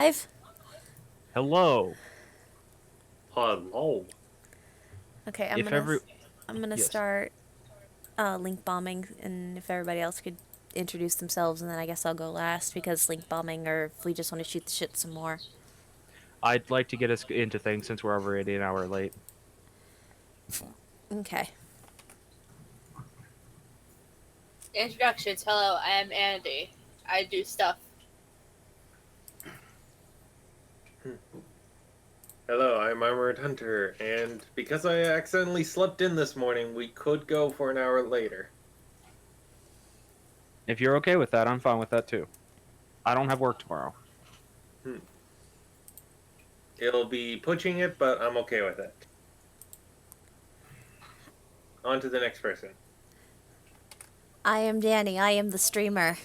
Live? Hello. Hello. Okay, If every I'm gonna yes, start link bombing, and if everybody else could introduce themselves, and then I guess I'll go last because link bombing, or if we just want to shoot the shit some more. I'd like to get us into things since we're already an hour late. Okay. Introductions. Hello, I am Andy. I do stuff. Hello, I'm Armored Hunter, and because I accidentally slept in this morning, we could go for an hour later. If you're okay with that, I'm fine with that too. I don't have work tomorrow. It'll be pushing it, but I'm okay with it. On to the next person. I am Danny. I am the streamer.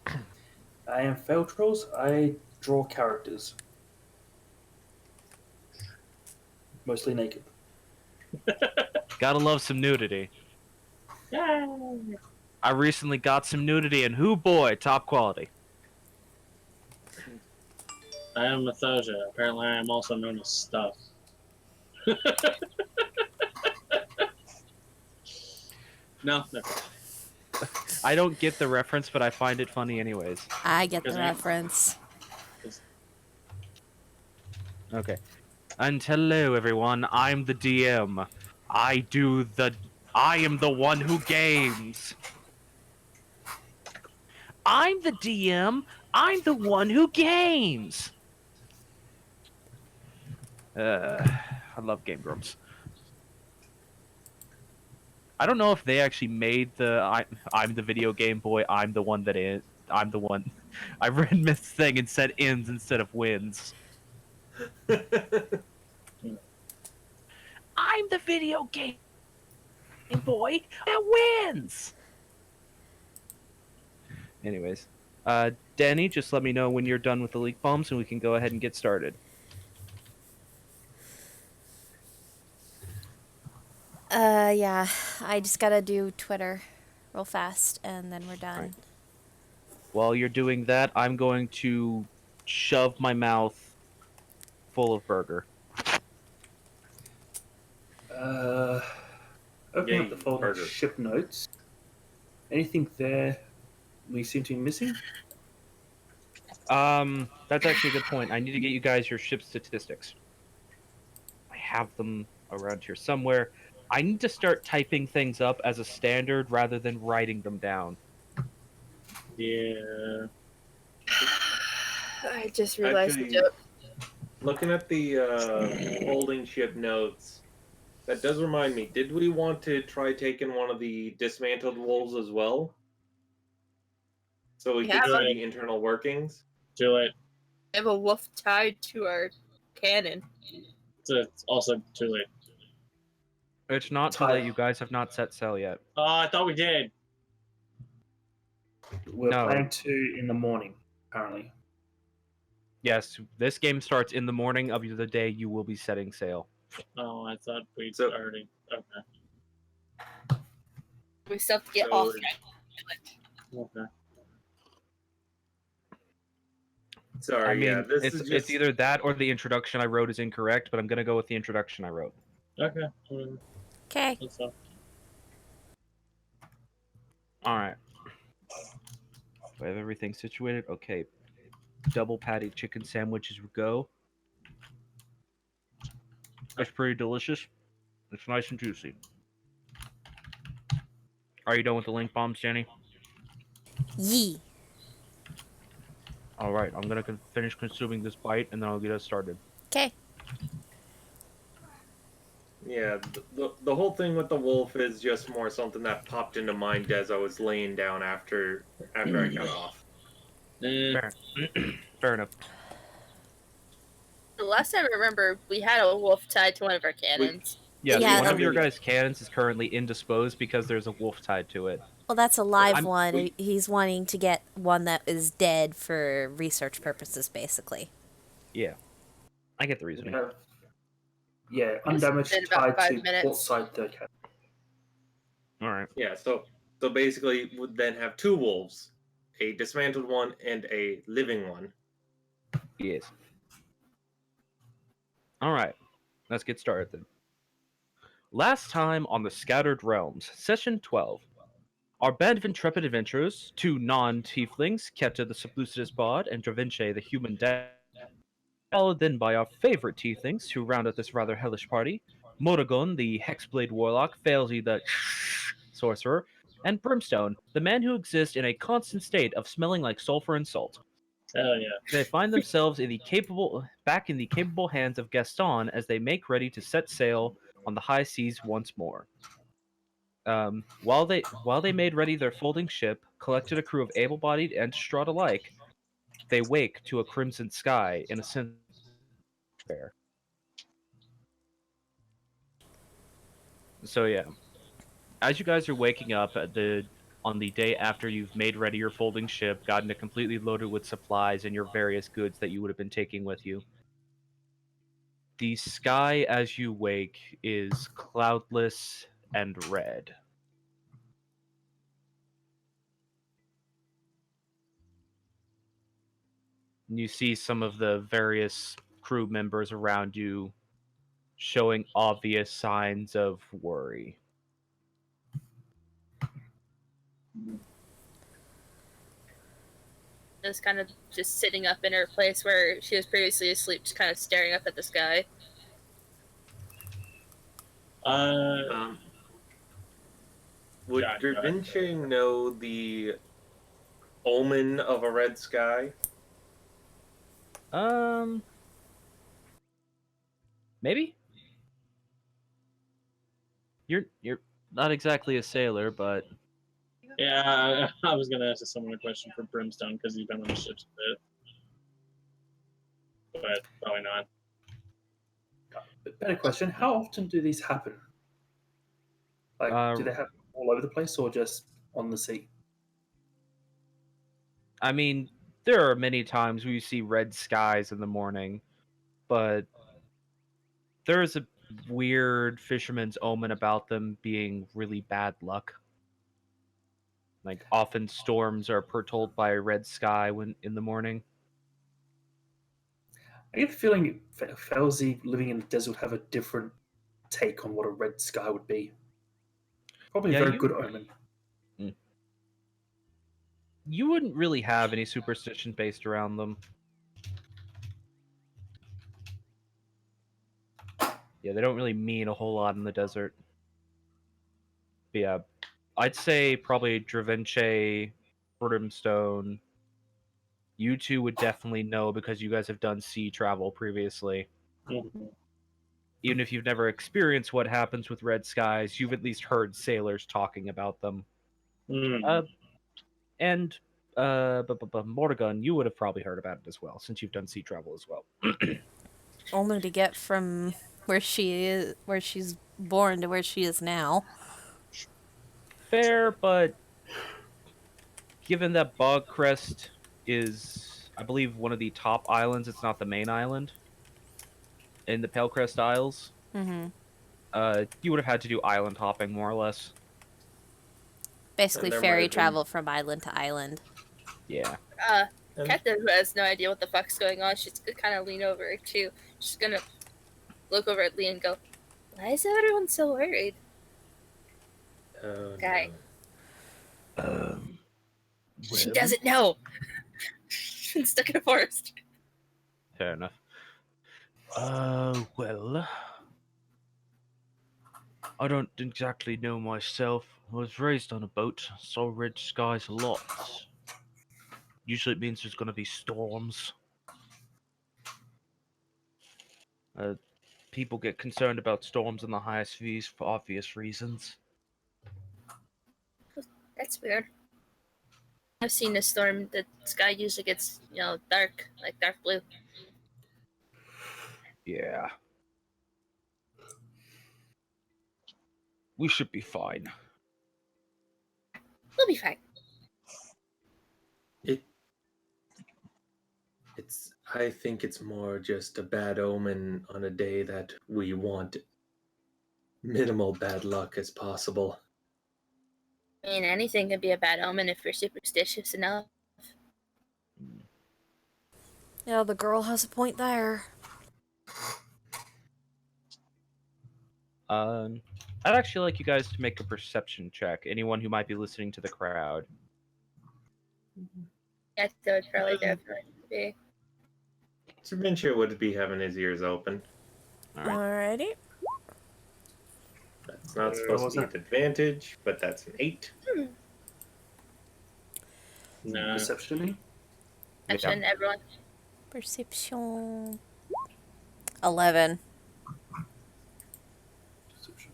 I am Feltros. I draw characters. Mostly naked. Gotta love some nudity. Yay! I recently got some nudity, and hoo boy, top quality. I am Methosia. Apparently, I am also known as Stuff. No, never. I don't get the reference, but I find it funny anyways. I get the Because I- reference. Okay. And hello everyone, I'm the DM. I am the one who games. I'm the DM. I'm the one who games. I love Game Grumps. I don't know if they actually made I'm the video game boy. I'm the one that is. I'm the one. I read Myth's thing and said ins instead of wins. I'm the video game boy that wins. Anyways, Danny, just let me know when you're done with the leak bombs, and we can go ahead and get started. Yeah. I just gotta do Twitter real fast, and then we're done. Right. While you're doing that, I'm going to shove my mouth full of burger. Opening Yay, up the folder burger. ship notes. Anything there we seem to be missing? That's actually a good point. I need to get you guys your ship statistics. I have them around here somewhere. I need to start typing things up as a standard rather than writing them down. Yeah. I just realized the Actually, joke. looking at the holding ship notes, that does remind me, did we want to try taking one of the dismantled wolves as well? So we We could have see a- the internal workings? Too late. We have a wolf tied to our cannon. It's also too late. It's not too late. You guys have not set sail yet. Oh, I thought we did. We're No. planning to in the morning, apparently. Yes, this game starts in the morning of the day you will be setting sail. Oh, I thought we'd So- already. Okay. We still have to get So- off. Okay. Sorry, I mean, yeah, this it's is just... it's either that or the introduction I wrote is incorrect, but I'm gonna go with the introduction I wrote. Okay. Whatever. Okay. That's fine. All right. Do I have everything situated? Okay. Double patty chicken sandwiches go. It's pretty delicious. It's nice and juicy. Are you done with the link bombs, Jenny? Yee. All right. I'm gonna finish consuming this bite, and then I'll get us started. Okay. Yeah, the whole thing with the wolf is just more something that popped into mind as I was laying down after I got off. Fair, fair enough. The last time I remember, we had a wolf tied to one of our cannons. Yes, Yeah, one that- of your guys' cannons is currently indisposed because there's a wolf tied to it. Well, that's a live I'm- one. we- He's wanting to get one that is dead for research purposes, basically. Yeah, I get the We reasoning. have, yeah, It's undamaged been about tied 5 to minutes. port side third cannon. All right. Yeah, so basically would then have two wolves, a dismantled one and a living one. Yes. All right, let's get started then. Last time on the Scattered Realms, Session 12. Our band of intrepid adventurers, two non-tieflings, Keta the Sublucidus Bard and Dravinche the Human Dad, followed then by our favorite tieflings who round out this rather hellish party, Morrigan the Hexblade Warlock, Failsy the Sorcerer, and Brimstone, the man who exists in a constant state of smelling like sulfur and salt. Hell yeah. They find themselves back in the capable hands of Gaston as they make ready to set sail on the high seas once more. While they made ready their folding ship, collected a crew of able-bodied and distraught alike, they wake to a crimson sky in a sense of despair. So yeah, as you guys are waking up on the day after you've made ready your folding ship, gotten it completely loaded with supplies and your various goods that you would have been taking with you, the sky as you wake is cloudless and red. You see some of the various crew members around you showing obvious signs of worry. Is kind of just sitting up in her place where she was previously asleep, just kind of staring up at the sky. Um, would Yeah, Dravinche know the omen of a red sky? Maybe you're not exactly a sailor, but yeah, I was gonna ask someone a question for Brimstone because he's been on the ships a bit, but probably not. But better question: how often do these happen? Like, do they happen all over the place or just on the sea? I mean, there are many times where you see red skies in the morning, but there's a weird fisherman's omen about them being really bad luck. Like often storms are foretold by a red sky when in the morning. I get the feeling Felzy living in the desert would have a different take on what a red sky would be. Probably Yeah, a very good omen. You wouldn't really have any superstition based around them. Yeah, they don't really mean a whole lot in the desert. But yeah, I'd say probably Dravinche, Brimstone. You two would definitely know because you guys have done sea travel previously. Mm-hmm. Even if you've never experienced what happens with red skies, you've at least heard sailors talking about them. Mm. And Morgan, you would have probably heard about it as well, since you've done sea travel as well. Only to get from where she's born to where she is now. Fair, but given that Bogcrest is, I believe, one of the top islands, it's not the main island in the Palecrest Isles. Mm-hmm. You would have had to do island hopping more or less. Basically, And there might ferry have been- travel from island to island. Yeah. And- Keta, who has no idea what the fuck's going on, she's gonna kind of lean over her too. She's gonna look over at Lee and go, "Why is everyone so worried?" Oh, Guy. no. She doesn't know. She's been stuck in a forest. Fair enough. Well, I don't exactly know myself. I was raised on a boat, saw red skies a lot. Usually it means there's gonna be storms. People get concerned about storms in the high seas for obvious reasons. That's weird. I've seen a storm. The sky usually gets, dark, like dark blue. Yeah. We should be fine. We'll be fine. I think it's more just a bad omen on a day that we want minimal bad luck as possible. I mean, anything can be a bad omen if you're superstitious enough. Yeah, the girl has a point there. I'd actually like you guys to make a perception check. Anyone who might be listening to the crowd. Yeah, that would probably definitely be. Serventia would be having his ears open. All right. Alrighty. That's not supposed was to be that? an advantage, but that's an 8. Nah. Perception. Action, everyone. Perception. 11. Perception.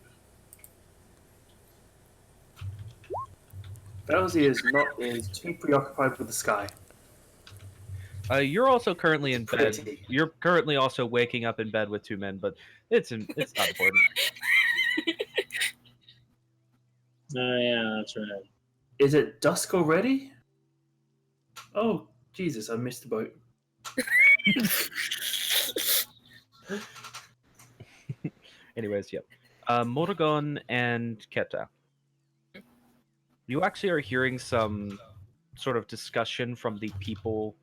Bowsy is too preoccupied with the sky. You're also currently in bed. Pretty. You're currently also waking up in bed with 2 men, but it's not important. Oh, yeah, that's right. Is it dusk already? Oh, Jesus, I missed the boat. Anyways, yep. Morrigan and Keta. You actually are hearing some sort of discussion from the people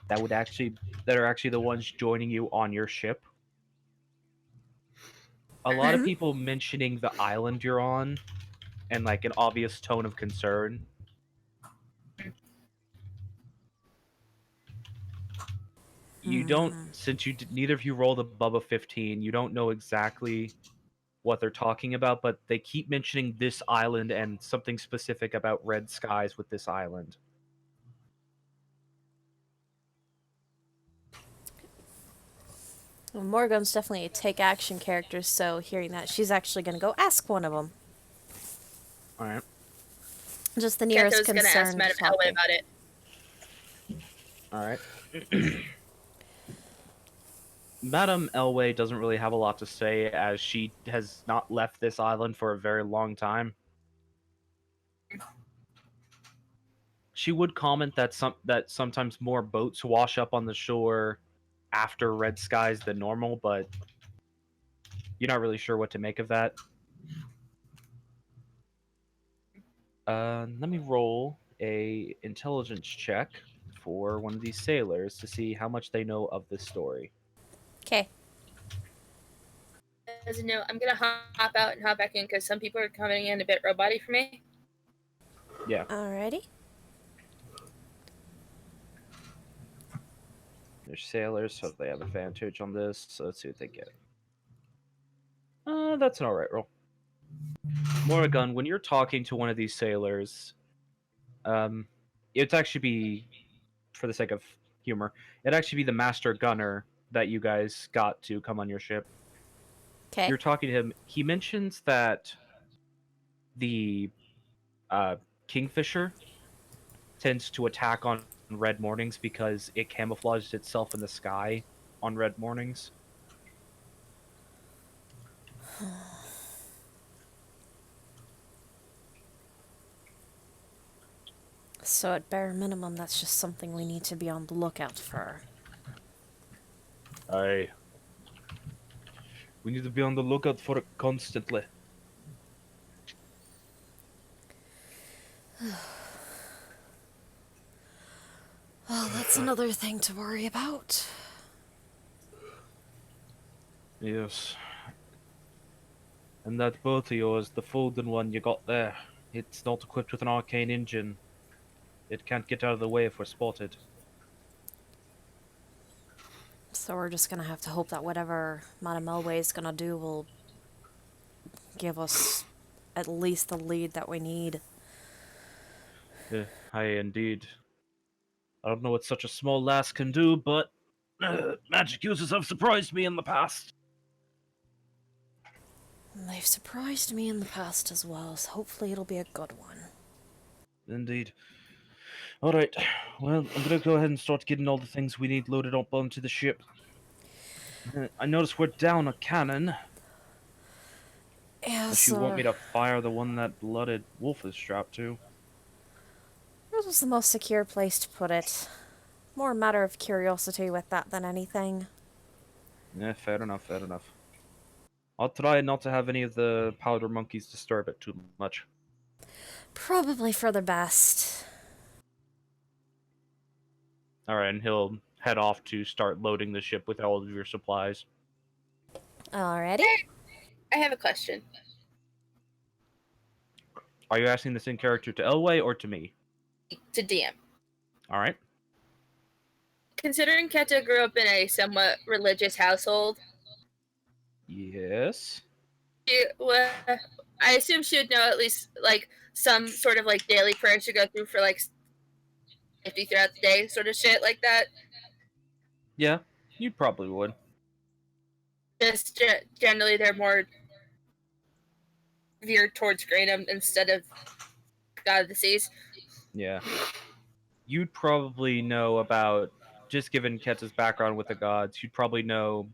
that are actually the ones joining you on your ship. A lot of people mentioning the island you're on and like an obvious tone of concern. You don't, since neither of you rolled above a 15, you don't know exactly what they're talking about, but they keep mentioning this island and something specific about red skies with this island. Well, Morgan's definitely a take action character, so hearing that, she's actually going to go ask one of them. All right. Just the Keto's nearest gonna ask concerned Madame Elway topic. about it. All right. Madame Elway doesn't really have a lot to say as she has not left this island for a very long time. She would comment that sometimes more boats wash up on the shore after red skies than normal, but you're not really sure what to make of that. Let me roll a intelligence check for one of these sailors to see how much they know of this story. Okay. As a note, I'm gonna hop out and hop back in because some people are coming in a bit roboty for me. Yeah. Alrighty. They're sailors, so they have advantage on this. So let's see what they get. That's an alright roll. Morrigan, when you're talking to one of these sailors, it'd actually be, for the sake of humor, it'd actually be the master gunner that you guys got to come on your ship. Okay. You're talking to him. He mentions that the kingfisher tends to attack on red mornings because it camouflages itself in the sky on red mornings. So at bare minimum, that's just something we need to be on the lookout for. Aye. We need to be on the lookout for it constantly. Well, that's another thing to worry about. Yes. And that boat of yours, the folding one you got there, it's not equipped with an arcane engine. It can't get out of the way if we're spotted. So we're just gonna have to hope that whatever Madame Elway is gonna do will give us at least the lead that we need. Aye, indeed. I don't know what such a small lass can do, but magic users have surprised me in the past. They've surprised me in the past as well, so hopefully it'll be a good one. Indeed. Alright, well, I'm gonna go ahead and start getting all the things we need loaded up onto the ship. I notice we're down a cannon. Yes, Unless you want me to fire the one that blooded wolf is strapped to. This was the most secure place to put it. More a matter of curiosity with that than anything. Yeah, fair enough, fair enough. I'll try not to have any of the powder monkeys disturb it too much. Probably for the best. All right, and he'll head off to start loading the ship with all of your supplies. Alrighty. I have a question. Are you asking this in character to Elway or to me? To DM. All right. Considering Keta grew up in a somewhat religious household, Yes. I assume she would know at least like some sort of like daily prayers to go through for like 50 throughout the day, sort of shit like that. Yeah, you probably would. Just generally, they're more veered towards Granum instead of God of the Seas. Yeah. You'd probably know about, just given Keta's background with the gods, you'd probably know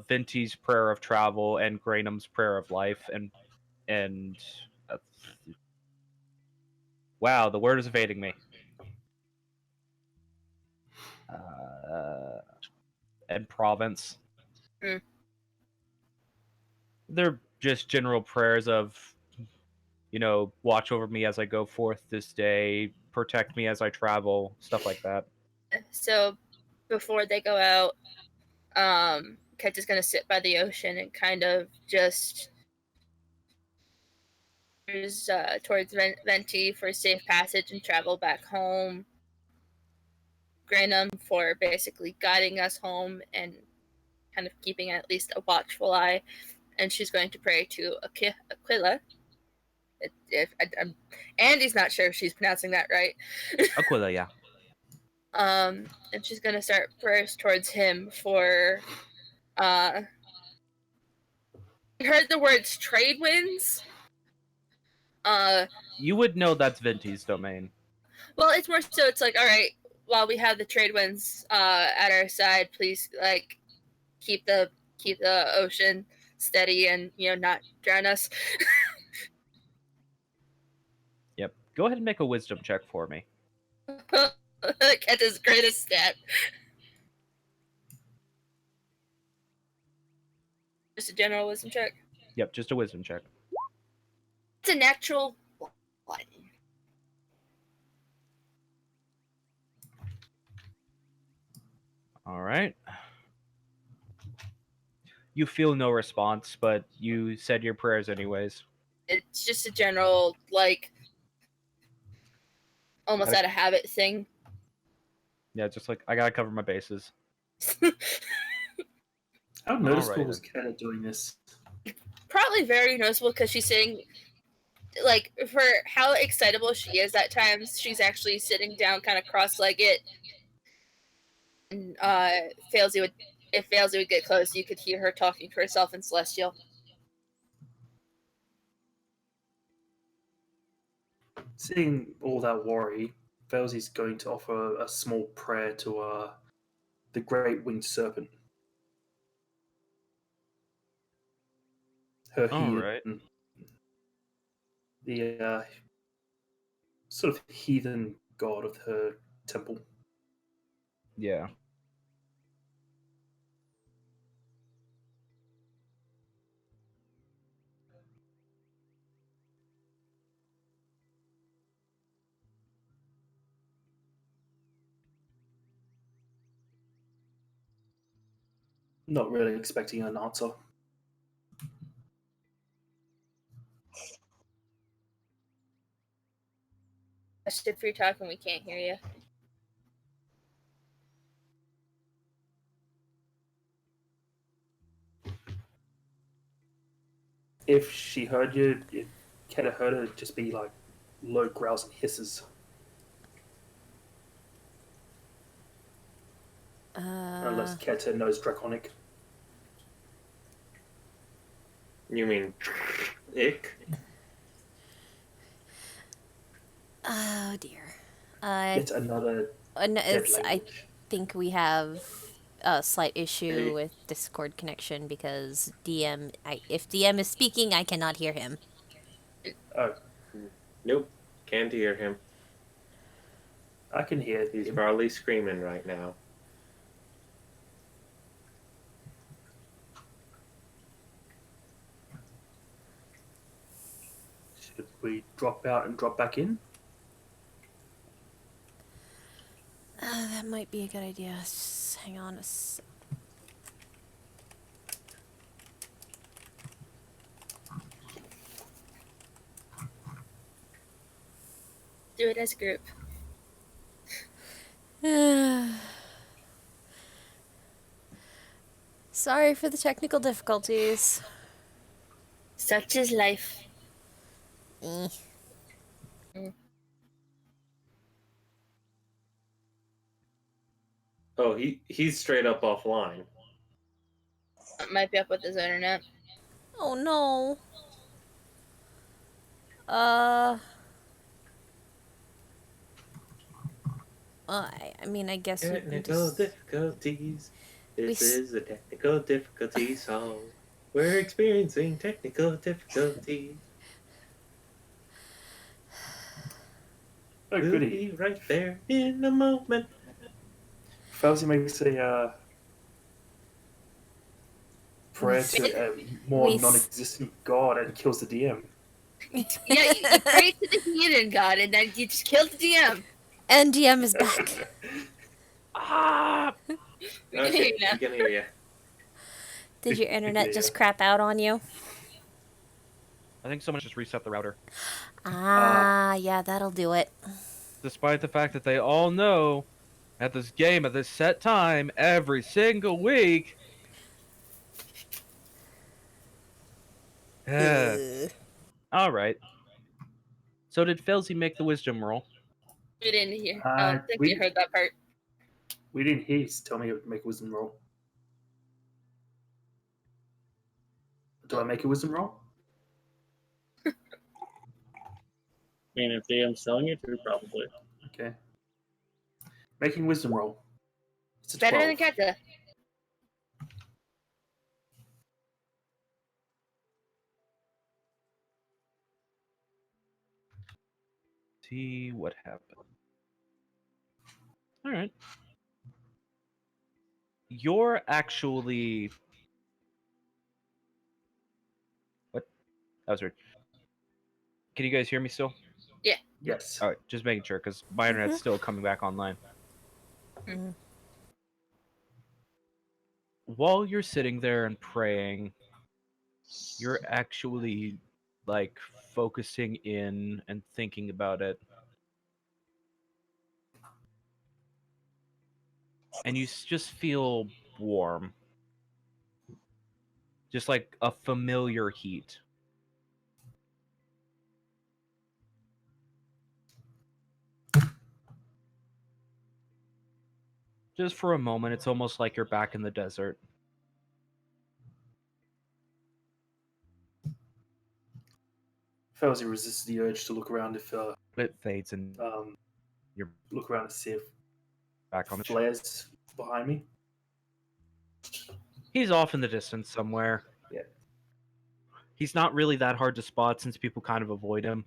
Venti's Prayer of Travel and Granum's Prayer of Life, and uh, wow, the word is evading me. And Province. Mm. They're just general prayers of, watch over me as I go forth this day, protect me as I travel, stuff like that. So before they go out, Keta's gonna sit by the ocean and kind of just towards Venti for safe passage and travel back home. Granum for basically guiding us home and kind of keeping at least a watchful eye. And she's going to pray to Aquila. Andy's not sure if she's pronouncing that right. Aquila, yeah. And she's gonna start prayers towards him for. I heard the words trade winds. You would know that's Venti's domain. Well, it's more so. It's like, all right, while we have the trade winds at our side, please like keep the ocean steady and not drown us. Yep. Go ahead and make a wisdom check for me. Kenta's greatest stat. Just a general wisdom check. Yep, just a wisdom check. It's a natural one. All right. You feel no response, but you said your prayers anyways. It's just a general, like, almost out of habit thing. Yeah, just like, I gotta cover my bases. How noticeable Alright, was Kenna doing this? Probably very noticeable because she's saying, like, for how excitable she is at times, she's actually sitting down kind of cross-legged. And if Failsy would get close, you could hear her talking to herself in Celestial. Seeing all that worry, Felsy's going to offer a small prayer to the great winged serpent. Her Alright. the sort of heathen god of her temple. Yeah. Not really expecting an answer. If you're talking, we can't hear you. If she heard you, if Keta heard her, it'd just be like low growls and hisses. Unless Keta knows Draconic. You mean ick? Oh dear. It's another dead I language. think we have a slight issue with Discord connection because if DM is speaking, I cannot hear him. Oh, Nope, can't hear him. I can hear He's him. probably screaming right now. Should we drop out and drop back in? That might be a good idea. Just hang on Do it as a group. Sorry for the technical difficulties. Such is life. Eh. Oh, he's straight up offline. Might be up with his internet. Oh no. Uh. I mean, I guess we can Technical just... difficulties. This s- is a technical difficulty song. We're experiencing technical difficulties. Oh, We'll goody. be right there in a moment. Fauzi makes a prayer to a more we s- non-existent god and kills the DM. Yeah, you pray to the heathen god and then you just kill the DM. NDM is back. Ah! We can hear Okay, you now. we can hear you. Did your internet Yeah. just crap out on you? I think someone just reset the router. Yeah, that'll do it. Despite the fact that they all know at this game at this set time every single week. All right. So did Felzy make the wisdom roll? We didn't hear. I don't think we heard that part. We didn't hear you tell me to make a wisdom roll. Do I make a wisdom roll? I mean, if DM's telling you to, probably. Okay. Making wisdom roll. It's a Better 12. than Kata. See what happened. All right. You're actually... What? That was weird. Can you guys hear me still? Yes. All right, just making sure because my internet's Mhm. still coming back online. Mm. While you're sitting there and praying, you're actually like focusing in and thinking about it. And you just feel warm. Just like a familiar heat. Just for a moment, it's almost like you're back in the desert. Fauzi resists the urge to look around if It fades and you're look around to see if back on the ship. flares behind me. He's off in the distance somewhere. Yeah. He's not really that hard to spot since people kind of avoid him.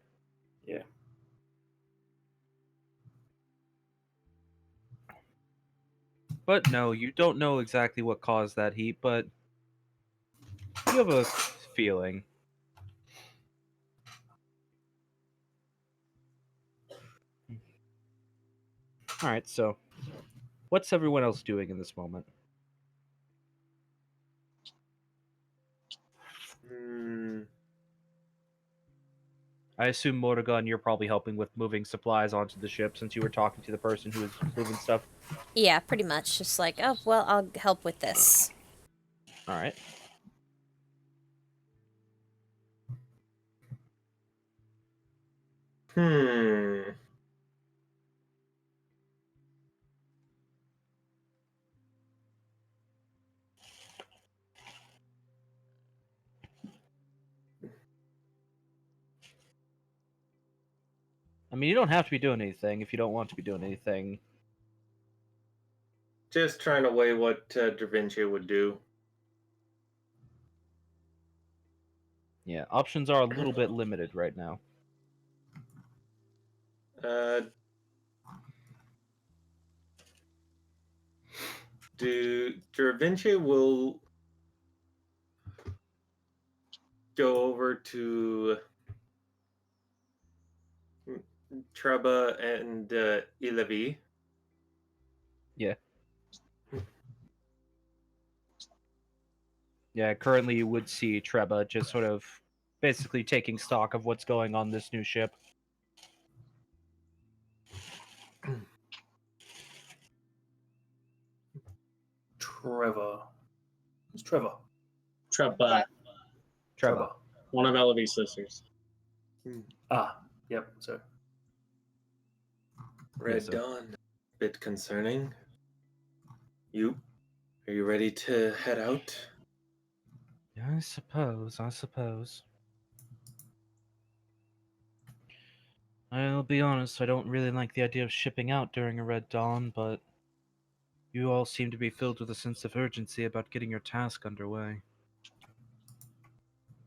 Yeah. But no, you don't know exactly what caused that heat, but you have a feeling. Alright, so what's everyone else doing in this moment? I assume Morrigan, you're probably helping with moving supplies onto the ship since you were talking to the person who was moving stuff. Yeah, pretty much. Just like, oh, well, I'll help with this. Alright. I mean, you don't have to be doing anything if you don't want to be doing anything. Just trying to weigh what Da Vinci would do. Yeah, options are a little bit limited right now. Da Vinci will go over to Treba and Ilavi Yeah. Yeah, currently you would see Treba just sort of basically taking stock of what's going on this new ship. Trevor. Who's Trevor? Treba, Treba. one of Elovy's sisters. Ah, yep. So Red Yes, sir. Dawn. Bit concerning. Are you ready to head out? Yeah, I suppose. I'll be honest, I don't really like the idea of shipping out during a Red Dawn, but you all seem to be filled with a sense of urgency about getting your task underway.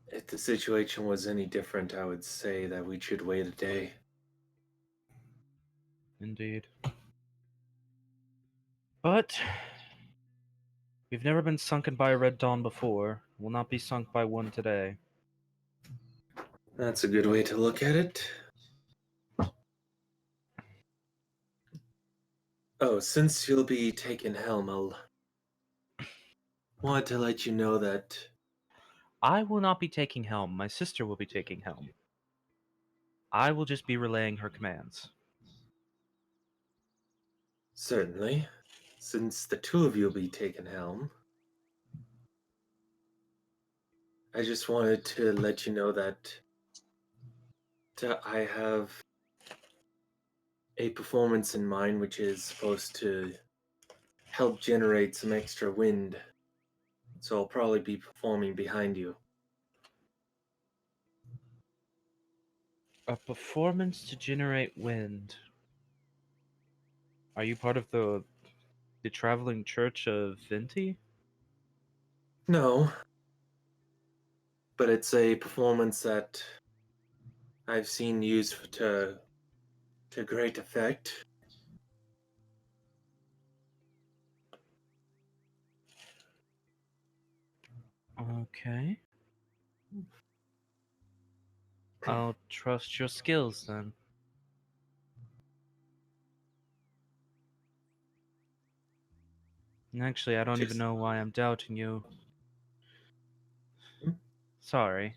If the situation was any different, I would say that we should wait a day. Indeed. But we've never been sunken by a Red Dawn before. We'll not be sunk by one today. That's a good way to look at it. Oh, since you'll be taking helm, I'll want to let you know that I will not be taking helm. My sister will be taking helm. I will just be relaying her commands. certainly, since the two of you will be taking helm, I just wanted to let you know that I have a performance in mind which is supposed to help generate some extra wind. So I'll probably be performing behind you. A performance to generate wind. Are you part of the traveling church of Vinti? No, but it's a performance that I've seen used to great effect. Okay. I'll trust your skills then. Actually, I don't even Just- know why I'm doubting you. Hmm? Sorry.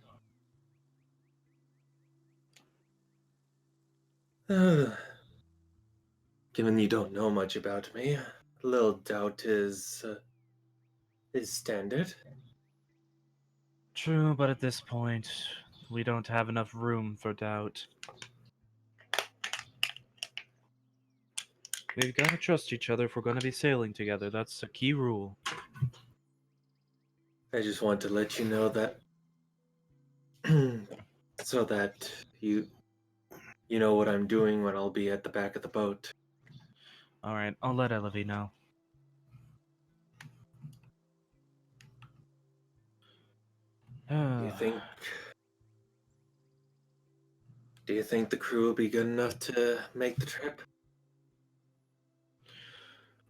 Given you don't know much about me, a little doubt is standard. True, but at this point, we don't have enough room for doubt. We've got to trust each other if we're going to be sailing together. That's a key rule. I just want to let you know that so that you know what I'm doing when I'll be at the back of the boat. Alright, I'll let Elavie know. Do you think the crew will be good enough to make the trip?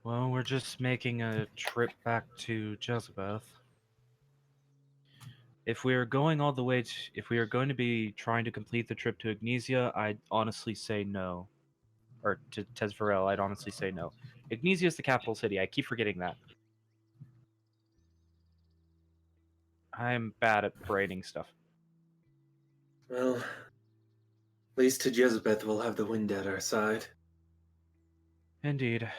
Well, we're just making a trip back to Jezebeth. If we are going all the way to, if we are going to be trying to complete the trip to Ignesia, I'd honestly say no. Or to Tesvarel, I'd honestly say no. Ignesia is the capital city. I keep forgetting that. I'm bad at braining stuff. Well, at least to Jezebeth we'll have the wind at our side. Indeed.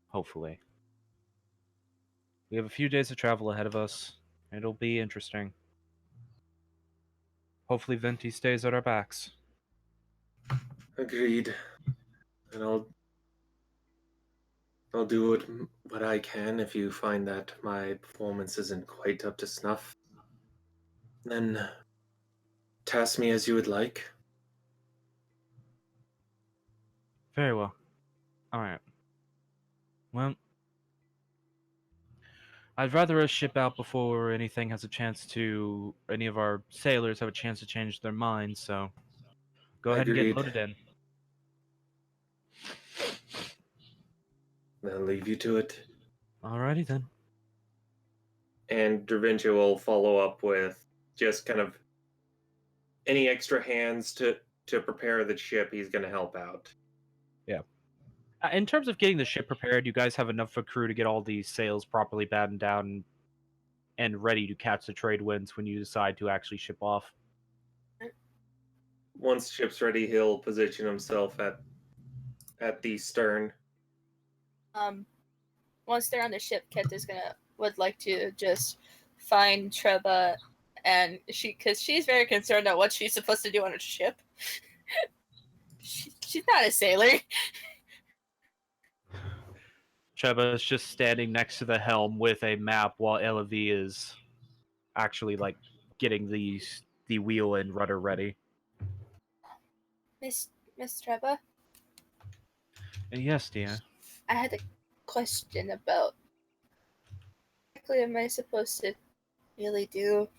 Hopefully. We have a few days of travel ahead of us. It'll be interesting. Hopefully Venti stays at our backs. Agreed. And I'll do what I can if you find that my performance isn't quite up to snuff. Then task me as you would like. Very well. Alright. Well, I'd rather us ship out before anything has a chance to... any of our sailors have a chance to change their minds, so... Go ahead and get Agreed. loaded in. I'll leave you to it. Alrighty then. And Dervinci will follow up with just kind of any extra hands to to prepare the ship, he's going to help out. In terms of getting the ship prepared, you guys have enough of a crew to get all these sails properly battened down and ready to catch the trade winds when you decide to actually ship off. Once the ship's ready, he'll position himself at the stern. Once they're on the ship, would like to just find Treba, and because she's very concerned about what she's supposed to do on a ship. She's not a sailor. Treba is just standing next to the helm with a map while Elavi is actually like getting the wheel and rudder ready. Miss Treba, Yes, dear. I had a question about what exactly am I supposed to really do?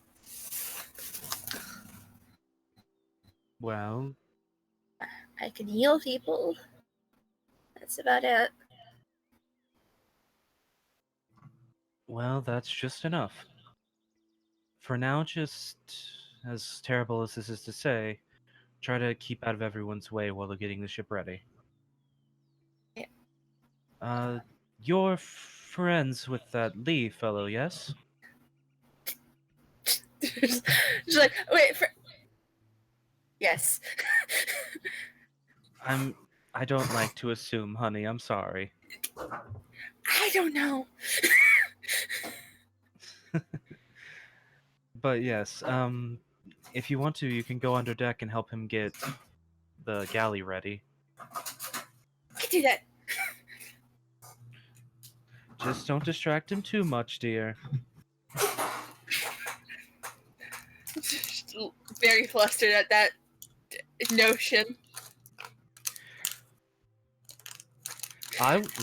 Well, I can heal people. That's about it. well, that's just enough. For now, just, as terrible as this is to say, try to keep out of everyone's way while they're getting the ship ready. Yeah. You're friends with that Lee fellow, yes? She's like, wait for. Yes. I don't like to assume, honey. I'm sorry. I don't know. But yes, if you want to, you can go under deck and help him get the galley ready. I can do that. Just don't distract him too much, dear. Very flustered at that notion.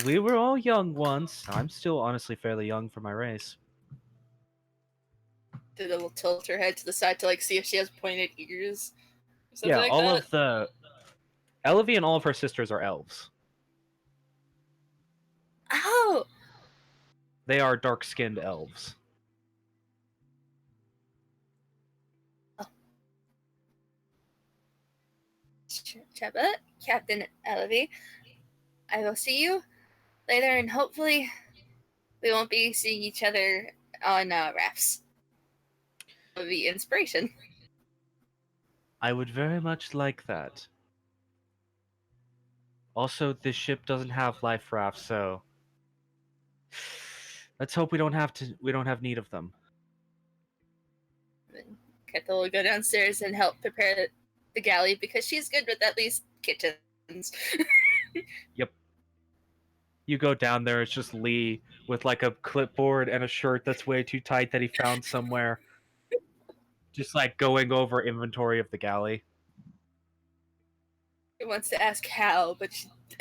We were all young once. I'm still honestly fairly young for my race. Did a little tilt her head to the side to like see if she has pointed ears. Or something Yeah, like all that. of the Elavi and all of her sisters are elves. Oh. They are dark-skinned elves. Cheba, Captain Elavi, I will see you later, and hopefully we won't be seeing each other on rafts. It would be inspiration. I would very much like that. Also, this ship doesn't have life rafts, so let's hope we don't have need of them. Kethel will go downstairs and help prepare the galley because she's good with at least kitchens. Yep. You go down there, it's just Lee with like a clipboard and a shirt that's way too tight that he found somewhere. Just like going over inventory of the galley. He wants to ask how, but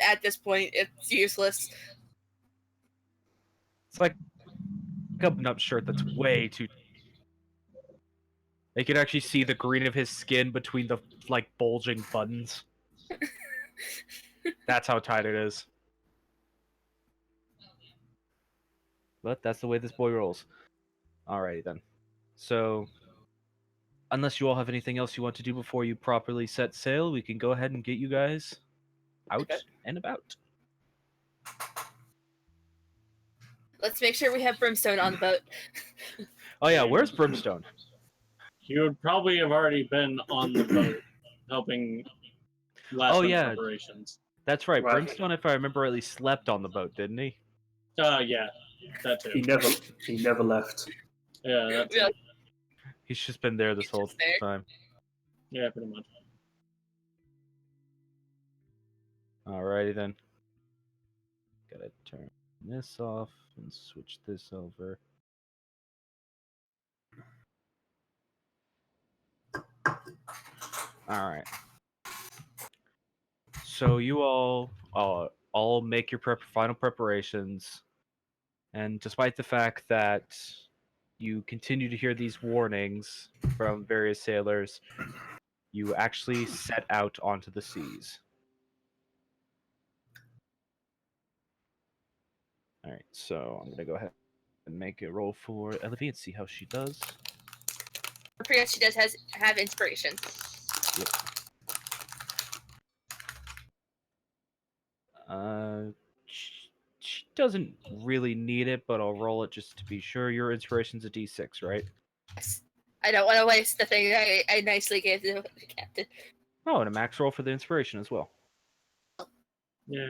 at this point, it's useless. It's like a button-up shirt that's way too. You can actually see the green of his skin between the like bulging buttons. That's how tight it is. But that's the way this boy rolls. Alrighty then. So, unless you all have anything else you want to do before you properly set sail, we can go ahead and get you guys out and about. Let's make sure we have Brimstone on the boat. Oh yeah, where's Brimstone? You would probably have already been on the boat helping last minute preparations. That's right. Brimstone, if I remember rightly, slept on the boat, didn't he? Yeah, that too. He never left. Yeah, that's it. He's just been there this whole time. Yeah, pretty much. Alrighty then. Gotta turn this off and switch this over. Alright. So you all make your final preparations, and despite the fact that you continue to hear these warnings from various sailors, you actually set out onto the seas. Alright, so I'm gonna go ahead and make a roll for Elavi and see how she does. I forget she does have inspiration. Yep. She doesn't really need it, but I'll roll it just to be sure. Your inspiration's a D6, right? Yes. I don't want to waste the thing I nicely gave the captain. Oh, and a max roll for the inspiration as well. Yeah.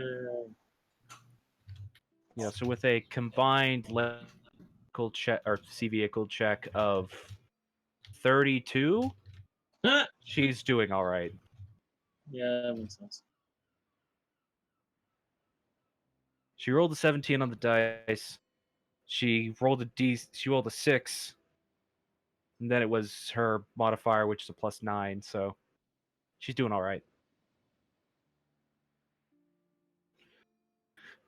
Yeah, so with a combined vehicle check or sea vehicle check of 32, she's doing all right. Yeah, that makes sense. She rolled a 17 on the dice. She rolled a 6. And then it was her modifier, which is a +9, so she's doing all right.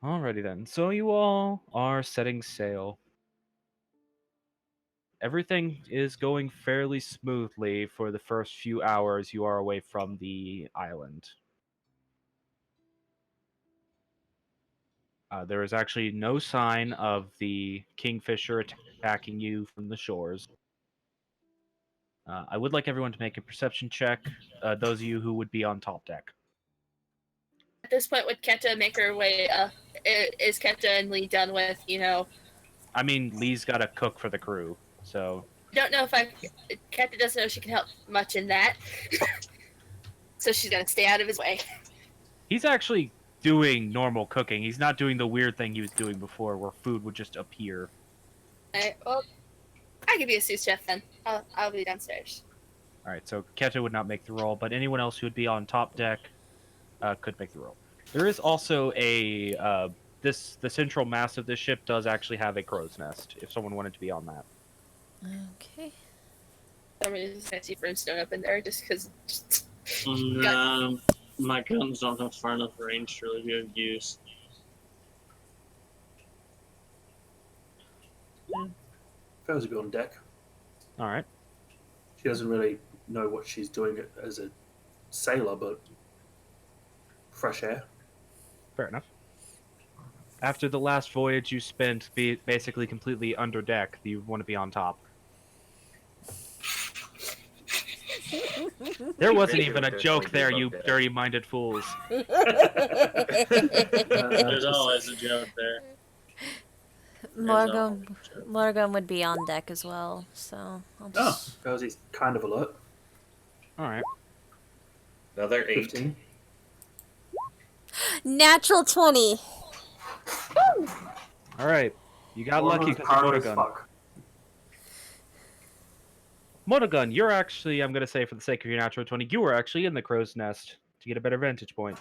Alrighty then. So you all are setting sail. Everything is going fairly smoothly for the first few hours you are away from the island. There is actually no sign of the kingfisher attacking you from the shores. I would like everyone to make a perception check, those of you who would be on top deck. At this point, would Kenta make her way? Is Kenta and Lee done with? I mean, Lee's got to cook for the crew, so... I don't know if Kenta doesn't know she can help much in that. So she's gonna stay out of his way. He's actually doing normal cooking. He's not doing the weird thing he was doing before where food would just appear. Alright, well, I could be a sous chef then. I'll be downstairs. Alright, so Keta would not make the roll, but anyone else who would be on top deck could make the roll. There is also a... the central mast of this ship does actually have a crow's nest, if someone wanted to be on that. Okay. I'm just gonna see Brimstone up in there just because. My guns don't have far enough range to really be of use. Fairs will be on deck. Alright. She doesn't really know what she's doing as a sailor, but fresh air. Fair enough. After the last voyage you spent basically completely under deck, you want to be on top. There wasn't even a joke there, you dirty-minded fools. There's always a joke there. Morgan would be on deck as well, so I'll just... Oh, Fairs is kind of alert. Alright. Another 8. 15. Natural 20! Alright. You got lucky because of Power as Motogun. fuck. Motogun, you're actually, I'm going to say for the sake of your natural 20, you were actually in the crow's nest to get a better vantage point.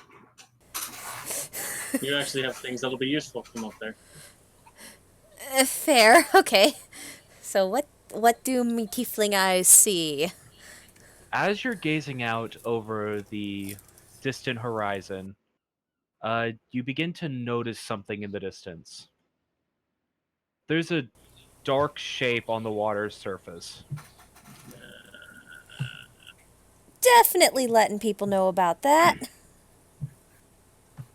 You actually have things that'll be useful from up there. Fair, okay. So what do me tiefling eyes see? As you're gazing out over the distant horizon, you begin to notice something in the distance. There's a dark shape on the water's surface. Definitely letting people know about that.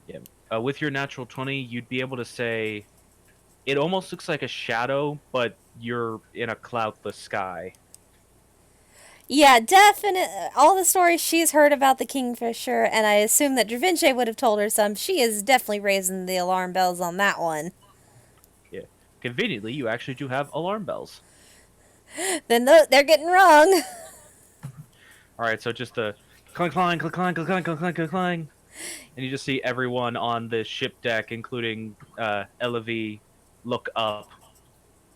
Yeah. With your natural 20, you'd be able to say it almost looks like a shadow, but you're in a cloudless sky. Yeah, definitely. All the stories she's heard about the kingfisher, and I assume that Da Vinci would have told her some. She is definitely raising the alarm bells on that one. Yeah. Conveniently, you actually do have alarm bells. Then they're getting wrong. Alright, so just the clang, clang, clang, clang, clang, clang, clang, clang, clang. And you just see everyone on the ship deck, including Elavi, look up,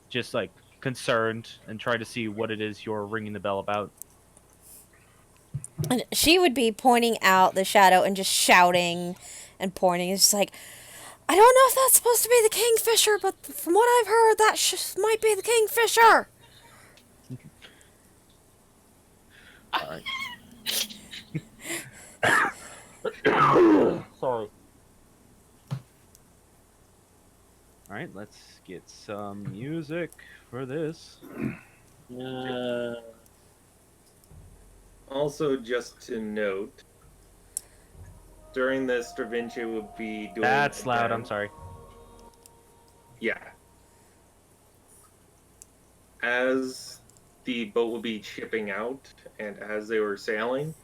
just like concerned and try to see what it is you're ringing the bell about. And she would be pointing out the shadow and just shouting and pointing. It's just like, I don't know if that's supposed to be the kingfisher, but from what I've heard, that might be the kingfisher. Alright. Sorry. Alright, let's get some music for this. Also, just to note, during this, Da Vinci will be doing... That's loud, I'm sorry. Yeah. As the boat will be shipping out, and as they were sailing,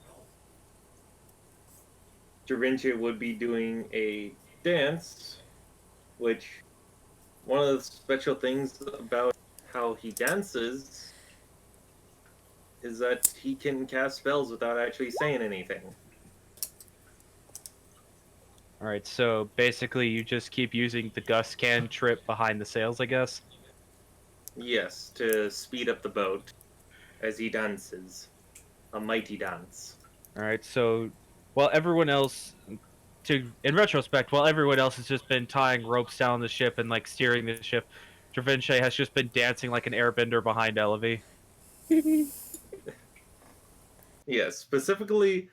Da Vinci would be doing a dance, which one of the special things about how he dances is that he can cast spells without actually saying anything. All right, so basically you just keep using the Gus cantrip behind the sails, I guess. Yes, to speed up the boat as he dances. A mighty dance. All right, so while everyone else, in retrospect, while everyone else has just been tying ropes down the ship and like steering the ship, Travinche has just been dancing like an airbender behind Elevy. Yes, specifically,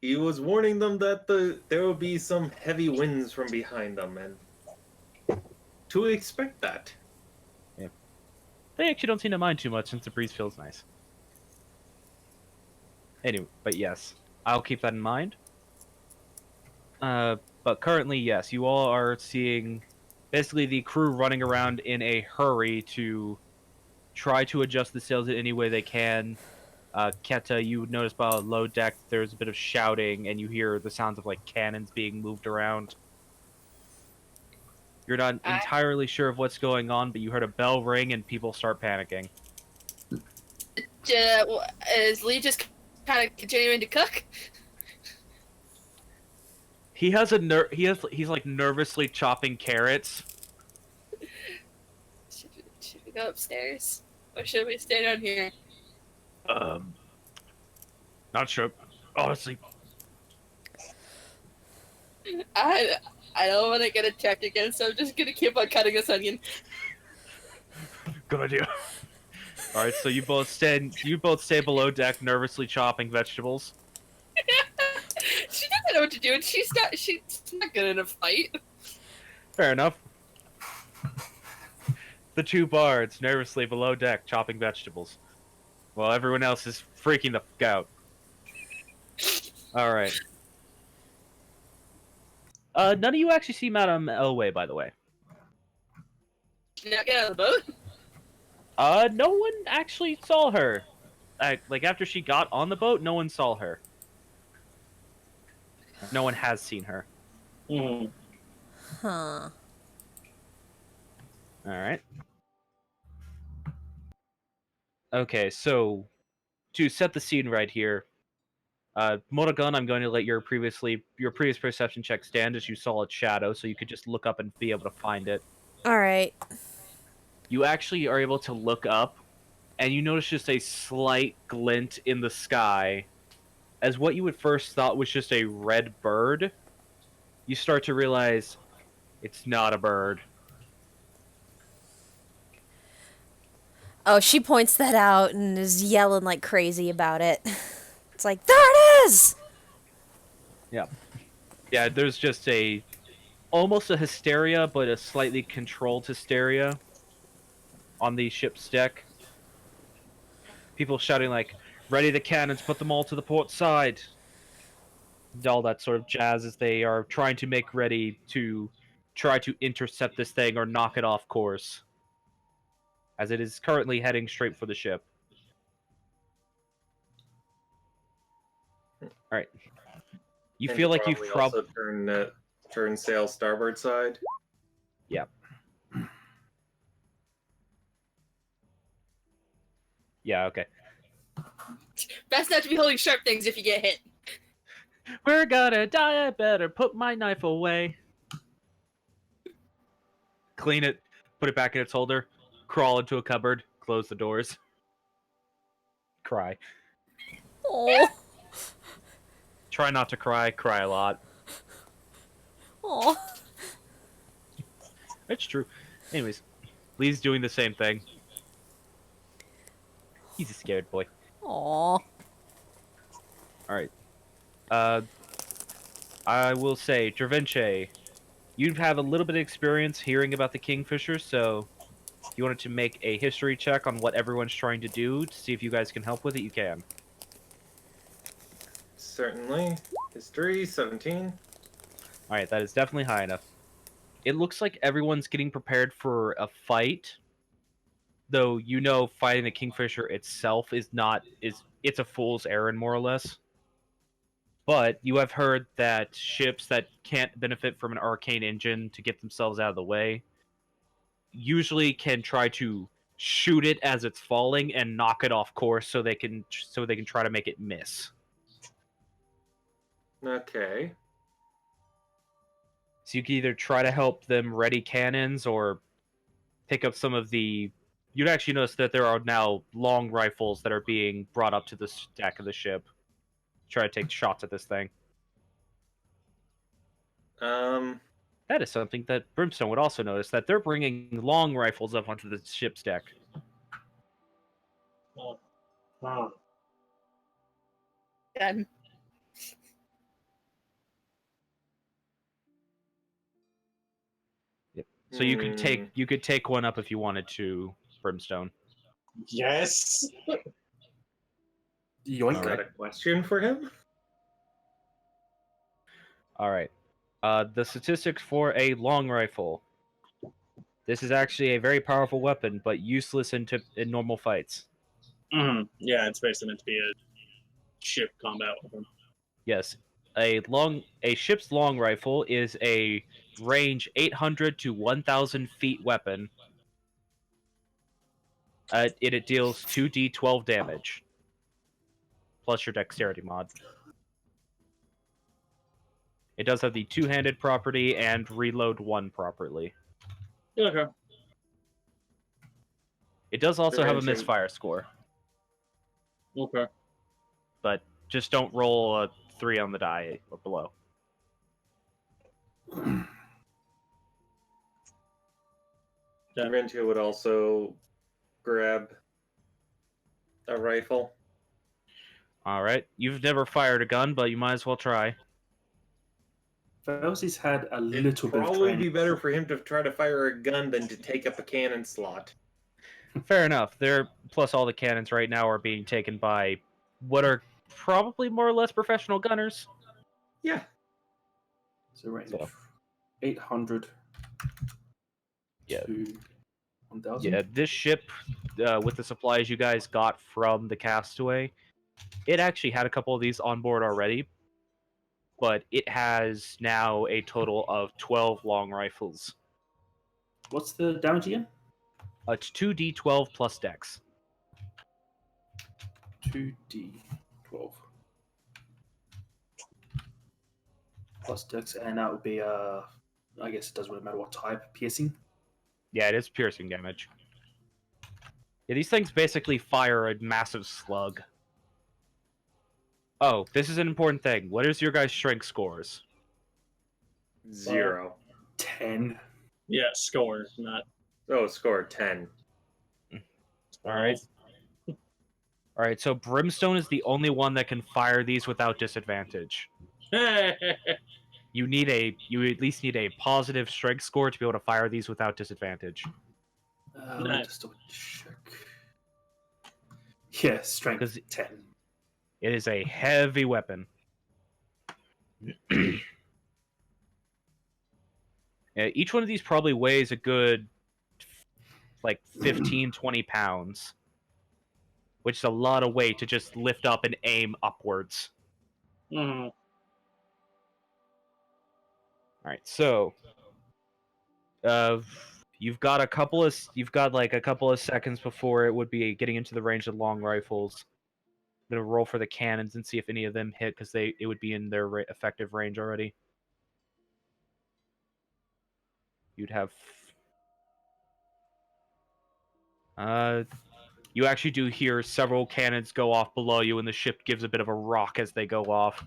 he was warning them that there will be some heavy winds from behind them, and to expect that. Yeah. They actually don't seem to mind too much since the breeze feels nice. Anyway, but yes, I'll keep that in mind. But currently, yes, you all are seeing basically the crew running around in a hurry to try to adjust the sails in any way they can. Keta, you would notice by low deck there's a bit of shouting, and you hear the sounds of like cannons being moved around. You're not entirely sure of what's going on, but you heard a bell ring and people start panicking. Is Lee just kind of continuing to cook? He has he's like nervously chopping carrots. Should we go upstairs? Or should we stay down here? Not sure. Honestly, I don't want to get attacked again, so I'm just gonna keep on cutting this onion. good idea. All right, so you both stay below deck, nervously chopping vegetables. She doesn't know what to do, and she's not good in a fight. Fair enough. The two bards nervously below deck, chopping vegetables, while everyone else is freaking the f out. All right. None of you actually see Madame Elway, by the way. Did you not get out of the boat? No one actually saw her. Like after she got on the boat, no one saw her. No one has seen her. Mm. Huh. All right. Okay, so to set the scene right here, Monogun, I'm going to let your previous perception check stand as you saw its shadow, so you could just look up and be able to find it. All right. You actually are able to look up, and you notice just a slight glint in the sky, as what you at first thought was just a red bird. You start to realize it's not a bird. Oh, she points that out and is yelling like crazy about it. It's like, there it is! Yeah, there's just almost a hysteria, but a slightly controlled hysteria on the ship's deck. People shouting like, ready the cannons, put them all to the port side. And all that sort of jazz as they are trying to make ready to try to intercept this thing or knock it off course, as it is currently heading straight for the ship. Alright. You And feel like probably you've probably... also turn sail starboard side. Yeah. Yeah, okay. Best not to be holding sharp things if you get hit. We're gonna die, I better put my knife away. Clean it, put it back in its holder, crawl into a cupboard, close the doors. Cry. Oh. Try not to cry, cry a lot. Oh. It's true. Anyways, Lee's doing the same thing. He's a scared boy. Aw. Alright. I will say, Dravinche, you have a little bit of experience hearing about the Kingfisher, so if you wanted to make a history check on what everyone's trying to do to see if you guys can help with it, you can. Certainly. History, 17. Alright, that is definitely high enough. It looks like everyone's getting prepared for a fight, though you know fighting the Kingfisher itself it's a fool's errand, more or less. But you have heard that ships that can't benefit from an arcane engine to get themselves out of the way usually can try to shoot it as it's falling and knock it off course so they can try to make it miss. Okay. So you can either try to help them ready cannons or pick up some of the... You'd actually notice that there are now long rifles that are being brought up to the deck of the ship. Try to take shots at this thing. That is something that Brimstone would also notice, that they're bringing long rifles up onto the ship's deck. Wow. Done. Yep. So you could take one up if you wanted to, Brimstone. Yes. Yoink. Got a question for him? All right. The statistics for a long rifle. This is actually a very powerful weapon, but useless in normal fights. Yeah, it's basically meant to be a ship combat weapon. Yes. A ship's long rifle is a range 800 to 1,000 feet weapon. It deals 2d12 damage. Plus your dexterity mod. It does have the two-handed property and reload one properly. Okay. It does also have a Prevention. misfire score, Okay. but just don't roll a 3 on the die or below. Ventia would also grab a rifle. Alright. You've never fired a gun, but you might as well try. Felsey's had a It'd little bit of probably training. be better for him to try to fire a gun than to take up a cannon slot. Fair enough. Plus all the cannons right now are being taken by what are probably more or less professional gunners. Yeah. So range So. 800 Yeah. to 1,000. Yeah, this ship, with the supplies you guys got from the Castaway, it actually had a couple of these on board already, but it has now a total of 12 long rifles. What's the damage again? It's 2d12 plus dex. 2d12 plus dex, and that would be I guess it doesn't really matter what type. Piercing. Yeah, it is piercing damage. Yeah, these things basically fire a massive slug. Oh, this is an important thing. What is your guys' strength scores? 0. 10. Yeah, score, not. Oh, score 10. Alright. Alright, so Brimstone is the only one that can fire these without disadvantage. You at least need a positive strength score to be able to fire these without disadvantage. Let me just double check. Yeah, strength 10. It is a heavy weapon. Each one of these probably weighs a good, like, 15, 20 pounds. Which is a lot of weight to just lift up and aim upwards. Mhm. Alright, so... you've got a couple of seconds before it would be getting into the range of long rifles. I'm gonna roll for the cannons and see if any of them hit, because it would be in their effective range already. You'd have... you actually do hear several cannons go off below you, and the ship gives a bit of a rock as they go off.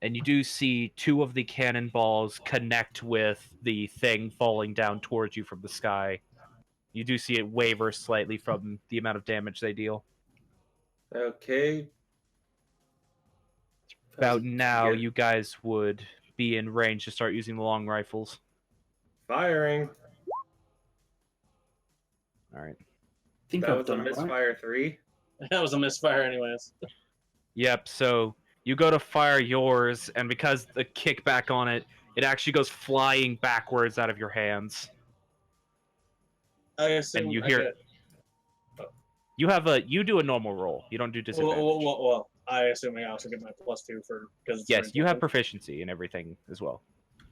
And you do see 2 of the cannonballs connect with the thing falling down towards you from the sky. You do see it waver slightly from the amount of damage they deal. Okay. About now, you guys would be in range to start using the long rifles. Firing. Alright. Think That I've was a done it right. misfire 3. That was a misfire, anyways. Yep, so you go to fire yours, and because the kickback on it, it actually goes flying backwards out of your hands. I assume And you I hear... get- You do a normal roll. You don't do disadvantage. Well, I assuming I also get my +2 for because it's a Yes, ranged you have weapon. proficiency in everything as well.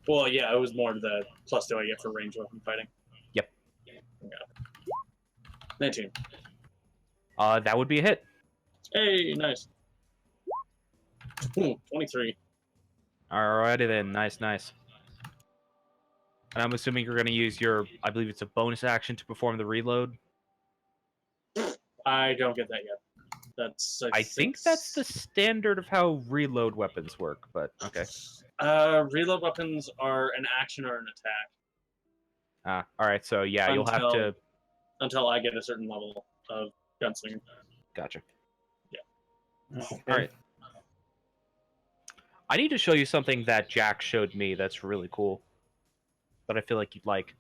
Well, yeah, it was more the +2 I get for ranged weapon fighting. Yep. Yeah. 19. That would be a hit. Hey, nice. Ooh, 23. Alrighty then, nice. And I'm assuming you're going to use your, I believe it's a bonus action to perform the reload. I don't get that yet. That's I think that's the standard of how reload weapons work, but okay. Reload weapons are an action or an attack. Alright, so yeah, you'll have to... Until I get a certain level of gunslinger. Gotcha. Okay. Alright. I need to show you something that Jack showed me that's really cool. That I feel like you'd like.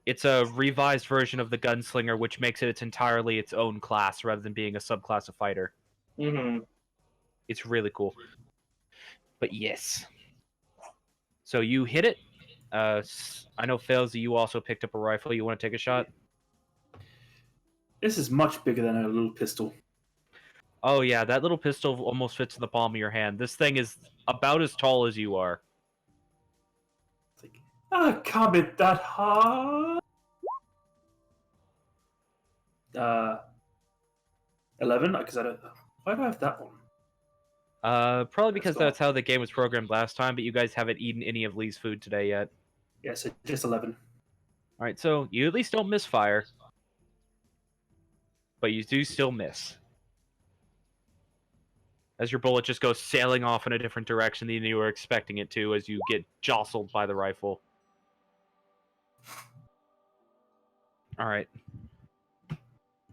It's a revised version of the gunslinger, which makes it entirely its own class rather than being a subclass of fighter. Mm-hmm. It's really cool. But yes. So you hit it. I know, Failsy, you also picked up a rifle. You want to take a shot? This is much bigger than a little pistol. Oh yeah, that little pistol almost fits in the palm of your hand. This thing is about as tall as you are. It's like, I can't be that hard. 11? Because I don't. Why do I have that one? Probably because Let's go. that's how the game was programmed last time, but you guys haven't eaten any of Lee's food today yet. Yeah, so just 11. Alright, so you at least don't misfire. But you do still miss. As your bullet just goes sailing off in a different direction than you were expecting it to as you get jostled by the rifle. Alright.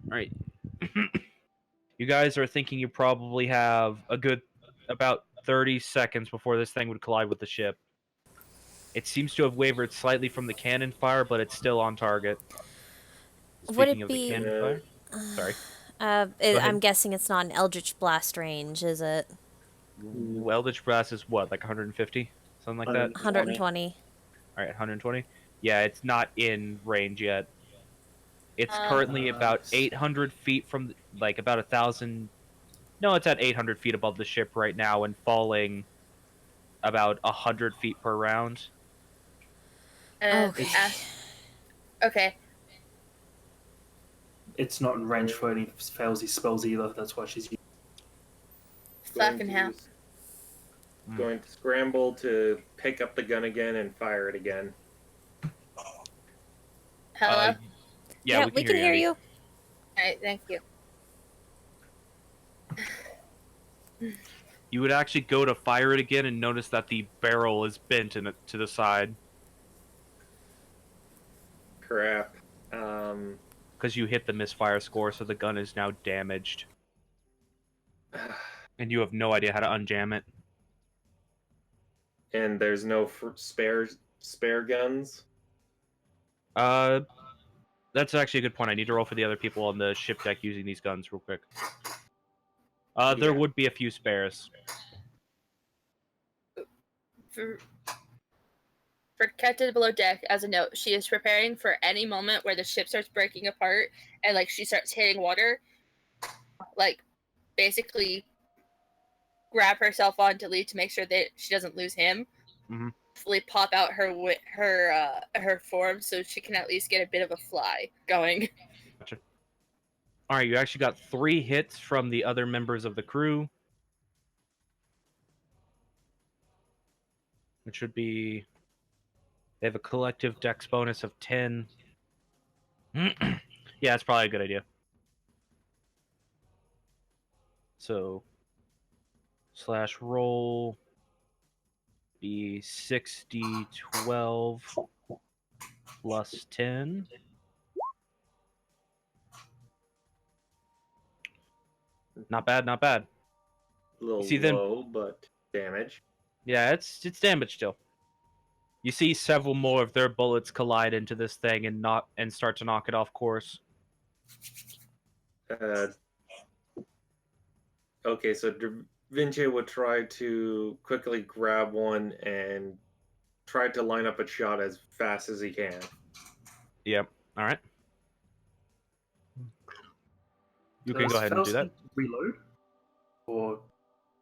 Alright. You guys are thinking you probably have a good about 30 seconds before this thing would collide with the ship. It seems to have wavered slightly from the cannon fire, but it's still on target. Would Speaking it of be... the cannon fire... Sorry. I'm guessing it's not an Eldritch Blast range, is it? Eldritch Blast is what, like 150? Something like that? 120. Alright, 120? Yeah, it's not in range yet. It's currently about 800 feet from, like, about 1,000... No, it's at 800 feet above the ship right now and falling about 100 feet per round. Okay. Okay. It's not in range for any failsy spells either. That's why she's. Fucking hell. Going to scramble to pick up the gun again and fire it again. Hello? Yeah, we can hear you. Alright, thank you. You would actually go to fire it again and notice that the barrel is bent to the side. Crap. Because you hit the misfire score, so the gun is now damaged. And you have no idea how to unjam it. And there's no spare guns? That's actually a good point. I need to roll for the other people on the ship deck using these guns real quick. There would be a few spares. For Captain Below Deck, as a note, she is preparing for any moment where the ship starts breaking apart and, like, she starts hitting water. Like, basically grab herself onto Lee to make sure that she doesn't lose him. Mm-hmm. Fully pop out her form so she can at least get a bit of a fly going. Gotcha. Alright, you actually got 3 hits from the other members of the crew. Which should be... They have a collective dex bonus of 10. Yeah, that's probably a good idea. So... /roll... be 6d12 plus 10. Not bad, not bad. A little see them... low, but damage. Yeah, it's damage still. You see several more of their bullets collide into this thing and start to knock it off course. Okay, so Da Vinci would try to quickly grab one and try to line up a shot as fast as he can. Yep. All right. You can go ahead and do that. Reload? or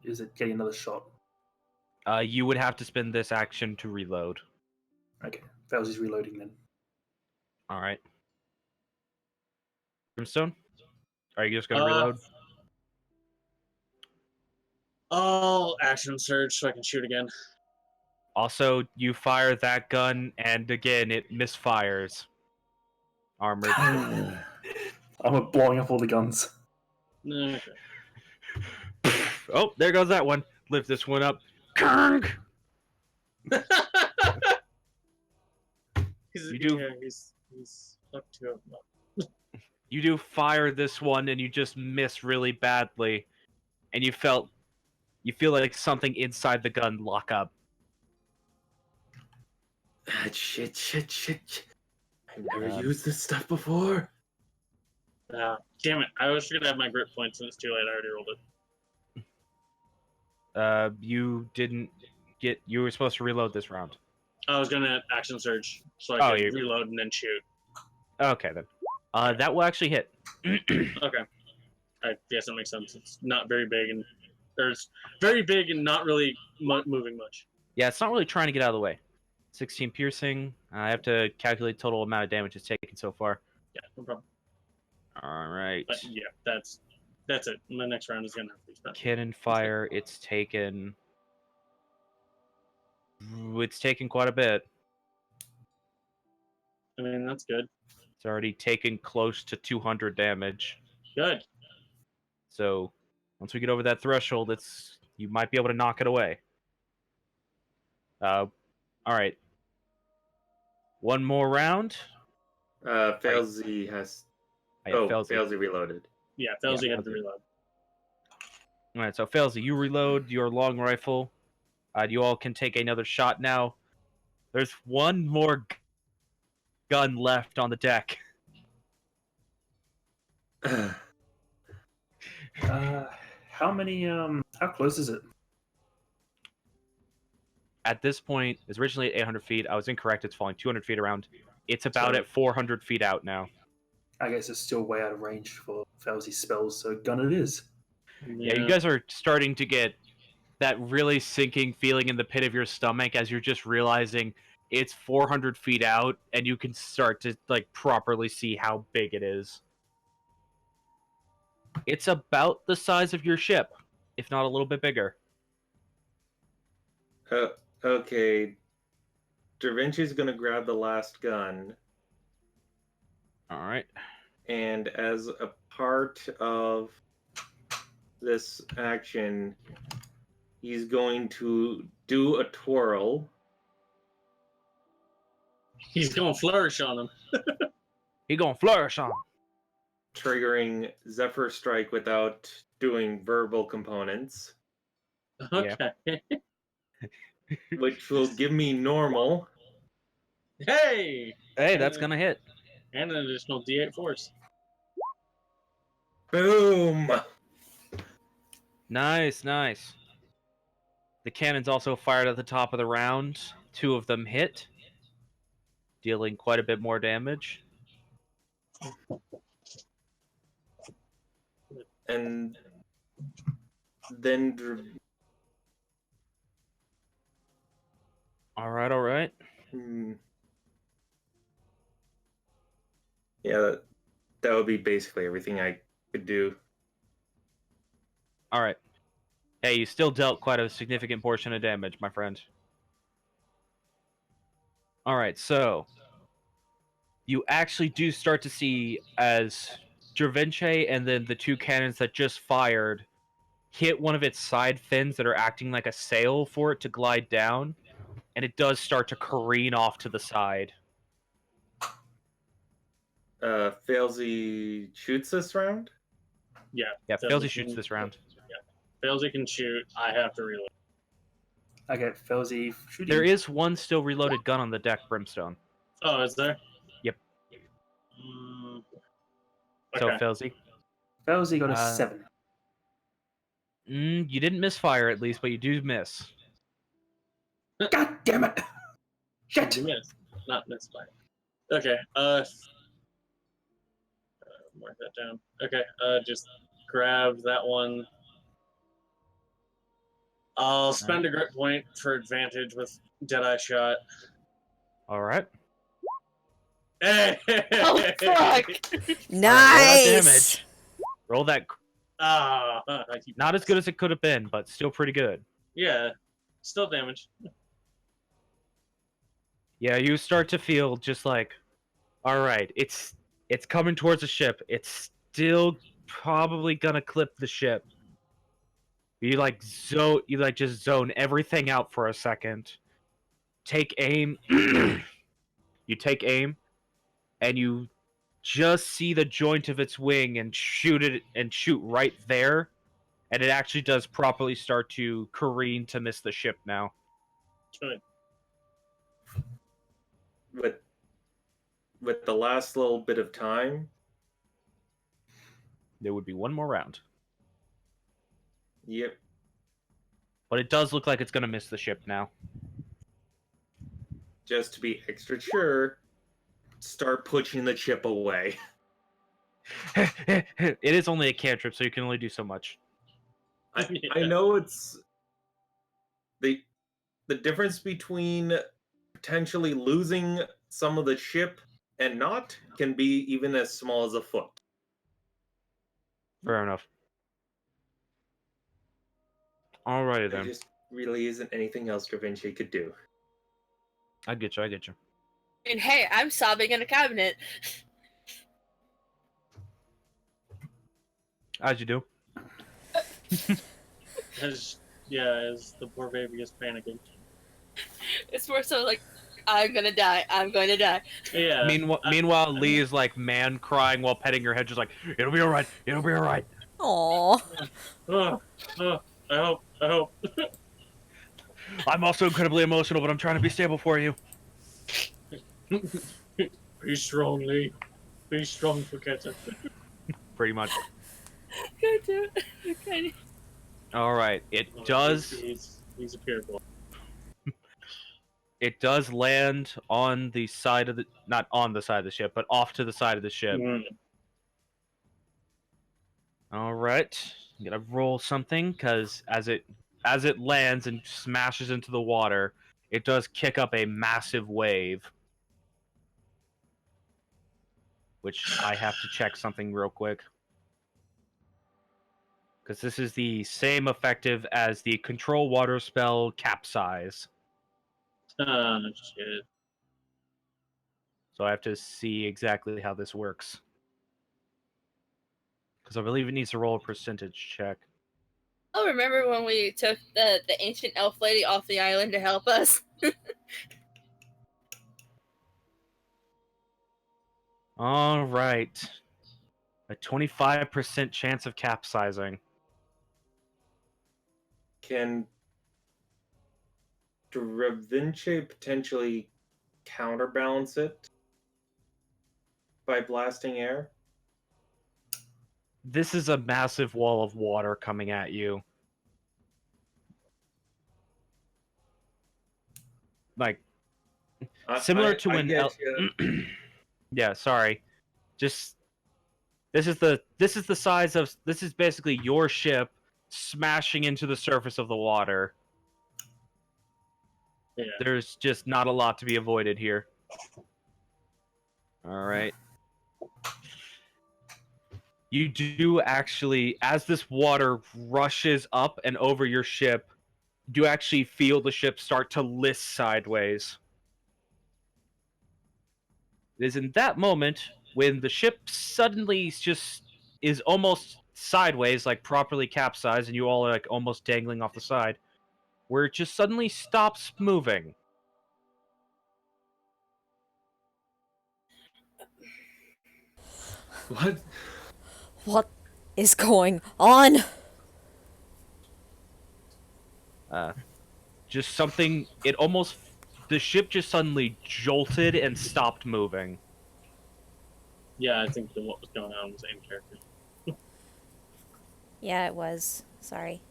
is it getting another shot? You would have to spend this action to reload. Okay, Falzy's reloading then. All right. Brimstone, are you just gonna reload? I'll action surge so I can shoot again. Also, you fire that gun, and again, it misfires. Armored. I'm blowing up all the guns. Okay. Oh, there goes that one. Lift this one up. Kang! He's up to it. You do fire this one, and you just miss really badly, and you feel like something inside the gun lock up. Shit. I've never used this stuff before. Damn it. I was gonna have my grip points and it's too late. I already rolled it. You didn't get... You were supposed to reload this round. I was gonna action surge so I could reload and then shoot. Okay, then. That will actually hit. Okay. I guess that makes sense. It's not very big and... It's very big and not really moving much. Yeah, it's not really trying to get out of the way. 16 piercing. I have to calculate total amount of damage it's taken so far. Yeah, no problem. All right. But yeah, that's it. My next round is gonna have to be spent. Cannon fire. It's taken quite a bit. I mean, that's good. It's already taken close to 200 damage. Good. So once we get over that threshold, you might be able to knock it away. All right. One more round. Falzy has... Falzy reloaded. Yeah, Falzy had to reload. All right, so Falzy, you reload your long rifle. You all can take another shot now. There's one more gun left on the deck. How many? How close is it? At this point, it's originally at 800 feet. I was incorrect. It's falling 200 feet around. It's about at 400 feet out now. I guess it's still way out of range for Falzy's spells, so gun it is. Yeah, you guys are starting to get that really sinking feeling in the pit of your stomach as you're just realizing it's 400 feet out, and you can start to properly see how big it is. It's about the size of your ship, if not a little bit bigger. Okay. Da Vinci's gonna grab the last gun. All right. And as a part of this action, he's going to do a twirl. He's gonna flourish on him. He gonna flourish on him. Triggering Zephyr Strike without doing verbal components. Okay. Which will give me normal. Hey, that's gonna hit. And an additional D8 force. Boom! Nice. The cannons also fired at the top of the round. 2 of them hit, dealing quite a bit more damage. And then... All right. Yeah, that would be basically everything I could do. All right. Hey, you still dealt quite a significant portion of damage, my friend. All right, so you actually do start to see as Dravince and then the 2 cannons that just fired hit one of its side fins that are acting like a sail for it to glide down, and it does start to careen off to the side. Falzy shoots this round? Yeah. Yeah, Falzy shoots this round. Yeah. Falzy can shoot. I have to reload. Okay, Falzy shooting. There is one still reloaded gun on the deck, Brimstone. Oh, is there? Yep. Okay. So, Falzy? Falzy got a 7. You didn't misfire, at least, but you do miss. God damn it! Shit! You missed, not misfire. Okay. Mark that down. Okay. Just grab that one. I'll spend a grit point for advantage with Deadeye Shot. All right. Hey! Oh fuck! Nice. Roll that. Ah, Not as good as it could have been, but still pretty good. yeah, still damage. Yeah, you start to feel just like, all right, it's coming towards the ship. It's still probably gonna clip the ship. You just zone everything out for a second. Take aim. You take aim, and you just see the joint of its wing and shoot right there, and it actually does properly start to careen to miss the ship now. Good. With the last little bit of time. There would be one more round. Yep. But it does look like it's going to miss the ship now. Just to be extra sure, start pushing the chip away. It is only a cantrip, so you can only do so much. I know it's the difference between potentially losing some of the ship and not can be even as small as a foot. Fair enough. Alrighty There then. just really isn't anything else Da Vinci could do. I get you. And hey, I'm sobbing in a cabinet. As you do. As the poor baby is panicking. It's more so like, I'm gonna die. I'm going to die. Yeah. Meanwhile, Lee is like man crying while petting your head, just like, it'll be alright. It'll be alright. Aw. I hope. I'm also incredibly emotional, but I'm trying to be stable for you. Be strong, Lee. Be strong, Forgetter. Pretty much. Go do it. Okay. Alright. It does. He's a pure boy. It does land on the side of the, not on the side of the ship, but off to the side of the ship. All right, I'm gonna roll something because as it lands and smashes into the water, it does kick up a massive wave. Which I have to check something real quick. Because this is the same effective as the control water spell Capsize. Oh, shit. So I have to see exactly how this works. Because I believe it needs to roll a percentage check. Oh, remember when we took the ancient elf lady off the island to help us? All right. A 25% chance of capsizing. Can Da Vinci potentially counterbalance it by blasting air? This is a massive wall of water coming at you. Like, similar to when... yeah, sorry. Just... This is the size of... This is basically your ship smashing into the surface of the water. Yeah. There's just not a lot to be avoided here. Alright. You do actually, as this water rushes up and over your ship, you do actually feel the ship start to list sideways. It is in that moment when the ship suddenly just is almost sideways, like properly capsized, and you all are like almost dangling off the side, where it just suddenly stops moving. What? What is going on? Just something, it almost, the ship just suddenly jolted and stopped moving. Yeah, I think what was going on was in character. Yeah, it was. Sorry.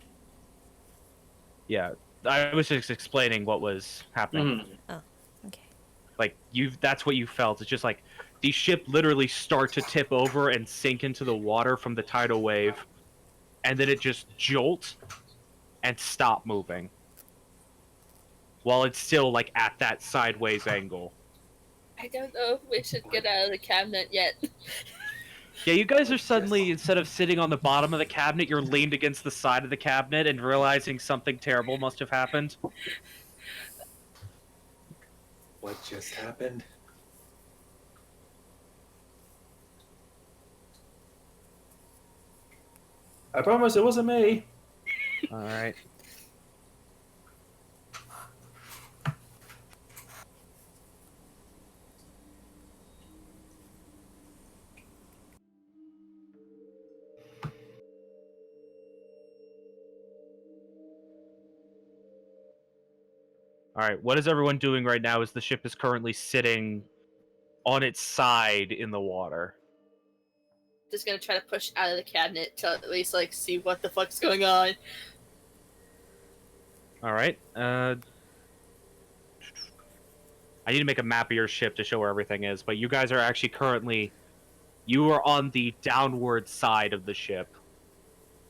Yeah, I was just explaining what was happening. Oh, okay. Like, that's what you felt. It's just like, the ship literally start to tip over and sink into the water from the tidal wave, and then it just jolts, and stop moving. While it's still, like, at that sideways angle. I don't know if we should get out of the cabinet yet. Yeah, you guys are suddenly, instead of sitting on the bottom of the cabinet, you're leaned against the side of the cabinet and realizing something terrible must have happened. What just happened? I promise it wasn't me. Alright. Alright, what is everyone doing right now as the ship is currently sitting on its side in the water? Just gonna try to push out of the cabinet to at least like see what the fuck's going on. Alright, I need to make a map of your ship to show where everything is, but you guys are actually currently... You are on the downward side of the ship.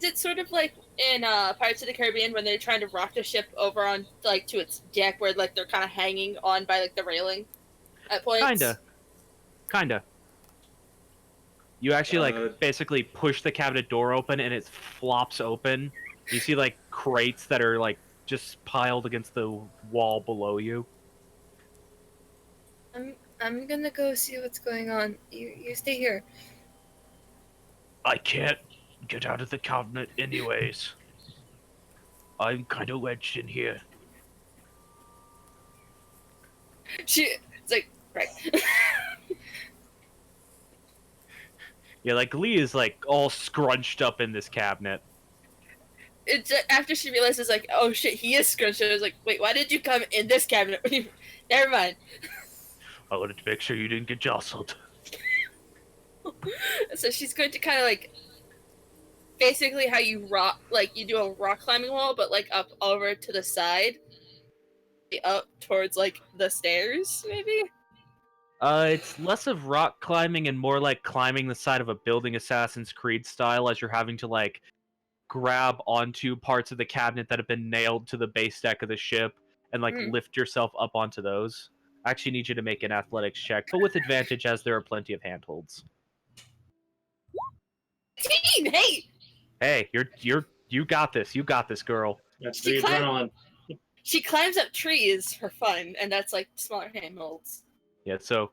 Is it sort of like in Pirates of the Caribbean when they're trying to rock the ship over on like to its deck where like they're kind of hanging on by like the railing at points? Kinda. You actually, like, basically push the cabinet door open and it flops open. You see, like, crates that are, like, just piled against the wall below you. I'm gonna go see what's going on. You stay here. I can't get out of the cabinet anyways. I'm kind of wedged in here. It's like right. Yeah, like, Lee is, like, all scrunched up in this cabinet. It's after she realizes like, oh shit, he is scrunched. I was like, wait, why did you come in this cabinet? Never mind. I wanted to make sure you didn't get jostled. So she's going to kind of like, basically how you rock, like you do a rock climbing wall, but like up over to the side, up towards like the stairs, maybe. It's less of rock climbing and more like climbing the side of a building Assassin's Creed style as you're having to, like, grab onto parts of the cabinet that have been nailed to the base deck of the ship and, like, lift yourself up onto those. I actually need you to make an athletics check, but with advantage as there are plenty of handholds. Team, hey! Hey, you got this. You got this, girl. That's She the adrenaline. She climbs up trees for fun, and that's like smaller handholds. Yeah, so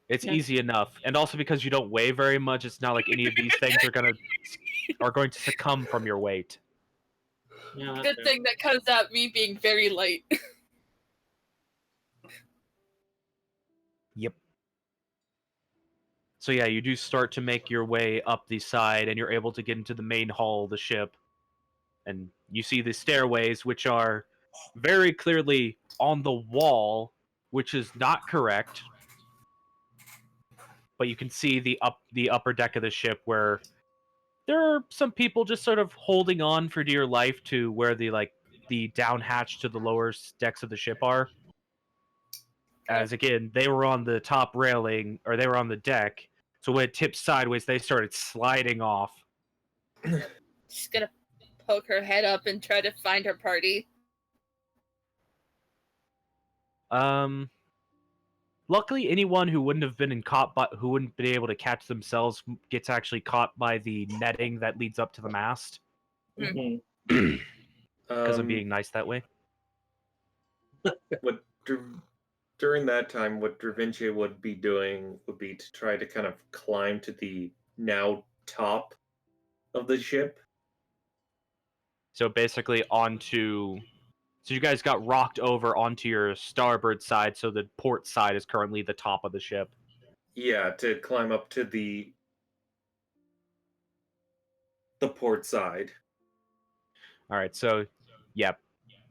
it's Yeah. easy enough. And also because you don't weigh very much, it's not like any of these things are going to succumb from your weight. Yeah, Good thing that comes out me being very light. Yep. So yeah, you do start to make your way up the side, and you're able to get into the main hall of the ship. And you see the stairways, which are very clearly on the wall, which is not correct. But you can see the upper deck of the ship where there are some people just sort of holding on for dear life to where the down hatch to the lower decks of the ship are. As again, they were on the top railing, or they were on the deck, so when it tipped sideways, they started sliding off. She's gonna poke her head up and try to find her party. Luckily, anyone who wouldn't have been who wouldn't be able to catch themselves gets actually caught by the netting that leads up to the mast. Mhm. Because of being nice that way. During that time, what Dravinci would be doing would be to try to kind of climb to the now top of the ship. So basically so you guys got rocked over onto your starboard side, so the port side is currently the top of the ship. Yeah, to climb up to the port side. Alright, so yeah.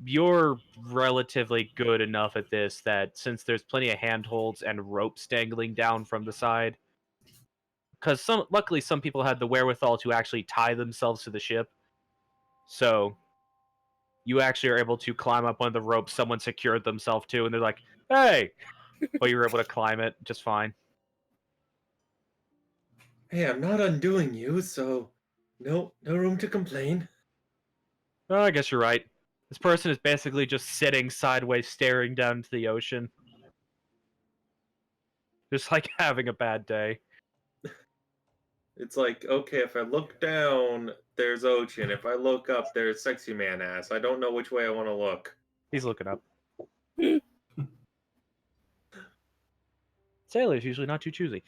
You're relatively good enough at this that since there's plenty of handholds and ropes dangling down from the side, because luckily some people had the wherewithal to actually tie themselves to the ship, so you actually are able to climb up one of the ropes someone secured themselves to, and they're like, "Hey!" But you were able to climb it just fine. Hey, I'm not undoing you, so no room to complain. Oh, I guess you're right. This person is basically just sitting sideways, staring down into the ocean. Just like having a bad day. It's like, okay, if I look down, there's ocean. If I look up, there's sexy man ass. I don't know which way I want to look. He's looking up. Sailor's usually not too choosy.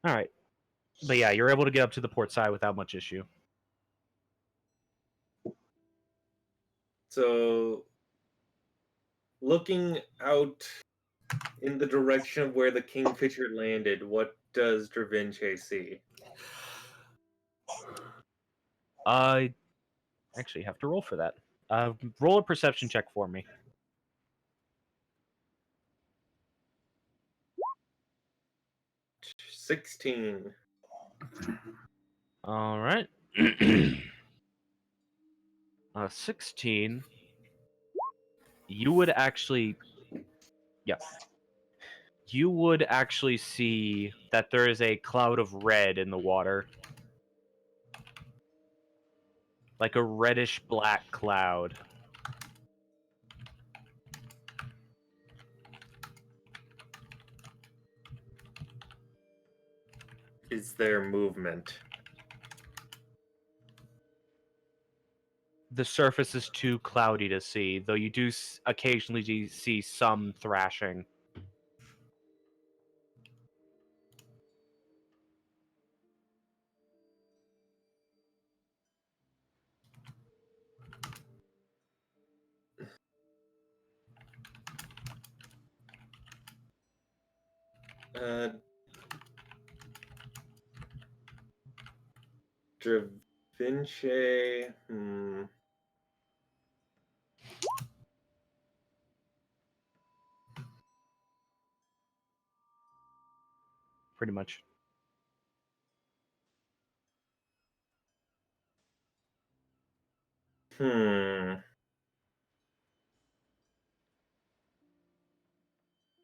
Alright. But yeah, you're able to get up to the port side without much issue. So, looking out in the direction of where the Kingfisher landed, what does Dravinche see? I actually have to roll for that. Roll a perception check for me. $16. Alright. 16. You would actually... Yes. You would actually see that there is a cloud of red in the water. Like a reddish-black cloud. Is there movement? The surface is too cloudy to see, though you do occasionally see some thrashing. Dravinche. Pretty much.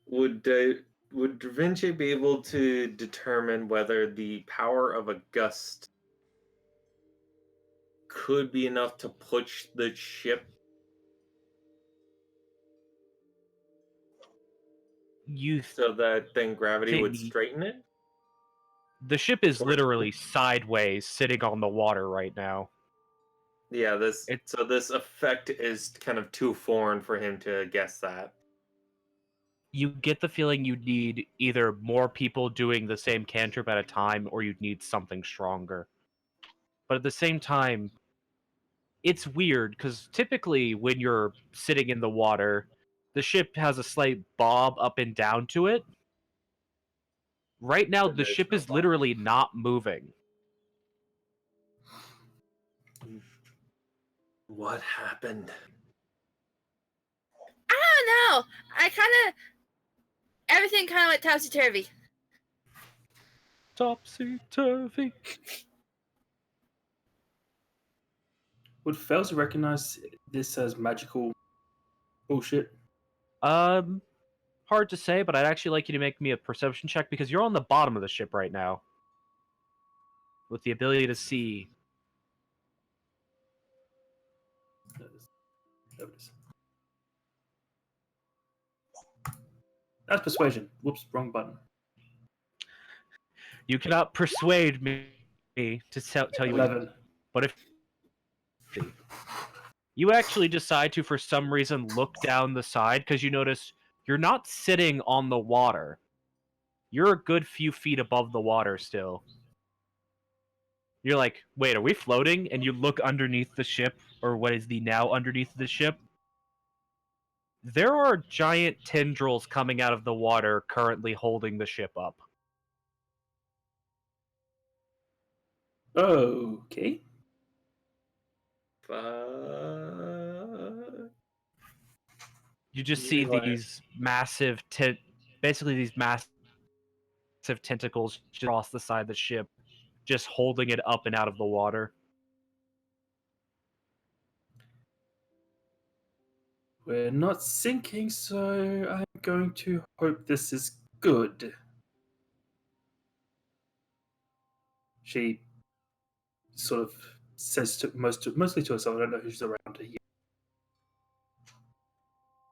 Would Dravinche be able to determine whether the power of a gust could be enough to push the ship? So that then gravity would straighten it? The ship is literally sideways, sitting on the water right now. Yeah, this effect is kind of too foreign for him to guess that. You get the feeling you'd need either more people doing the same cantrip at a time, or you'd need something stronger. But at the same time, it's weird, because typically when you're sitting in the water, the ship has a slight bob up and down to it. Right now, the ship is literally not moving. What happened? I don't know. Everything kind of went topsy-turvy. Topsy-turvy. Would Fels recognize this as magical bullshit? Hard to say, but I'd actually like you to make me a perception check, because you're on the bottom of the ship right now. With the ability to see. There it is. That's persuasion. Whoops, wrong button. You cannot persuade me to tell you 11. But if you actually decide to, for some reason, look down the side, because you notice you're not sitting on the water. You're a good few feet above the water still. You're like, wait, are we floating? And you look underneath the ship, or what is the now underneath the ship. There are giant tendrils coming out of the water currently holding the ship up. Okay. You just see these massive, basically these massive tentacles just across the side of the ship, just holding it up and out of the water. We're not sinking, so I'm going to hope this is good. She sort of says mostly to herself, I don't know who's around her yet.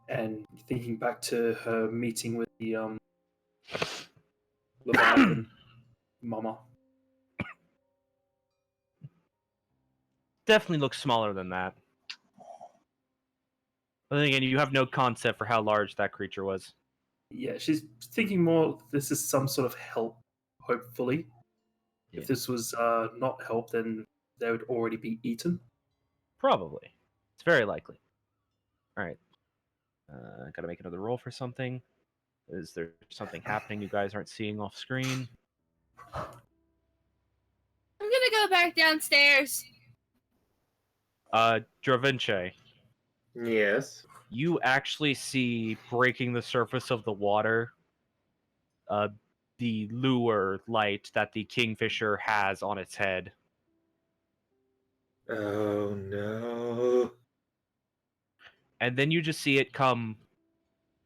And thinking back to her meeting with the Leviathan mama. Definitely looks smaller than that. But then again, you have no concept for how large that creature was. Yeah, she's thinking more this is some sort of help, hopefully. Yeah. If this was not help, then they would already be eaten. Probably. It's very likely. Alright. Gotta make another roll for something. Is there something happening you guys aren't seeing off screen? I'm gonna go back downstairs. Dravinche, Yes. you actually see breaking the surface of the water the lure light that the kingfisher has on its head. Oh no. And then you just see it come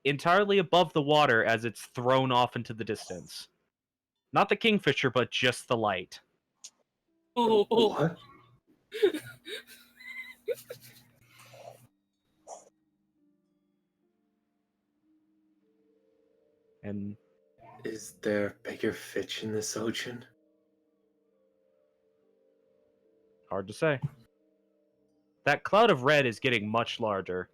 entirely above the water as it's thrown off into the distance. Not the kingfisher, but just the light. What? And Is there bigger fish in this ocean? hard to say. That cloud of red is getting much larger.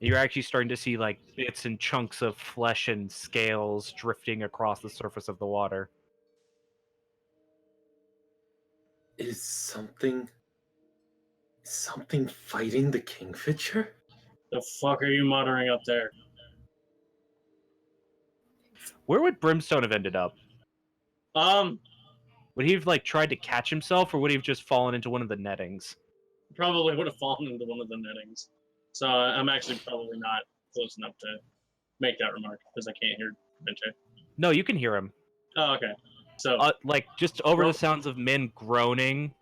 You're actually starting to see like bits and chunks of flesh and scales drifting across the surface of the water. Is something fighting the kingfisher? The fuck are you muttering up there? Where would Brimstone have ended up? Would he have like tried to catch himself, or would he have just fallen into one of the nettings? Probably would have fallen into one of the nettings. So I'm actually probably not close enough to make that remark because I can't hear Vince. No, you can hear him. Oh, okay. So Like just over the sounds of men groaning,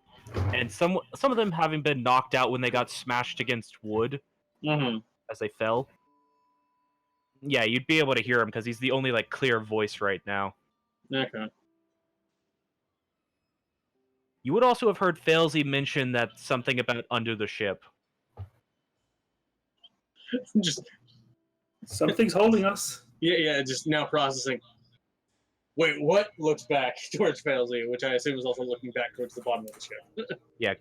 and some of them having been knocked out when they got smashed against wood as they fell. Yeah, you'd be able to hear him because he's the only like clear voice right now. Okay. You would also have heard Failsy mention that something about under the ship. Just Something's holding us. yeah. Just now processing. Wait, what? Looks back towards Failsy, which I assume is also looking back towards the bottom of the ship. Yeah.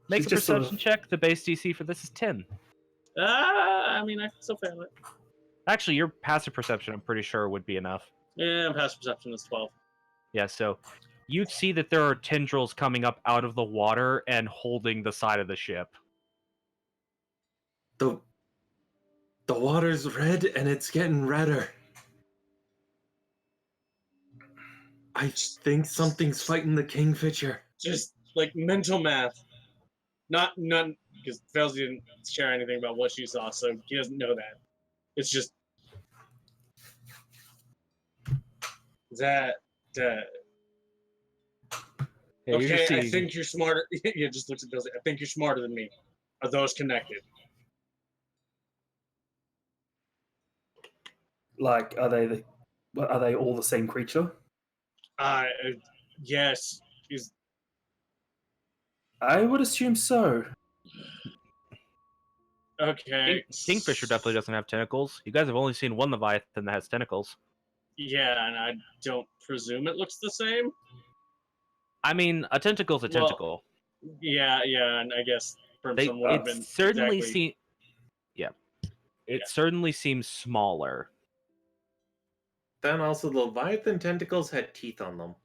Make She's a just sort perception of- check. The base DC for this is 10. I mean, I can still fail it. Actually, your passive perception, I'm pretty sure, would be enough. Yeah, past perception is 12. Yeah, so you see that there are tendrils coming up out of the water and holding the side of the ship. The water's red and it's getting redder. I think something's fighting the kingfisher. Just like mental math. Not because Failsy didn't share anything about what she saw, so he doesn't know that. It's just that. Yeah, you're just Okay, I seeing- think you're smarter. Yeah, just looks at Failsy. I think you're smarter than me. Are those connected? Like, are they all the same creature? Yes. I would assume so. Okay. Kingfisher definitely doesn't have tentacles. You guys have only seen one Leviathan that has tentacles. Yeah, and I don't presume it looks the same. I mean, a tentacle's a Well, tentacle. Yeah, and I guess Brimstone would have been It certainly exactly... It certainly seems smaller. Then also the Leviathan tentacles had teeth on them.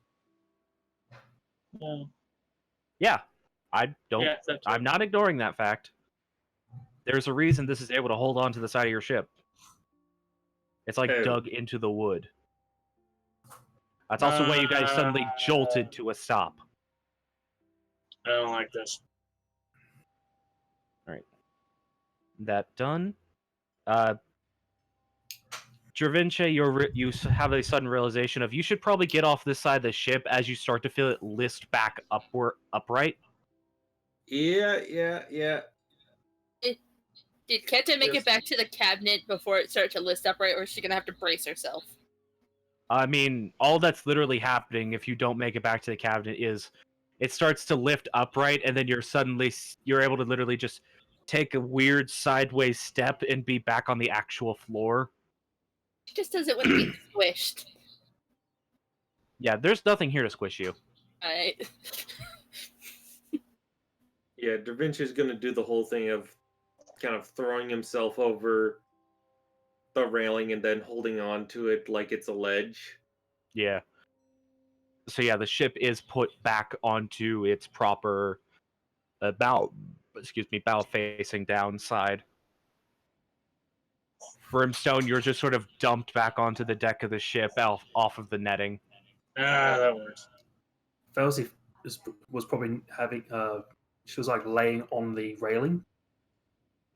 Yeah, I don't. Yeah, I'm not ignoring that fact. There's a reason this is able to hold on to the side of your ship. It's like dug into the wood. That's also why you guys suddenly jolted to a stop. I don't like this. All right, that done. Dravinche, you have a sudden realization of you should probably get off this side of the ship as you start to feel it list back upright. Yeah. Did Kenta make Yes. it back to the cabinet before it started to list upright, or is she gonna have to brace herself? I mean, all that's literally happening if you don't make it back to the cabinet is it starts to lift upright, and then you're able to literally just take a weird sideways step and be back on the actual floor. She just doesn't want to get squished. Yeah, there's nothing here to squish you. Alright. Yeah, Da Vinci's gonna do the whole thing of kind of throwing himself over the railing and then holding on to it like it's a ledge. Yeah. So yeah, the ship is put back onto its proper bow facing down side. Brimstone, you're just sort of dumped back onto the deck of the ship off of the netting. Ah, that works. Felsi was probably having. She was like laying on the railing,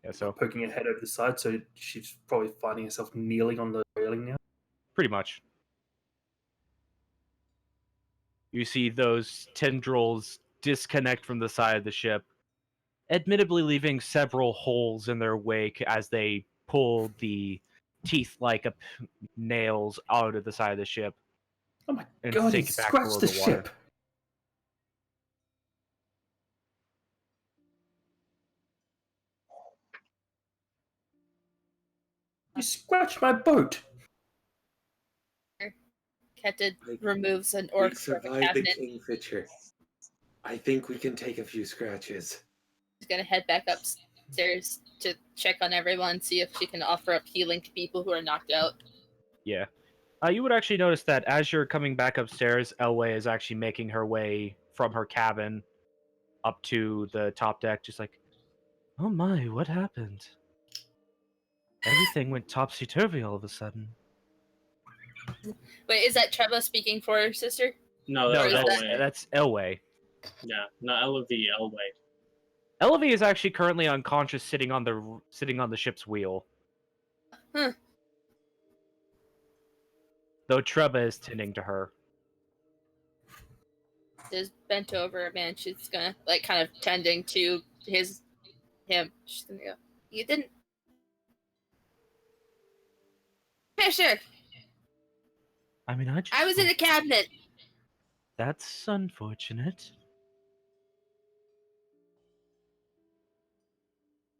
Yeah, so poking her head over the side, so she's probably finding herself kneeling on the railing now. pretty much. You see those tendrils disconnect from the side of the ship, admittedly leaving several holes in their wake as they pull the teeth-like nails out of the side of the ship Oh my and god! He sink back below scratched the the water. ship. You scratched my boat. Keta removes an We orc from a survived the cabinet. Kingfisher. I think we can take a few scratches. She's gonna head back upstairs to check on everyone, see if she can offer up healing to people who are knocked out. Yeah. You would actually notice that as you're coming back upstairs, Elway is actually making her way from her cabin up to the top deck, just like, oh my, what happened? Everything went topsy-turvy all of a sudden. Wait, is that Treva speaking for her sister? No, No, that's is Elway. that's Elway. Yeah, not Elevy, Elway. Elway is actually currently unconscious, sitting on the ship's wheel. Huh. Though Treva is tending to her. Is bent over, man. She's gonna like kind of tending to him. She's gonna go. You didn't. Fisher, I mean, I was in a cabinet. That's unfortunate.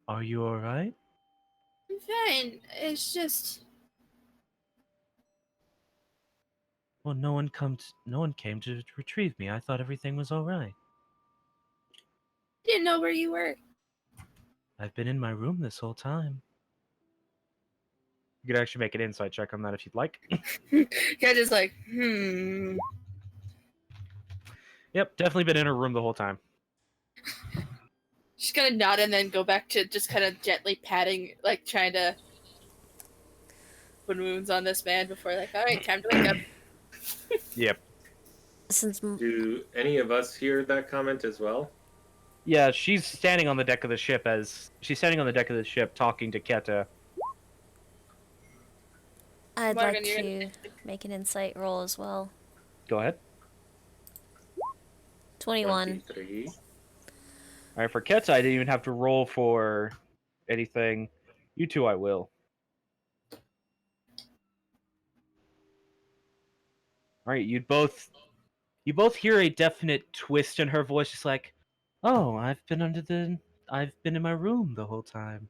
Are you alright? I'm fine. It's just Well, no one came to retrieve me. I thought everything was alright. I didn't know where you were. I've been in my room this whole time. You could actually make an insight check on that if you'd like. Cat is like, Yep, definitely been in her room the whole time. She's gonna nod and then go back to just kind of gently patting, like trying to put wounds on this man before, like, all right, time to wake up. Yep. Do any of us hear that comment as well? Yeah, she's standing on the deck of the ship talking to Keta. I'd Morgan, like you're to make an insight roll as well. Go ahead. 21. 23. Alright, for Keta, I didn't even have to roll for anything. You two, I will. Alright, you both hear a definite twist in her voice, just like, oh, I've been in my room the whole time.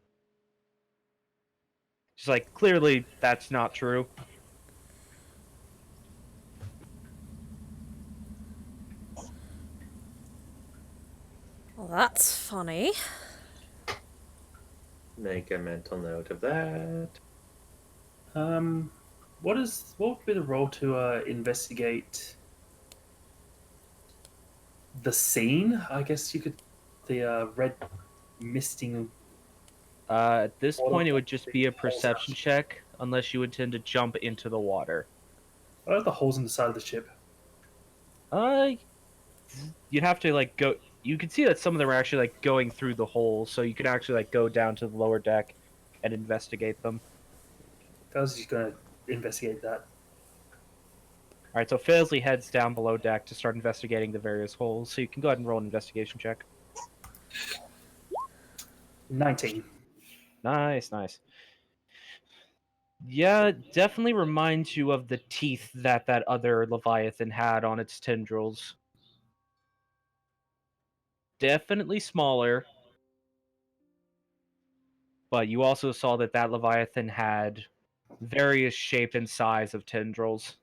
She's like, clearly that's not true. Well, that's funny. Make a mental note of that. What would be the role to investigate the scene? I guess you could the red misting. At this point, it would just be a perception check, unless you intend to jump into the water. What are the holes in the side of the ship? You'd have to like go. You can see that some of them are actually like going through the holes, so you can actually like go down to the lower deck and investigate them. I was just gonna investigate that. All right, so Faisley heads down below deck to start investigating the various holes. So you can go ahead and roll an investigation check. 19. Nice. Yeah, it definitely reminds you of the teeth that other Leviathan had on its tendrils. Definitely smaller, but you also saw that Leviathan had various shape and size of tendrils.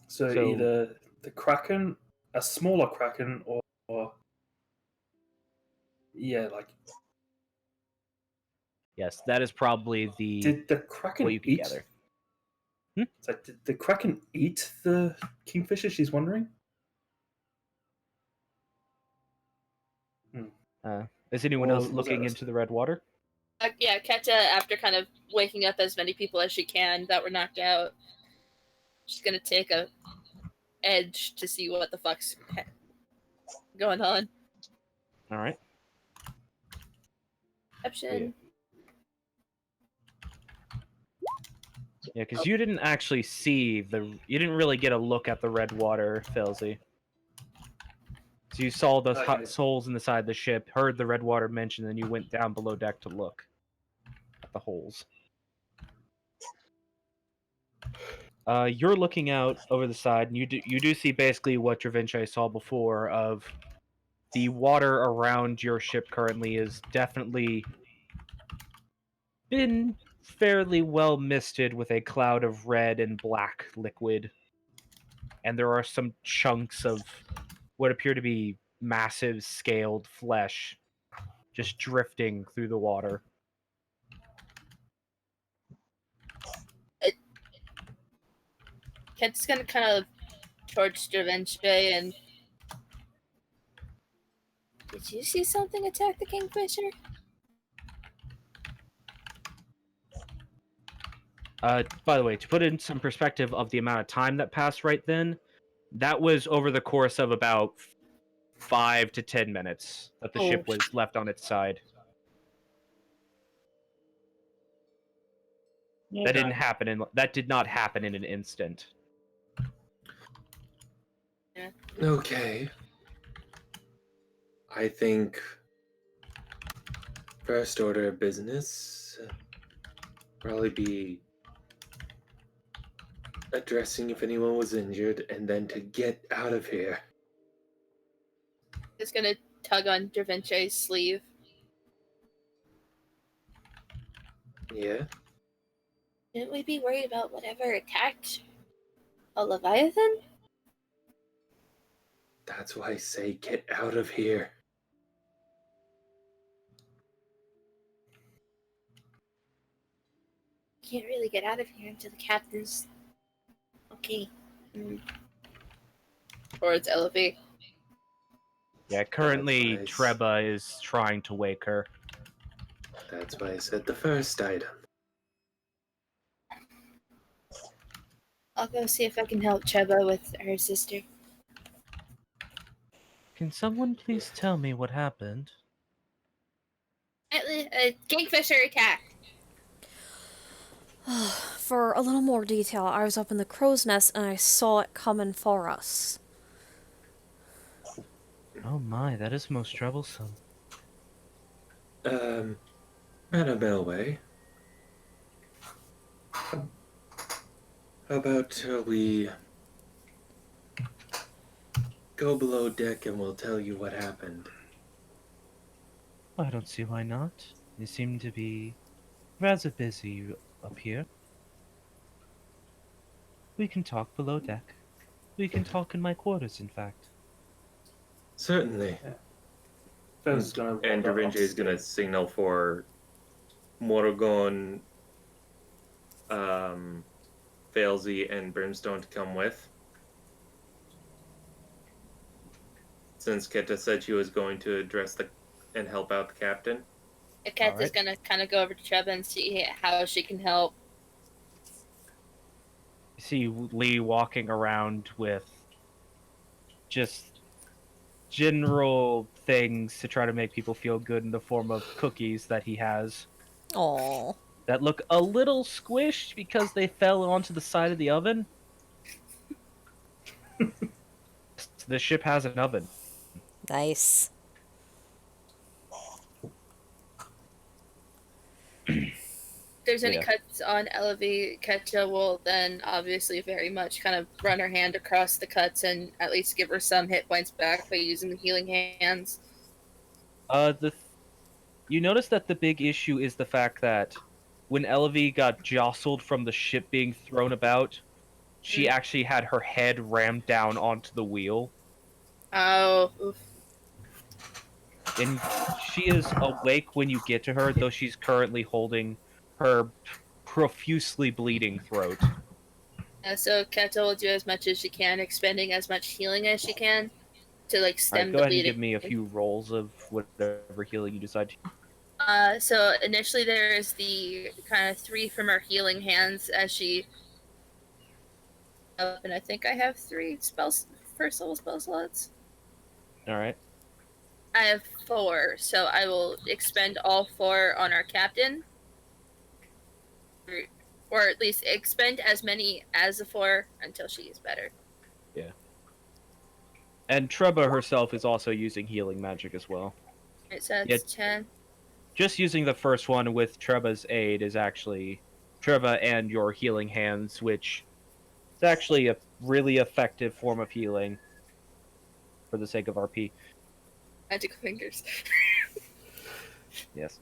So either the Kraken, a smaller Kraken, or yeah, like yes, that is probably did the Kraken what you could eat? gather. So did the Kraken eat the kingfisher? She's wondering. Is anyone Or else was that looking a- into the red water? Yeah, Keta, after kind of waking up as many people as she can that were knocked out, she's gonna take a edge to see what the fuck's going on. All right. Perception. Yeah, because you didn't actually see you didn't really get a look at the red water, Felzy. So you saw those Okay. hot holes in the side of the ship, heard the red water mentioned, and you went down below deck to look at the holes. You're looking out over the side, and you do see basically what Dravinci saw before of the water around your ship currently is definitely been fairly well misted with a cloud of red and black liquid. And there are some chunks of what appear to be massive scaled flesh just drifting through the water. Keta's gonna kind of torch Dravinci and. Did you see something attack the kingfisher? By the way, to put in some perspective of the amount of time that passed right then, that was over the course of about 5 to 10 minutes that the ship was left on its side. Okay. That did not happen in an instant. Yeah. Okay. I think first order of business probably be addressing if anyone was injured and then to get out of here. Just gonna tug on Dravinci's sleeve. Yeah? Shouldn't we be worried about whatever attacked a Leviathan? That's why I say get out of here. Can't really get out of here until the captain's okay. Towards Elevate. Yeah, currently That's Treba is trying to wake her. That's why I said the first item. I'll go see if I can help Treba with her sister. Can someone please tell me what happened? A kingfisher attack. For a little more detail, I was up in the crow's nest and I saw it coming for us. Oh my, that is most troublesome. Madam Elway, how about we go below deck and we'll tell you what happened? I don't see why not. You seem to be rather busy up here. We can talk below deck. We can talk in my quarters, in fact. Certainly. Fez is gonna And Da wander Vinci is upstairs. going to signal for Morrigan, Failsy, and Brimstone to come with. Since Keta said she was going to address and help out the captain. Kat is Alright. gonna kind of go over to Treba and see how she can help. You see Lee walking around with just general things to try to make people feel good in the form of cookies that he has Aww. that look a little squished because they fell onto the side of the oven. The ship has an oven. Nice. there's any Yeah. cuts on Elevie, Ketcha will then obviously very much kind of run her hand across the cuts and at least give her some hit points back by using the healing hands. You notice that the big issue is the fact that when Elevie got jostled from the ship being thrown about, she actually had her head rammed down onto the wheel. Oh, oof. And she is awake when you get to her, though she's currently holding her profusely bleeding throat. So Ketcha will do as much as she can, expending as much healing as she can to like Alright, stem go the ahead and bleeding. give me a few rolls of whatever healing you decide to. So initially there is the kind of 3 from her healing hands as she and I think I have 3 spells, first level spell slots. Alright. I have 4, so I will expend all 4 on our captain, or at least expend as many as the 4 until she is better. Yeah. And Treba herself is also using healing magic as well. Right, so that's 10. Just using the first one with Treba's aid is actually Treba and your healing hands, which is actually a really effective form of healing for the sake of RP. Magic fingers. Yes.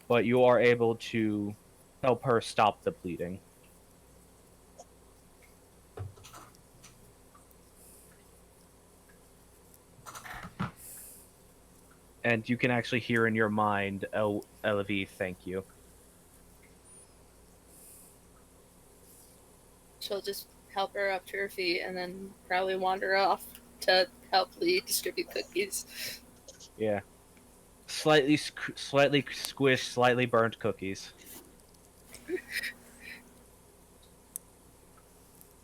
But you are able to help her stop the bleeding. And you can actually hear in your mind, "Oh, Elevie, thank you." She'll just help her up to her feet and then probably wander off to help Lee distribute cookies. Yeah. Slightly squished, slightly burnt cookies.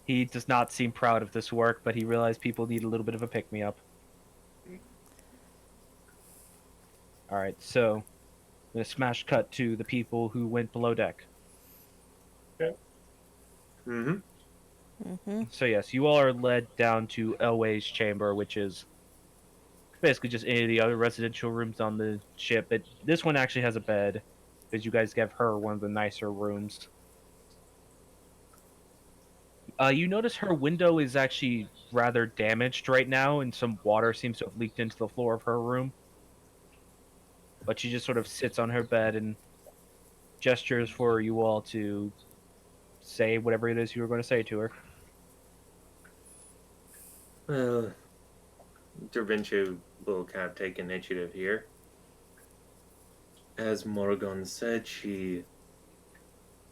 He does not seem proud of this work, but he realized people need a little bit of a pick-me-up. Alright, so I'm going to smash cut to the people who went below deck. So yes, you all are led down to Elway's chamber, which is basically just any of the other residential rooms on the ship. This one actually has a bed, because you guys gave her one of the nicer rooms. You notice her window is actually rather damaged right now, and some water seems to have leaked into the floor of her room. But she just sort of sits on her bed and gestures for you all to say whatever it is you were going to say to her. Well, Da Vinci will kind of take initiative here. As Morgan said,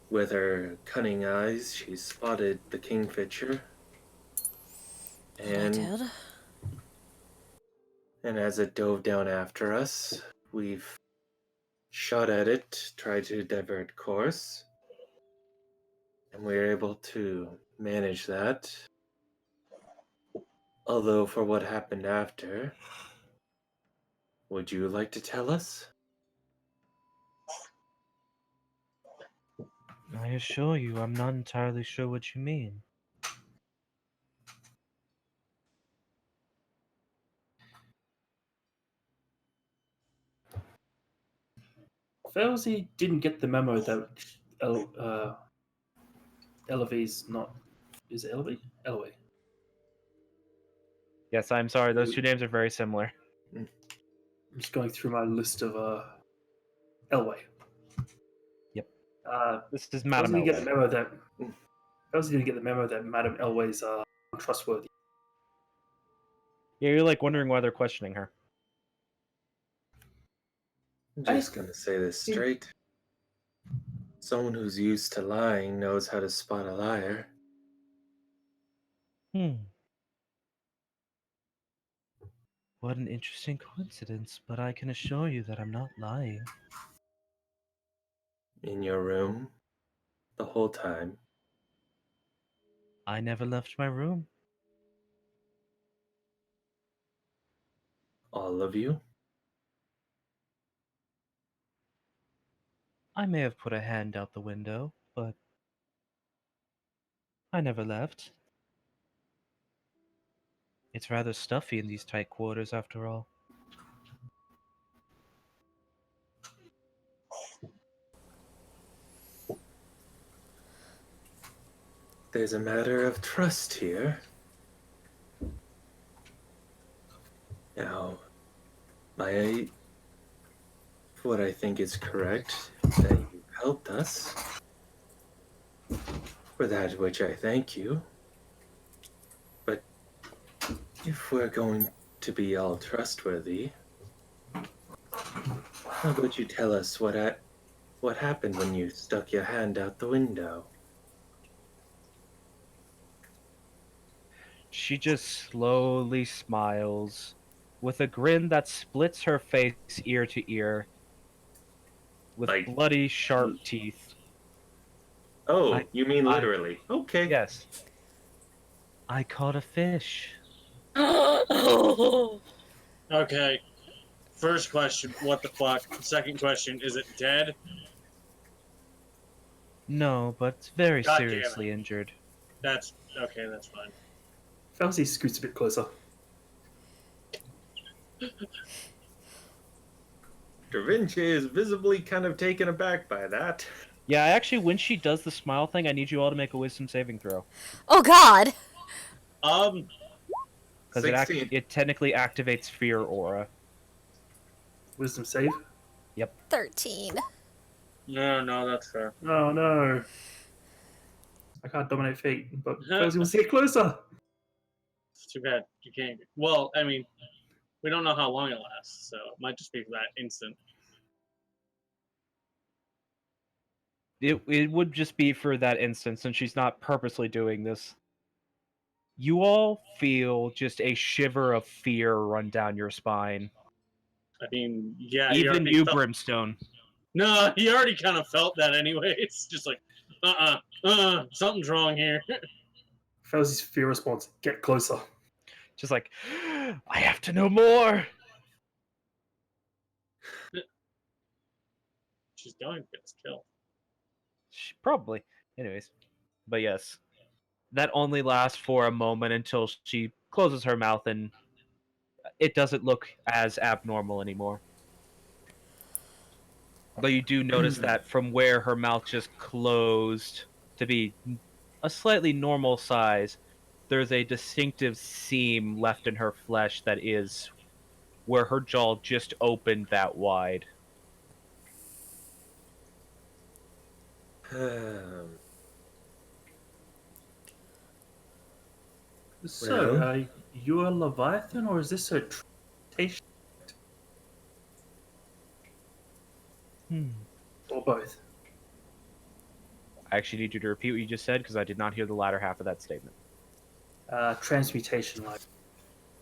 with her cunning eyes, she spotted the Kingfisher. I did. And as it dove down after us, we've shot at it, tried to divert course, and we were able to manage that. Although, for what happened after, would you like to tell us? I assure you, I'm not entirely sure what you mean. Felsi didn't get the memo that Elevie's not. Is it Elevie? Elway. Yes, I'm sorry, those two names are very similar. I'm just going through my list of Elway. Yep. This is Felsi Madame didn't get the Elway. memo that Felsi didn't get the memo that Madame Elway's untrustworthy. Yeah, you're like wondering why they're questioning her. I'm just gonna say this straight. Someone who's used to lying knows how to spot a liar. What an interesting coincidence, but I can assure you that I'm not lying. In your room, the whole time. I never left my room. All of you? I may have put a hand out the window, but I never left. It's rather stuffy in these tight quarters, after all. there's a matter of trust here. Now, what I think is correct, that you've helped us, for that which I thank you. But if we're going to be all trustworthy, how about you tell us what happened when you stuck your hand out the window? She just slowly smiles, with a grin that splits her face ear to ear, with Like- bloody, sharp teeth. Oh, you mean I- literally? Okay. Yes. I caught a fish. Okay. First question, what the fuck? Second question, is it dead? No, but it's very God damn it. seriously injured. That's okay, that's fine. Felsi scoots a bit closer. Da Vinci is visibly kind of taken aback by that. Yeah, actually, when she does the smile thing, I need you all to make a wisdom saving throw. Oh God! Because 16. it technically activates fear aura. Wisdom save. 13. No, that's fair. Oh no. I can't dominate fate, but Felsi wants to get closer. It's too bad. You can't. Well, I mean, we don't know how long it lasts, so it might just be for that instant. It would just be for that instance, since she's not purposely doing this. You all feel just a shiver of fear run down your spine. I mean, yeah. Even already you, felt- Brimstone. No, he already kind of felt that anyway. It's just like, something's wrong here. Felsi's fear response: get closer. Just like, I have to know more! She's going to get us killed. Probably. Anyways. But yes. That only lasts for a moment until she closes her mouth and it doesn't look as abnormal anymore. But you do notice that from where her mouth just closed to be a slightly normal size, there's a distinctive seam left in her flesh that is where her jaw just opened that wide. So, Well? you a Leviathan, or is this a transportation? Or both? I actually need you to repeat what you just said because I did not hear the latter half of that statement. Transmutation, like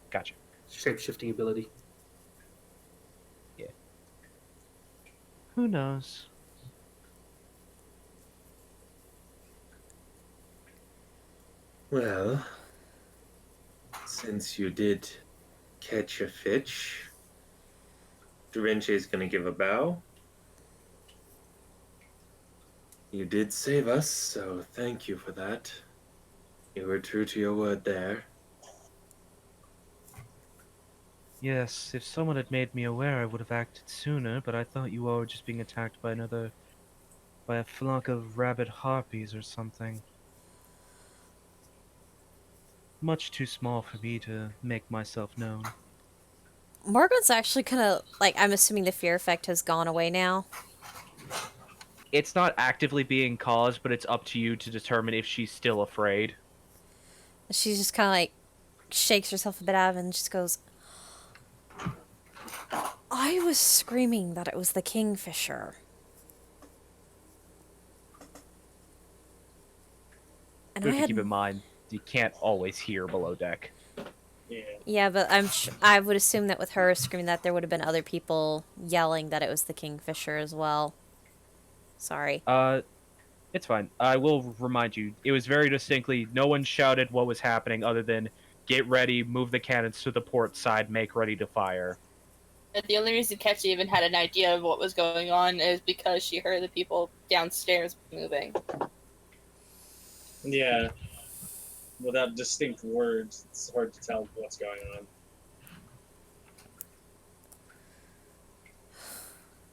Gotcha. shape-shifting ability. Who knows? Well, since you did catch a fish, Da Vinci's gonna give a bow. You did save us, so thank you for that. You were true to your word there. Yes, if someone had made me aware, I would have acted sooner, but I thought you all were just being attacked by by a flock of rabid harpies or something. Much too small for me to make myself known. Morgan's actually kind of like, I'm assuming the fear effect has gone away now. It's not actively being caused, but it's up to you to determine if she's still afraid. She's just kind of like shakes herself a bit out and just goes, I was screaming that it was the kingfisher. And You I have to had... keep in mind, you can't always hear below deck. Yeah. Yeah, but I would assume that with her screaming that, there would have been other people yelling that it was the kingfisher as well. Sorry. It's fine. I will remind you, it was very distinctly, no one shouted what was happening other than, get ready, move the cannons to the port side, make ready to fire. And the only reason Ketchy even had an idea of what was going on is because she heard the people downstairs moving. Yeah. Without distinct words, it's hard to tell what's going on.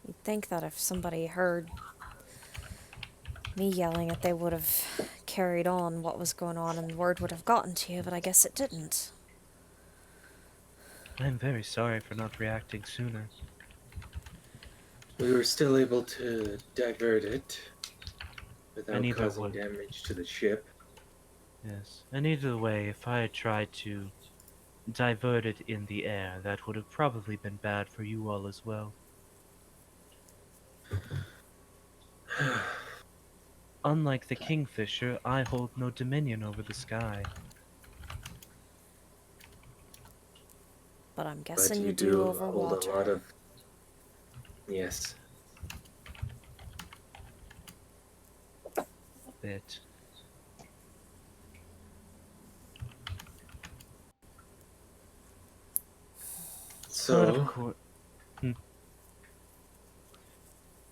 You'd think that if somebody heard me yelling it, they would have carried on what was going on and word would have gotten to you, but I guess it didn't. I'm very sorry for not reacting sooner. We were still able to divert it without And either causing way, damage to the ship. yes. And either way, if I had tried to divert it in the air, that would have probably been bad for you all as well. Unlike the Kingfisher, I hold no dominion over the sky. But I'm But guessing you you do do over hold a water. lot of... Yes. Bit. But of So, course,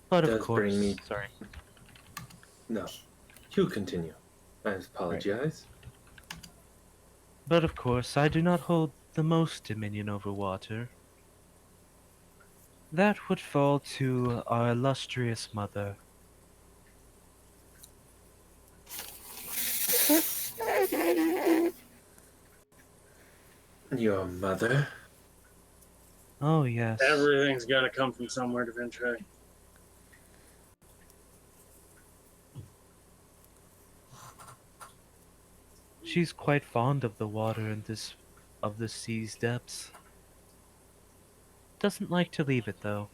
but of does bring course, me... sorry. No. You continue. I apologize. But of course, I do not hold the most dominion over water. That would fall to our illustrious mother. Your mother? Oh yes, Everything's got to come from somewhere to venture. she's quite fond of the water and of the sea's depths. Doesn't like to leave it though.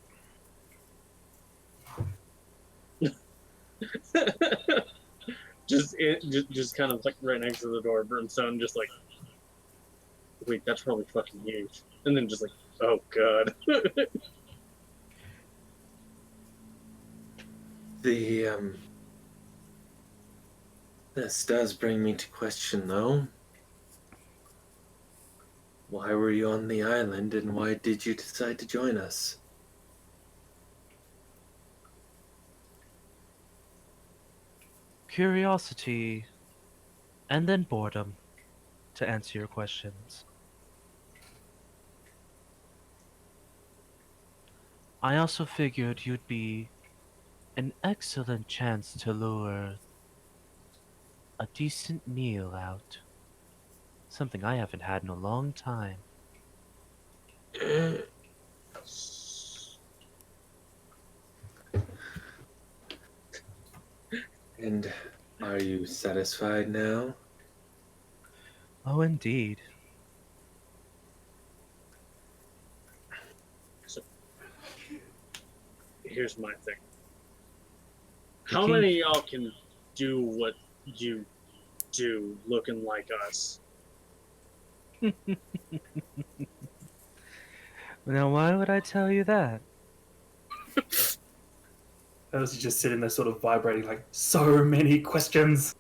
just kind of like right next to the door, Brimstone, just like, wait, that's probably fucking huge. And then just like, oh god. This does bring me to question, though. Why were you on the island, and why did you decide to join us? Curiosity, and then boredom, to answer your questions. I also figured you'd be an excellent chance to lure a decent meal out. Something I haven't had in a long time. And are you satisfied now? Oh, indeed. So, here's my thing. The How king- many of y'all can do what you do looking like us? Now, why would I tell you that? I was just sitting there, sort of vibrating, like so many questions.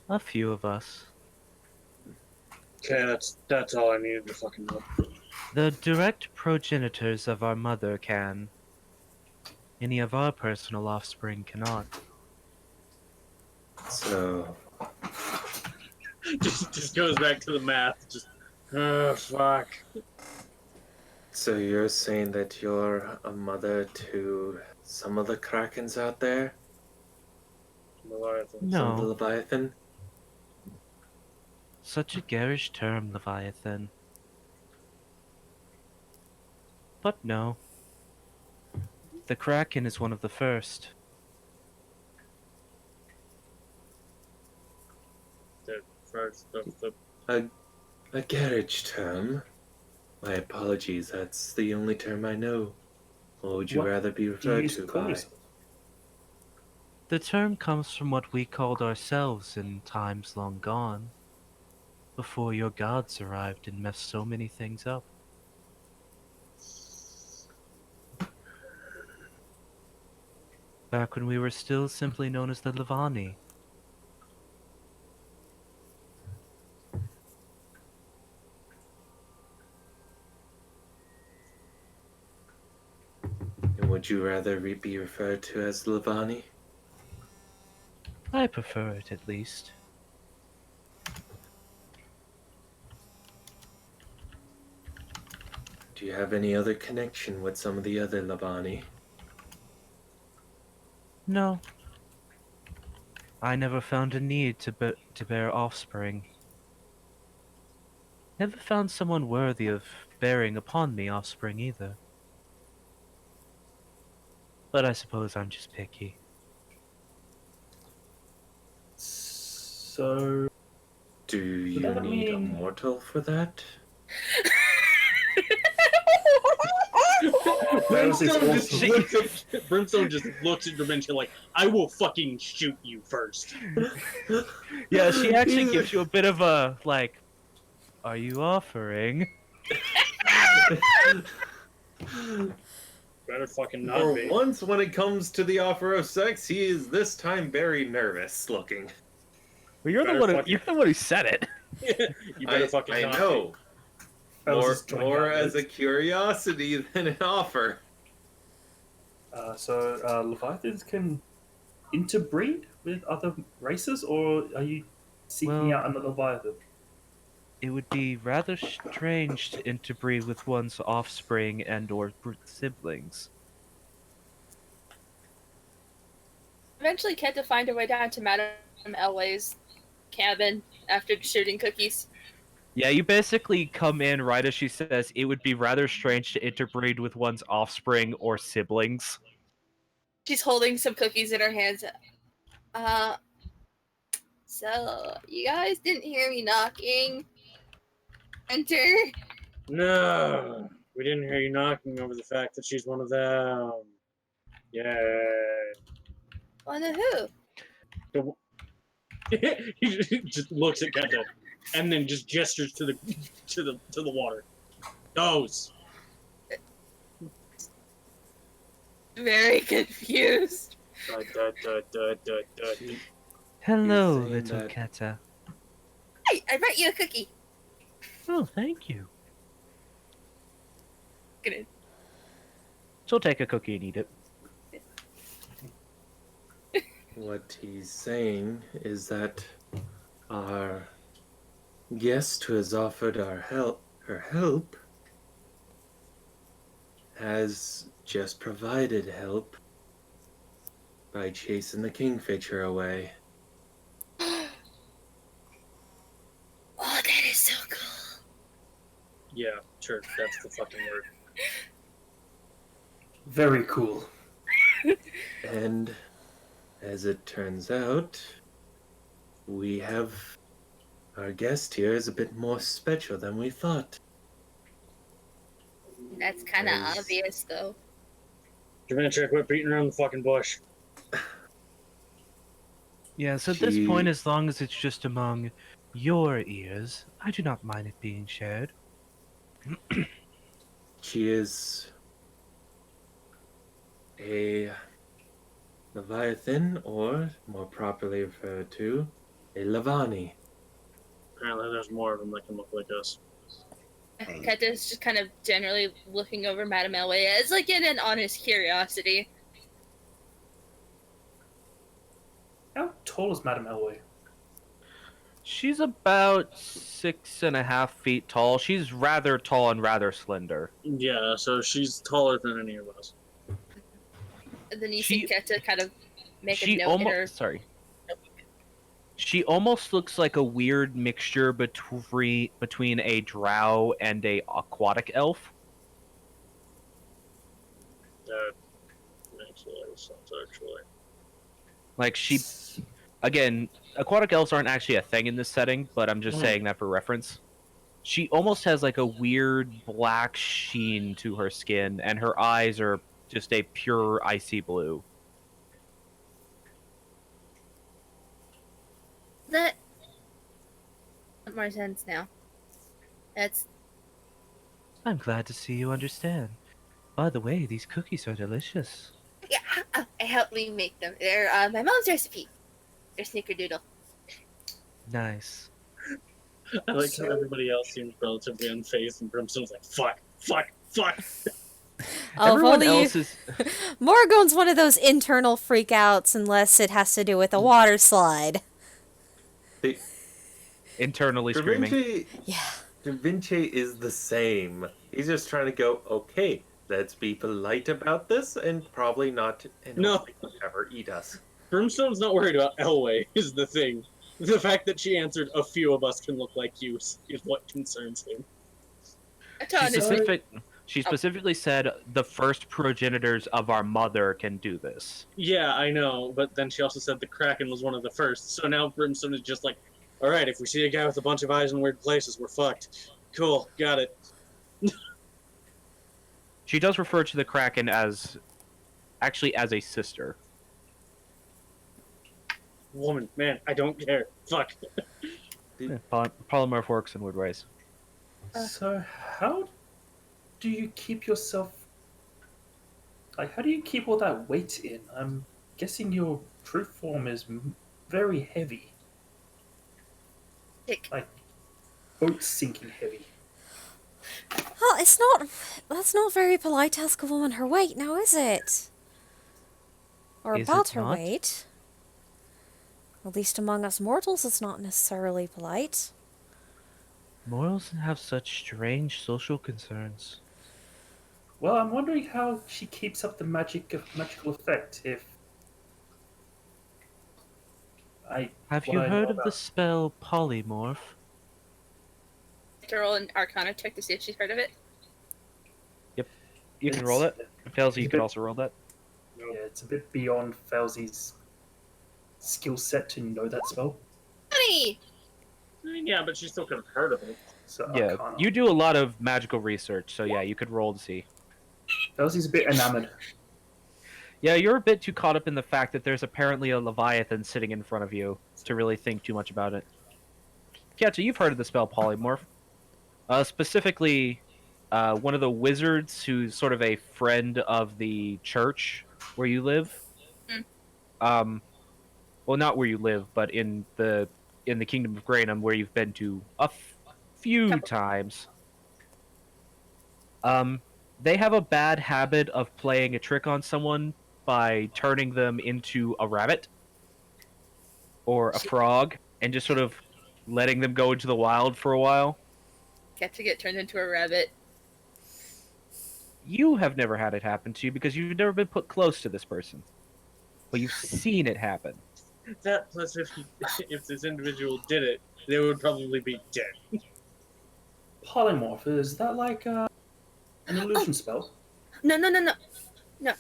A few of us. Okay, that's all I needed to fucking know. The direct progenitors of our mother can. Any of our personal offspring cannot. So, just goes back to the math. Just, oh fuck. so you're saying that you're a mother to some of the Krakens out there? Leviathan. Some of the No, Leviathan? such a garish term, Leviathan. But no. The Kraken is one of the first. The first of the. A garage term? My apologies, that's the only term I know. What would you What rather be Do you referred used to to call by? yourself? The term comes from what we called ourselves in times long gone, before your gods arrived and messed so many things up. Back when we were still simply known as the Levani. And would you rather be referred to as Levani? I prefer it, at least. Do you have any other connection with some of the other Levani? No. I never found a need to bear offspring. Never found someone worthy of bearing upon me offspring either. But I suppose I'm just picky. So, Do you that need a mean- mortal for that? Brimstone just looks at Dementia like, I will fucking shoot you first. Yeah, she actually gives you a bit of a, like, are you offering? Better fucking not For be. once, when it comes to the offer of sex, he is this time very nervous looking. Well, you're the one who said it. You better fucking I not know. I was More, just joining more up as a with- curiosity than an offer. So Leviathans can interbreed with other races, or are you seeking Well- out another Leviathan? It would be rather strange to interbreed with one's offspring and or siblings. Eventually, Kenta find her way down to Madame Elway's cabin after shooting cookies. Yeah, you basically come in right as she says it would be rather strange to interbreed with one's offspring or siblings. She's holding some cookies in her hands. So you guys didn't hear me knocking? Enter. No, we didn't hear you knocking over the fact that she's one of them. Yay. One of who? He just looks at Kenta and then just gestures to the water. Those. Very confused. Hello, saying little that- Keta. Hey, I brought you a cookie. Oh, thank you. Good. She'll take a cookie and eat it. What he's saying is that our guest who has offered her help has just provided help by chasing the kingfisher away. Oh, that is so cool. Yeah, sure, that's the fucking word. Very cool. And as it turns out, we have our guest here is a bit more special than we thought. That's kind of Nice. obvious, though. Dementia, quit beating around the fucking bush. Yes, at this point, She- as long as it's just among your ears, I do not mind it being shared. She is a Leviathan, or more properly referred to, a Lavani. Apparently there's more of them that can look like us. Keta's just kind of generally looking over Madame Elway as like in an honest curiosity. How tall is Madame Elway? She's about 6.5 feet tall. She's rather tall and rather slender. Yeah, so she's taller than any of us. And then you She- see Keta kind of make a She note in her. almost She almost looks like a weird mixture between a drow and a aquatic elf. That makes a lot of sense, actually. Like she, again, aquatic elves aren't actually a thing in this setting, but I'm just Mhm. saying that for reference. She almost has like a weird black sheen to her skin, and her eyes are just a pure icy blue. That makes more sense now. That's I'm glad to see you understand. By the way, these cookies are delicious. yeah. I helped me make them. They're my mom's recipe. They're snickerdoodle. Nice. I like how everybody else seems relatively unfazed, and Brimstone's like, fuck, fuck, fuck. Oh, if Everyone only else you... is Morrigone's one of those internal freakouts unless it has to do with a water slide. internally screaming. Da Yeah. Vinci is the same. He's just trying to go, okay, Let's be polite about this and probably not No. ever eat us. Brimstone's not worried about Elway, is the thing. The fact that she answered, a few of us can look like you, is what concerns him. She specifically said the first progenitors of our mother can do this. Yeah, I know, but then she also said the Kraken was one of the first, so now Brimstone is just like, alright, if we see a guy with a bunch of eyes in weird places, we're fucked. Cool, got it. She does refer to the Kraken as a sister. Woman, man, I don't care. Fuck. Yeah, polymorph works in weird ways. So how do you keep yourself? Like, how do you keep all that weight in? I'm guessing your true form is very heavy, Tick. like boat sinking heavy. Well, that's not very polite to ask a woman her weight now, is it? Or Is about it her not? weight. At least among us mortals, it's not necessarily polite. Mortals have such strange social concerns. Well, I'm wondering how she keeps up the magical effect. If I Have what you I know heard of the about- spell polymorph? To roll an Arcana check to see if she's heard of it. You can roll it. Fails, you it's a can bit- also roll that. Yeah, it's a bit beyond Falsey's skill set to know that spell. Honey! I mean, yeah, but she still could have heard of it. So Yeah, Arcana. you do a lot of magical research, so yeah, you could roll to see. Falsey's a bit enamored. Yeah, you're a bit too caught up in the fact that there's apparently a Leviathan sitting in front of you to really think too much about it. Kiacha, you've heard of the spell polymorph. Specifically, one of the wizards who's sort of a friend of the church where you live. Well, not where you live, but in the Kingdom of Graynham, where you've been to a few times. They have a bad habit of playing a trick on someone by turning them into a rabbit or a frog and just sort of letting them go into the wild for a while. Get to get turned into a rabbit. You have never had it happen to you because you've never been put close to this person, but you've seen it happen. That plus, if this individual did it, they would probably be dead. Polymorph, is that like an illusion spell? No. No,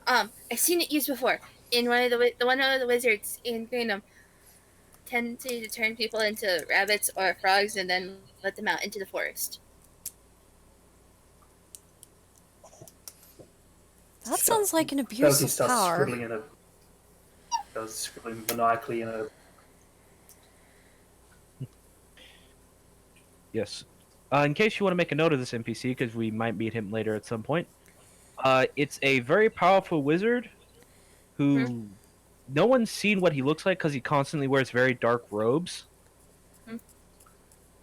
I've seen it used before. In one of the wizards in Greenham tend to turn people into rabbits or frogs and then let them out into the forest. That sounds like an abuse Falsey of starts power. scribbling maniacally in a. Yes. In case you want to make a note of this NPC, because we might meet him later at some point, it's a very powerful wizard who no one's seen what he looks like because he constantly wears very dark robes.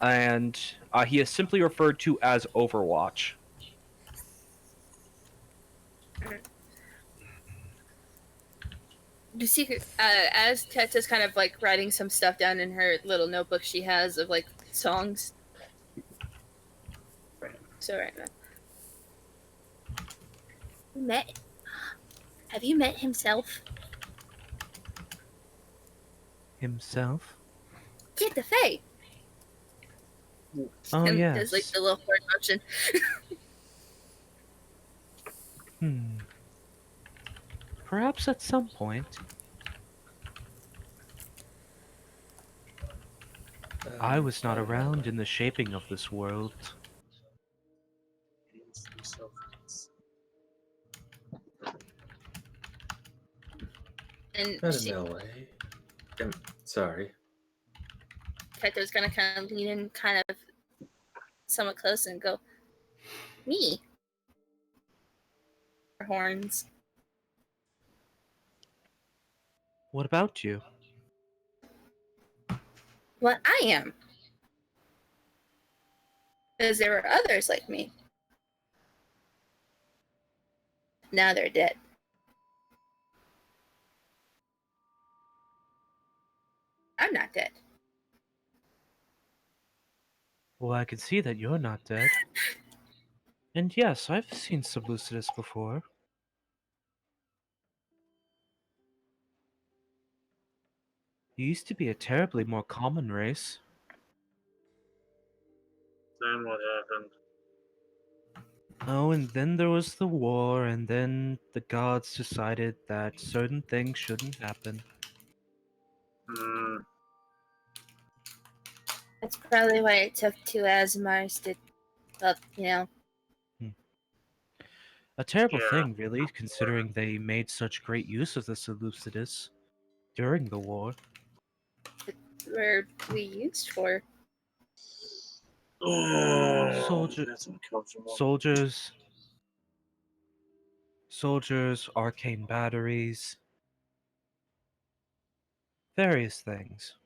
And he is simply referred to as Overwatch. You see, as Teta's kind of like writing some stuff down in her little notebook she has of like songs. So right now. Have you met himself? Himself? Get the Fae. Oh, And yes. does like the little forward motion. Perhaps at some point. I was not around in the shaping of this world. And I don't know. I'm sorry. Teta's gonna kind of lean in, kind of somewhat close, and go, "Me." Her horns. What about you? What I am. Because there were others like me. Now they're dead. I'm not dead. Well, I can see that you're not dead. And yes, I've seen some Lucidus before. You used to be a terribly more common race. Then what happened? Oh, and then there was the war, and then the gods decided that certain things shouldn't happen. Hmm. That's probably why it took two Asmars to, A terrible Yeah. thing, really, considering they made such great use of the Seleucids during the war. were we used for. Oh, Soldier, that's uncomfortable. soldiers, arcane batteries, various things.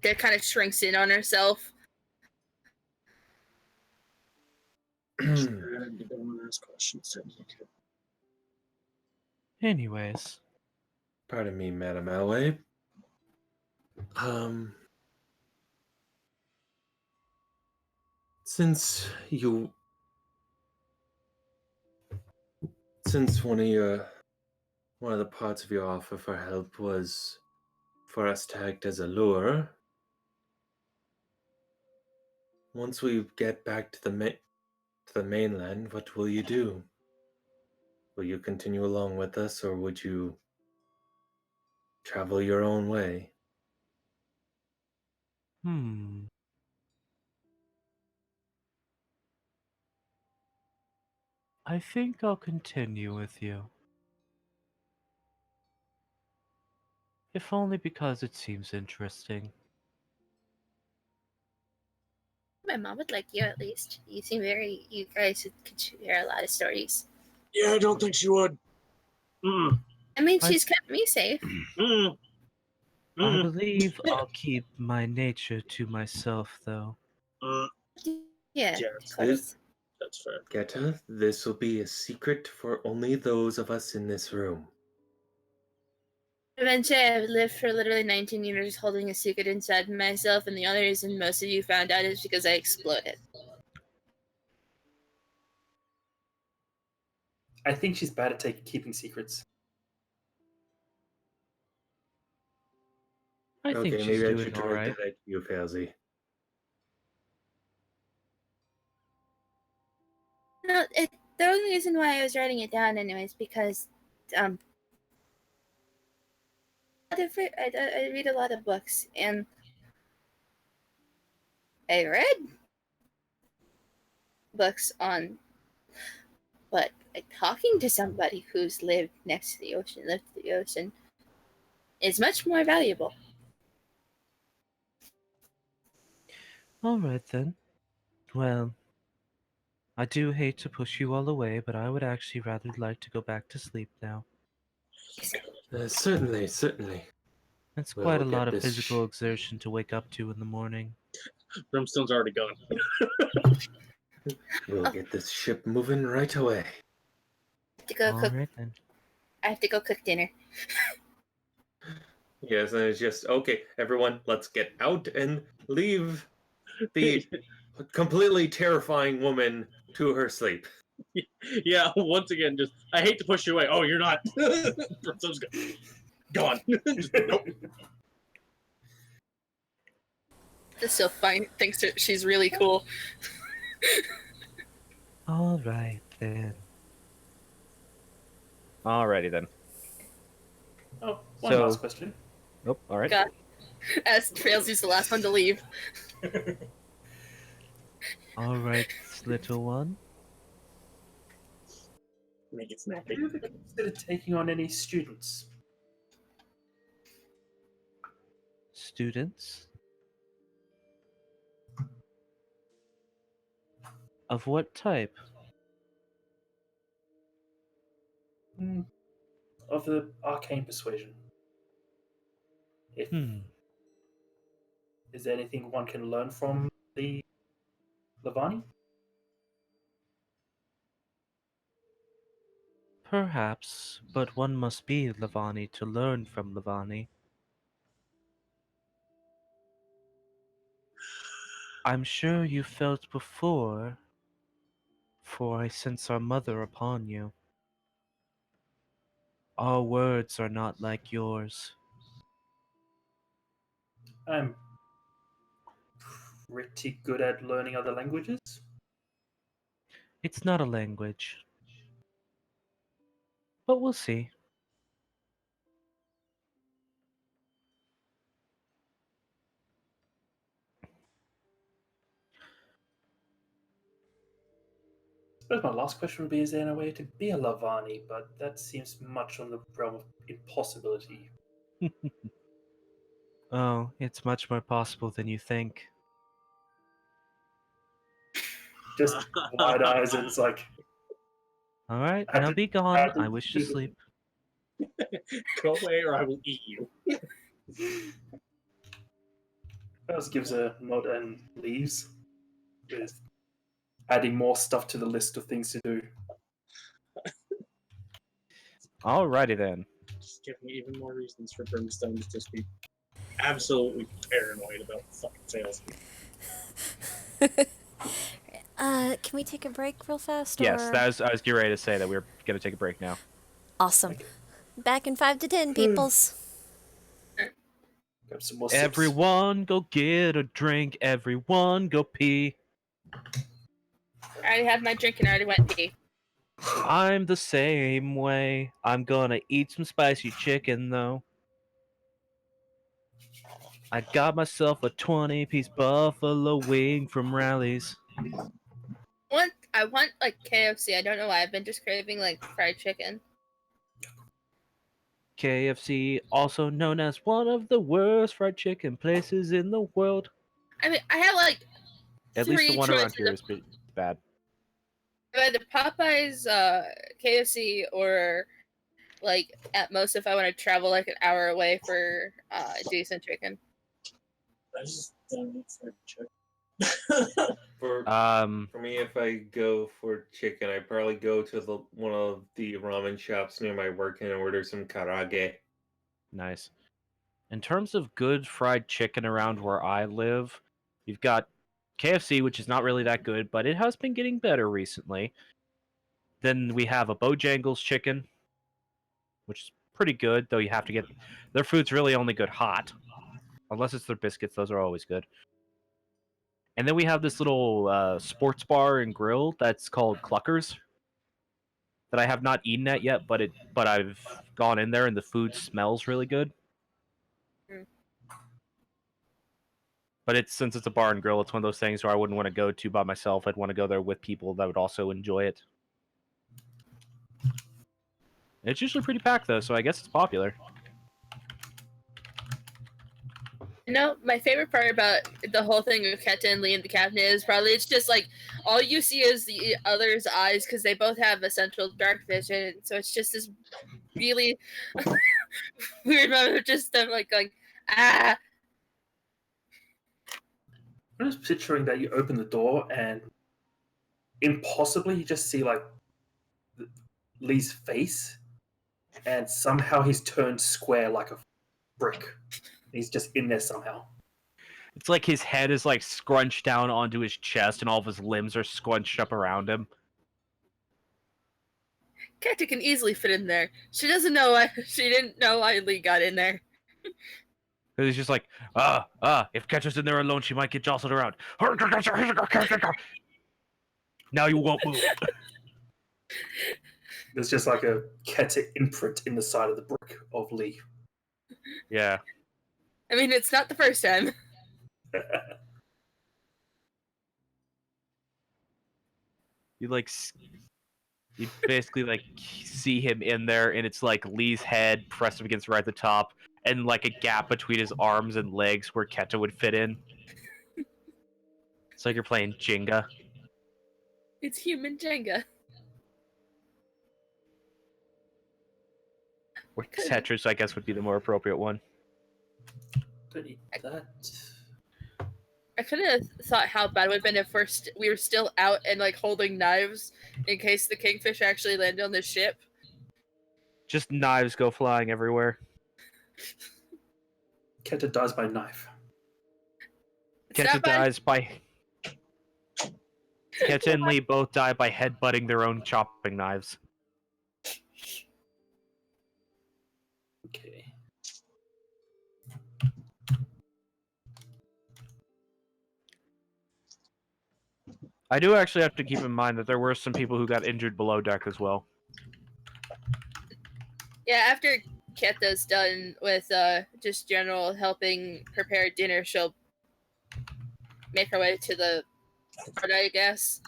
That kind of shrinks in on herself. You don't want to ask questions. Anyways, Pardon me, Madam Alway. Um, since one of the parts of your offer for help was for us to act as a lure, once we get back to the mainland, what will you do? Will you continue along with us, or would you travel your own way? I think I'll continue with you. If only because it seems interesting. My mom would like you at least. You guys could share a lot of stories. Yeah, I don't think she would. Mm. I mean, I- she's kept me safe. Mm. I Mm. believe I'll keep my nature to myself, though. Mm. Yeah, Yeah, of course. that's fair. Geta, this will be a secret for only those of us in this room. Eventually, I've lived for literally 19 years holding a secret inside myself, and the only reason most of you found out is because I exploded. I think she's bad at keeping secrets. I think Okay, she's maybe I doing should direct alright. that at you, Failsy. No, the only reason why I was writing it down, anyways, because I read a lot of books, and I read books on, but talking to somebody who's lived the ocean, is much more valuable. Alright then. Well, I do hate to push you all away, but I would actually rather like to go back to sleep now. Certainly, certainly. It's We'll quite a lot get of this physical exertion to wake up to in the morning. Brimstone's already gone. We'll get this ship moving right away. Alright then. I have to go cook dinner. Yes, and it's just okay, everyone, let's get out and leave the completely terrifying woman to her sleep. Yeah, once again, just I hate to push you away. Oh, you're not. Brimstone's gone. Just, nope. Just so fine. Thinks that she's really cool. Alright then. Alrighty then. Oh, one So- last question. Nope, alright. God. As Trailsy's the last one to leave. Alright, little one. Make it Have snappy. you ever considered taking on any students? Students? Of what type? Of the arcane persuasion? If is there anything one can learn from the Lavani? Perhaps, but one must be Lavani to learn from Lavani. I'm sure you felt before, for I sense our mother upon you. Our words are not like yours. I'm pretty good at learning other languages. It's not a language. But we'll see. I suppose my last question would be: is there any way to be a Lavani? But that seems much on the realm of impossibility. Oh, it's much more possible than you think. Just wide eyes, and it's like, Alright, I had now to- be I gone. had to I wish to do the- sleep. Go away, or I will eat you. First gives a nod and leaves, with adding more stuff to the list of things to do. Alrighty then. Just giving me even more reasons for Brimstone to just be absolutely paranoid about fucking sales. Can we take a break real fast? Yes, or... I was getting ready to say that we were going to take a break now. Awesome. Okay. Back in 5 to 10, peoples. Grab some more sips. Everyone go get a drink. Everyone go pee. I already had my drink and I already went pee. I'm the same way. I'm gonna eat some spicy chicken though. I got myself a 20-piece buffalo wing from Rally's. I want like KFC. I don't know why. I've been just craving like fried chicken. KFC, also known as one of the worst fried chicken places in the world. I mean, I have like At least the three one around choices here of is pretty bad. either Popeyes, KFC, or like at most if I want to travel like an hour away for decent chicken. I just don't need fried chicken. For me, if I go for chicken, I probably go to one of the ramen shops near my work and order some karage. Nice. In terms of good fried chicken around where I live, you've got KFC, which is not really that good, but it has been getting better recently. Then we have a Bojangles chicken, which is pretty good, though you have to get... Their food's really only good hot. Unless it's their biscuits, those are always good. And then we have this little sports bar and grill that's called Cluckers that I have not eaten at yet, but I've gone in there and the food smells really good. Mm. But since it's a bar and grill, it's one of those things where I wouldn't want to go to by myself. I'd want to go there with people that would also enjoy it. It's usually pretty packed though, so I guess it's popular. You know, my favorite part about the whole thing with Keta and Lee in the cabinet is probably it's just like all you see is the other's eyes because they both have essential dark vision. So it's just this really weird moment of just them like going, ah. I'm just picturing that you open the door and impossibly you just see like Lee's face, and somehow he's turned square like a brick. He's just in there somehow. It's like his head is like scrunched down onto his chest and all of his limbs are scrunched up around him. Keta can easily fit in there. She doesn't know why she didn't know why Lee got in there. Because he's just like, if Ketcher's in there alone, she might get jostled around. Now you won't move. There's just like a Keta imprint in the side of the brick of Lee. Yeah. I mean, it's not the first time. You basically like see him in there, and it's like Lee's head pressed up against right at the top, and like a gap between his arms and legs where Keta would fit in. It's like you're playing Jenga. It's human Jenga. Or Tetris, I guess, would be the more appropriate one. Don't need that. I could have thought how bad it would have been if we were still out and like holding knives in case the kingfish actually landed on the ship. Just knives go flying everywhere. Keta dies by knife. It's Keta not bad. dies by Ketch and Lee both die by headbutting their own chopping knives. Okay. I do actually have to keep in mind that there were some people who got injured below deck as well. Yeah, after Keta's done with just general helping prepare dinner, she'll make her way to the front, I guess.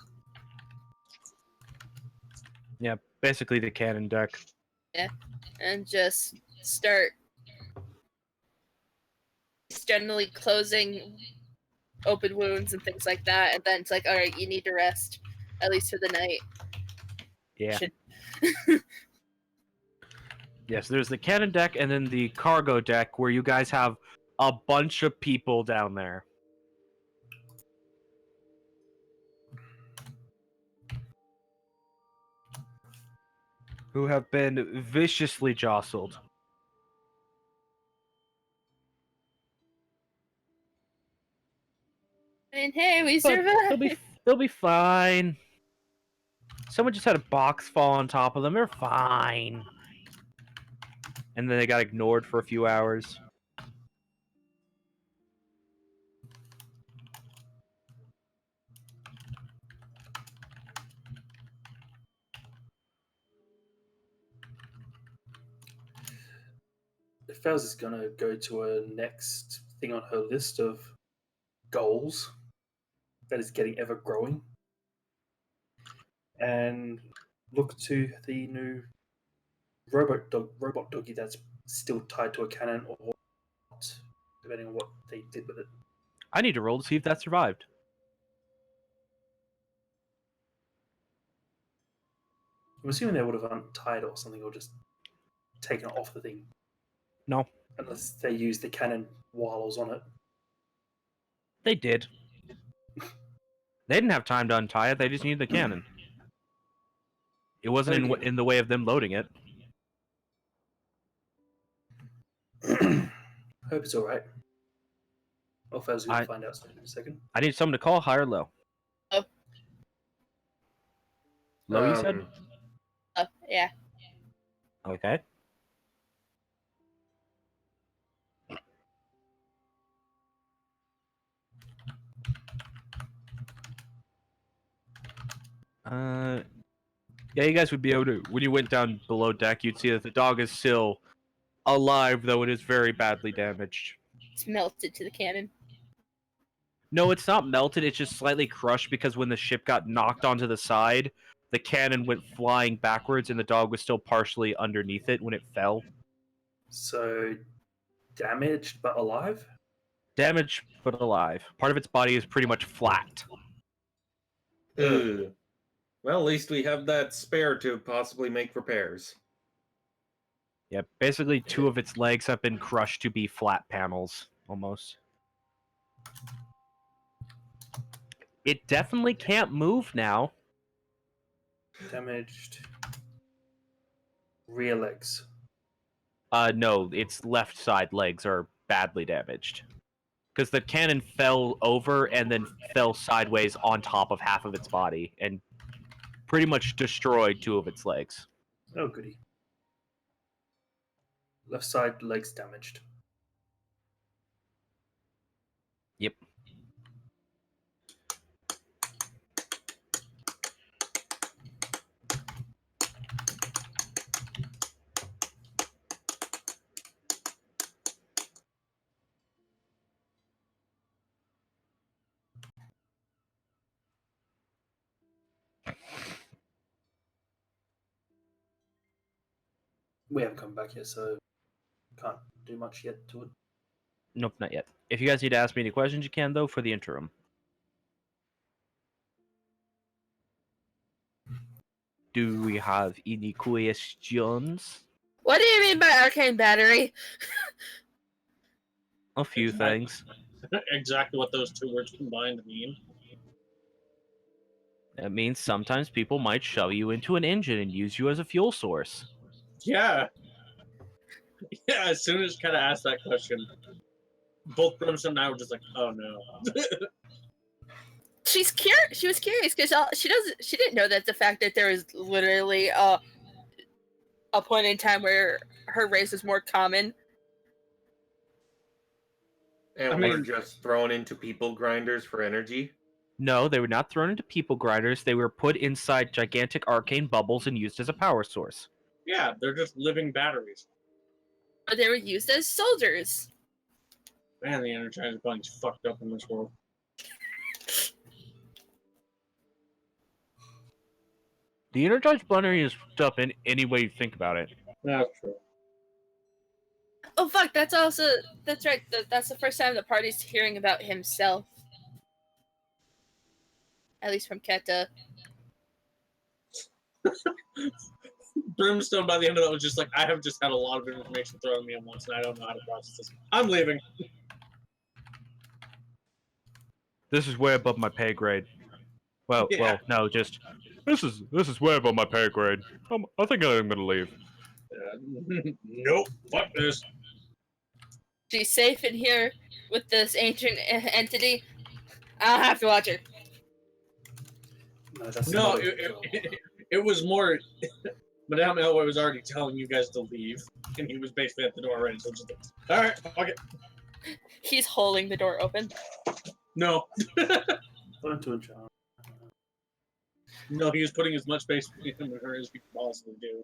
Yeah, basically the cannon deck. Yeah, and just start generally closing open wounds and things like that. And then it's like, all right, you need to rest, at least for the night. Yeah. Should- Yes, there's the cannon deck and then the cargo deck where you guys have a bunch of people down there. Who have been viciously jostled. I mean, hey, we But survived. they'll be fine. Someone just had a box fall on top of them. They're fine. And then they got ignored for a few hours. If Fels is gonna go to a next thing on her list of goals that is getting ever growing, and look to the new robot doggy that's still tied to a cannon or not, depending on what they did with it. I need to roll to see if that survived. I'm assuming they would have untied it or something, or just taken it off the thing. No. Unless they used the cannon while I was on it. They did. They didn't have time to untie it. They just needed the cannon. It wasn't in the way of them loading it. Hope it's alright. Or if I was going I- to find out soon in a second. I need someone to call high or low. Oh. Low, you said? Oh, yeah. Okay. Yeah, you guys would be able to. When you went down below deck, you'd see that the dog is still alive, though it is very badly damaged. It's melted to the cannon. No, it's not melted. It's just slightly crushed because when the ship got knocked onto the side, the cannon went flying backwards, and the dog was still partially underneath it when it fell. So, damaged but alive? Damaged but alive. Part of its body is pretty much flat. Ugh. Well, at least we have that spare to possibly make repairs. Yeah, basically two of its legs have been crushed to be flat panels, almost. It definitely can't move now. Damaged. Rear legs. No, its left side legs are badly damaged. Because the cannon fell over and then fell sideways on top of half of its body and pretty much destroyed two of its legs. Oh, goody. Left side legs damaged. Yep. We haven't come back yet, so can't do much yet to it. Nope, not yet. If you guys need to ask me any questions, you can, though, for the interim. Do we have any questions? What do you mean by arcane battery? A few things. Exactly what those two words combined mean. That means sometimes people might shove you into an engine and use you as a fuel source. Yeah. Yeah, as soon as kind of asked that question, both Brimstone and I were just like, oh no. she's curious. She was curious because she didn't know that the fact that there was literally a point in time where her race was more common. And I we're mean- just thrown into people grinders for energy. No, they were not thrown into people grinders. They were put inside gigantic arcane bubbles and used as a power source. Yeah, they're just living batteries. Or they were used as soldiers. Man, the Energizer Bunny's fucked up in this world. The Energized Bunny is fucked up in any way you think about it. That's true. Oh fuck! That's right. That's the first time the party's hearing about himself. At least from Keta. Brimstone, by the end of that, was just like, I have just had a lot of information thrown at me at once, and I don't know how to process this. I'm leaving. This is way above my pay grade. Well, Yeah. no, just this is way above my pay grade. I think I'm gonna leave. Nope. Fuck this. She's safe in here with this ancient entity. I'll have to watch her. No, that's No, not it was more. Madame Elway was already telling you guys to leave, and he was basically at the door already. So just like, all right, fuck it. He's holding the door open. No, Learn to enjoy. no, he was putting as much space between him and her as he could possibly do.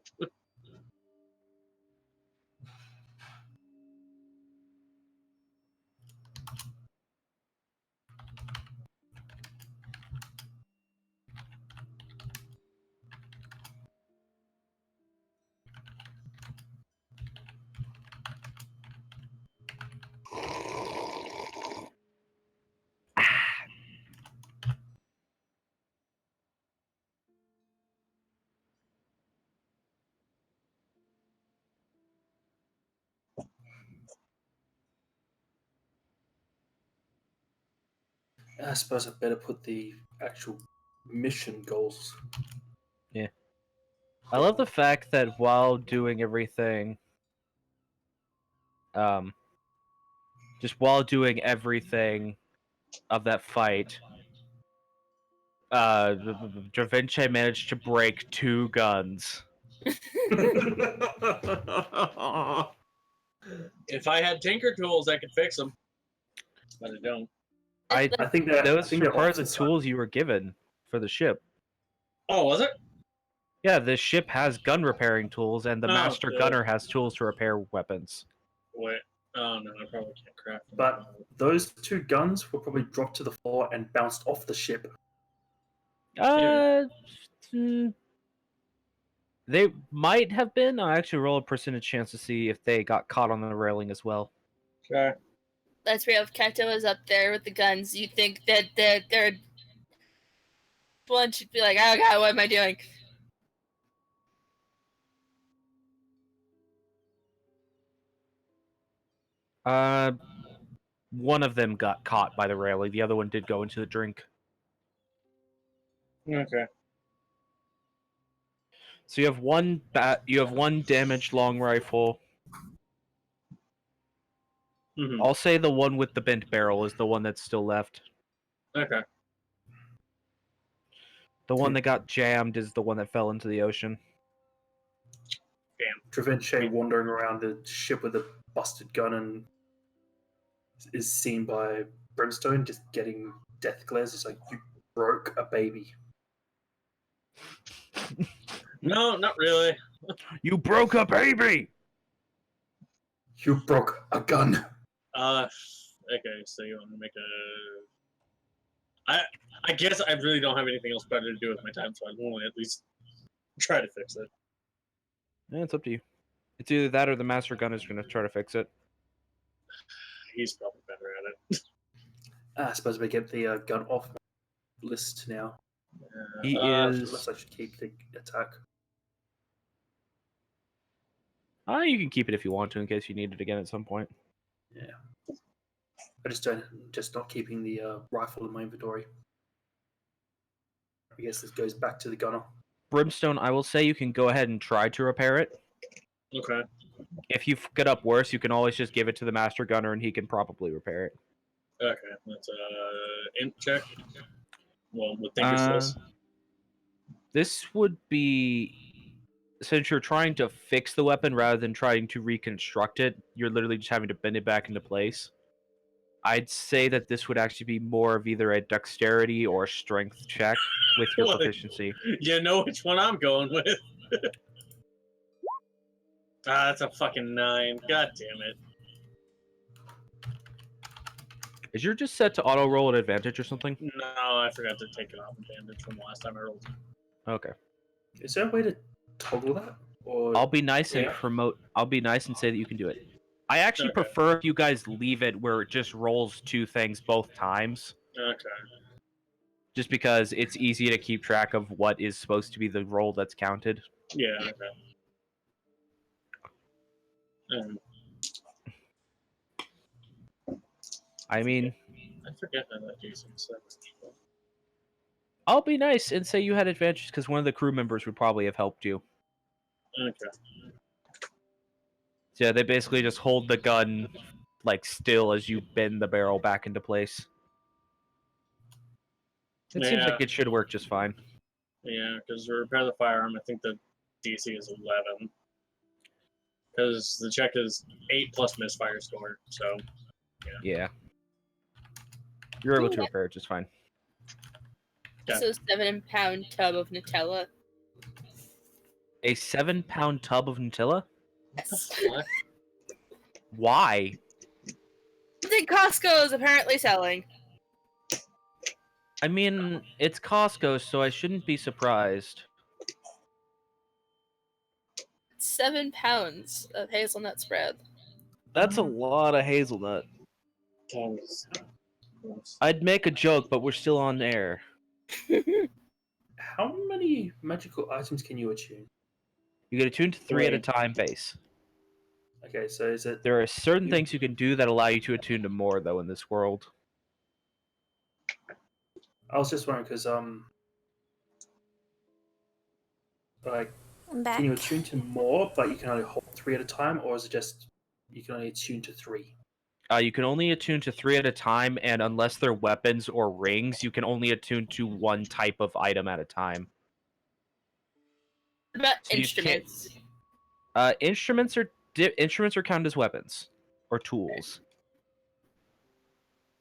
I suppose I better put the actual mission goals. I love the fact that while doing everything, just while doing everything of that fight, Dravince managed to break 2 guns. If I had Tinker tools, I could fix them, but I don't. I think that those I think are they're part of the opposite tools you were given for the ship. Oh, was it? Yeah, the ship has gun repairing tools, and the Oh, master good. gunner has tools to repair weapons. Wait. Oh no, I probably can't craft them. But those 2 guns were probably dropped to the floor and bounced off the ship. They might have been. I actually roll a percentage chance to see if they got caught on the railing as well. Okay. Let's real. If Kato is up there with the guns, you think that they're one should be like, oh god, what am I doing? One of them got caught by the railing. The other one did go into the drink. Okay. So you have one damaged long rifle. Mm-hmm. I'll say the one with the bent barrel is the one that's still left. Okay. The one that got jammed is the one that fell into the ocean. Dravince wandering around the ship with a busted gun and is seen by Brimstone just getting death glares. It's like, you broke a baby. No, not really. You broke a baby! You broke a gun. Okay, so you want to make a... I guess I really don't have anything else better to do with my time, so I want to at least try to fix it. Yeah, it's up to you. It's either that or the master gunner's going to try to fix it. He's probably better at it. I suppose we get the gun off my list now. He Unless is... I should keep the attack. You can keep it if you want to in case you need it again at some point. Yeah. I just not keeping the rifle in my inventory. I guess this goes back to the gunner. Brimstone, I will say you can go ahead and try to repair it. Okay. If you fuck it up worse, you can always just give it to the master gunner and he can probably repair it. Okay, that's int check. Well, would think is this. This would be, since you're trying to fix the weapon rather than trying to reconstruct it, you're literally just having to bend it back into place. I'd say that this would actually be more of either a dexterity or strength check with your What? proficiency. You know which one I'm going with. That's a fucking 9. God damn it. Is your just set to auto roll at advantage or something? No, I forgot to take it off advantage from the last time I rolled. Okay. Is there a way to toggle that? Or I'll be nice and Yeah. promote. I'll be nice and say that you can do it. I actually Okay. prefer if you guys leave it where it just rolls 2 things both times, Okay. just because it's easy to keep track of what is supposed to be the roll that's counted. Yeah, okay. I mean, I forget how that Jason said. I'll be nice and say you had advantage because one of the crew members would probably have helped you. Okay. So yeah, they basically just hold the gun like still as you bend the barrel back into place. It seems like Yeah. it should work just fine. Yeah, because to repair the firearm, I think the DC is 11. Because the check is 8 plus misfire score, so Yeah. You're able Ooh, to repair it just fine. Yeah. So 7-pound tub of Nutella. A 7-pound tub of Nutella? Yes. What? Why? Something Costco is apparently selling. I mean, it's Costco, so I shouldn't be surprised. 7 pounds of hazelnut spread. That's a lot of hazelnut. Times. I'd make a joke, but we're still on air. how many magical items can you attune? You get attuned to 3 at a 3. time base. Okay, so is it There are certain things you can do that allow you to attune to more, though, in this world. I was just wondering because like I'm back. can you attune to more but you can only hold 3 at a time, or is it just you can only attune to 3? You can only attune to 3 at a time, and unless they're weapons or rings, you can only attune to one type of item at a time. What about So you can't- instruments? Instruments are counted as weapons or tools,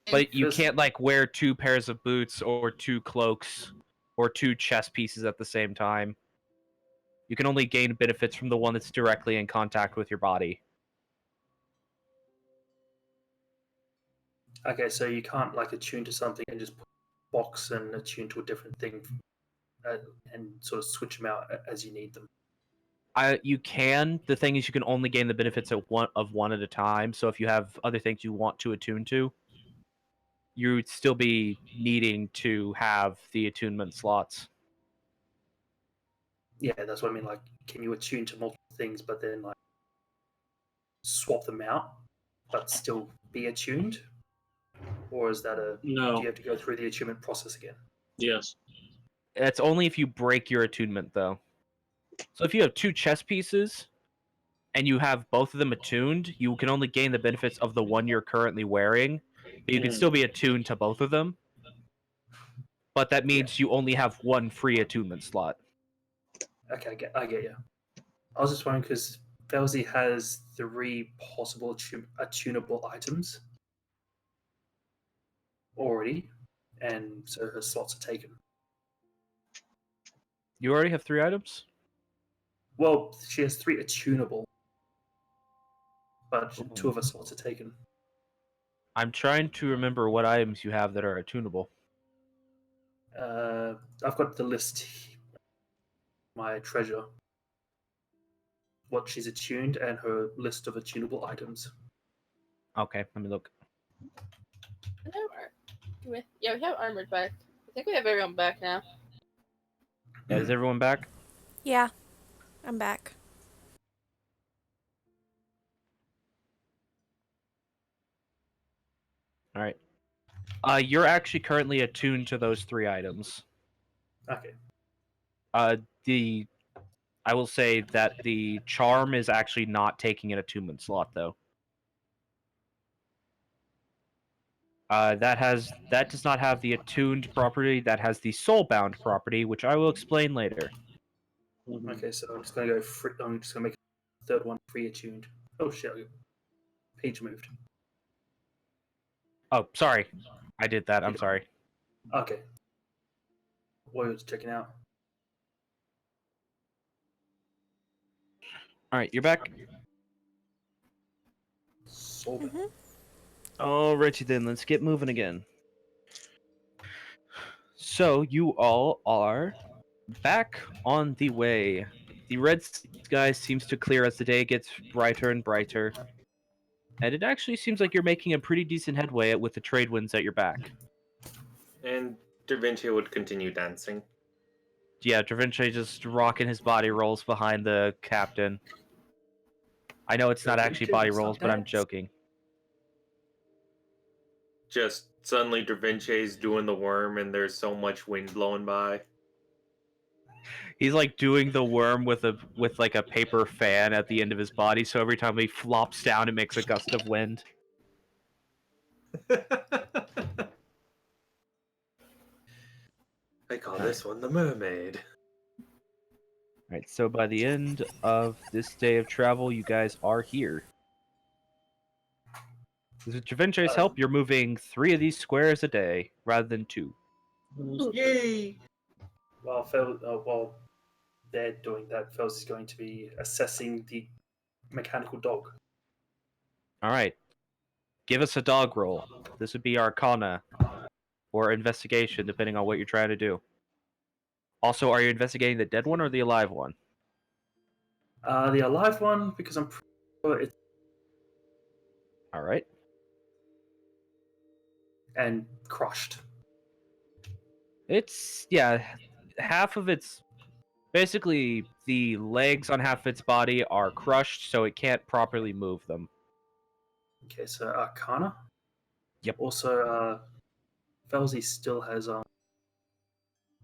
Mm. but you Because- can't like wear 2 pairs of boots or 2 cloaks or 2 chess pieces at the same time. You can only gain benefits from the one that's directly in contact with your body. Okay, so you can't like attune to something and just put a box and attune to a different thing, and sort of switch them out as you need them. You can. The thing is, you can only gain the benefits of one at a time. So if you have other things you want to attune to, you'd still be needing to have the attunement slots. Yeah, that's what I mean. Like, can you attune to multiple things, but then like swap them out, but still be attuned? Or is that do you No. have to go through the attunement process again? Yes. That's only if you break your attunement, though. So if you have 2 chess pieces and you have both of them attuned, you can only gain the benefits of the one you're currently wearing, but you can still be attuned to both of them. But that means you only have 1 free attunement slot. Okay, I get you. I was just wondering because Felzy has 3 possible attunable items already, and so her slots are taken. You already have 3 items? Well, she has 3 attunable, but 2 of her slots are taken. I'm trying to remember what items you have that are attunable. I've got the list, my treasure, what she's attuned, and her list of attunable items. Okay, let me look. Yeah, we have armored back. I think we have everyone back now. Yeah, is everyone back? Yeah, I'm back. All right. You're actually currently attuned to those 3 items. Okay. I will say that the charm is actually not taking an attunement slot, though. That does not have the attuned property. That has the soulbound property, which I will explain later. Mhm. Okay, so I'm just gonna go. I'm just gonna make a third one free attuned. Oh shit! Page moved. Oh, sorry, I did that. I'm sorry. Okay. What was checking out? All right, you're back. Solvent. Alrighty then, let's get moving again. So you all are back on the way. The red sky seems to clear as the day gets brighter and brighter, and it actually seems like you're making a pretty decent headway with the trade winds at your back. And Da Vinci would continue dancing. Yeah, Da Vinci just rocking his body rolls behind the captain. I know it's not Da actually Vinci body will stop rolls, but I'm dance. joking. Just suddenly Da Vinci's doing the worm and there's so much wind blowing by. He's like doing the worm with like a paper fan at the end of his body, so every time he flops down, it makes a gust of wind. I call this one the mermaid. Alright, so by the end of this day of travel, you guys are here. With Da Vinci's help, you're moving 3 of these squares a day, rather than 2. Yay! While they're doing that, Fels is going to be assessing the mechanical dog. Alright, give us a dog roll. This would be Arcana, or Investigation, depending on what you're trying to do. Also, are you investigating the dead one or the alive one? The alive one, because I'm pretty sure it's Alright. and crushed. It's, yeah, half of its... Basically, the legs on half of its body are crushed, so it can't properly move them. Okay, so Arcana. Yep. Also, Felsi still has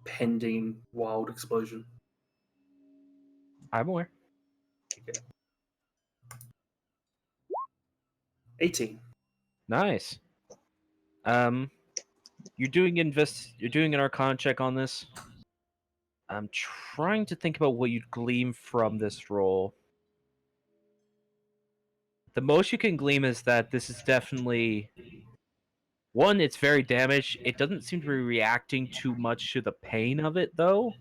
pending wild explosion. I'm aware. Okay. 18. Nice. You're doing an Arcana check on this. I'm trying to think about what you'd glean from this roll. The most you can glean is that this is definitely... One, it's very damaged. It doesn't seem to be reacting too much to the pain of it, though.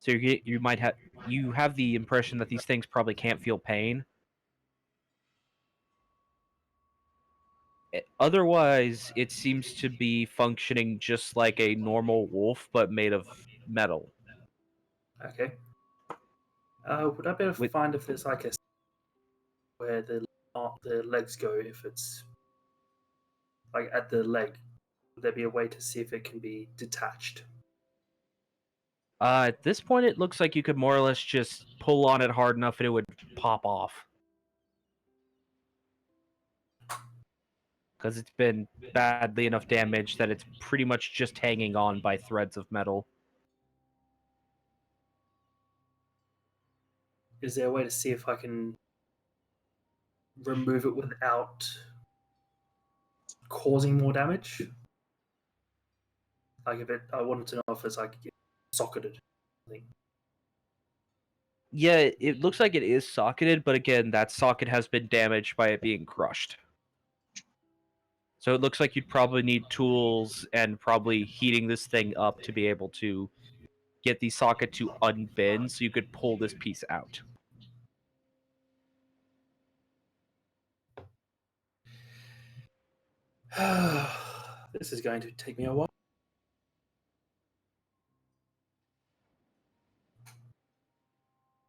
So you have the impression that these things probably can't feel pain. Otherwise, it seems to be functioning just like a normal wolf, but made of metal. Okay. Would I be able to find if there's like a where the legs go? If it's like at the leg, would there be a way to see if it can be detached? At this point, it looks like you could more or less just pull on it hard enough and it would pop off. Because it's been badly enough damaged that it's pretty much just hanging on by threads of metal. Is there a way to see if I can remove it without causing more damage? Like I wanted to know if it's like socketed. Yeah, it looks like it is socketed, but again, that socket has been damaged by it being crushed. So it looks like you'd probably need tools and probably heating this thing up to be able to get the socket to unbend so you could pull this piece out. This is going to take me a while.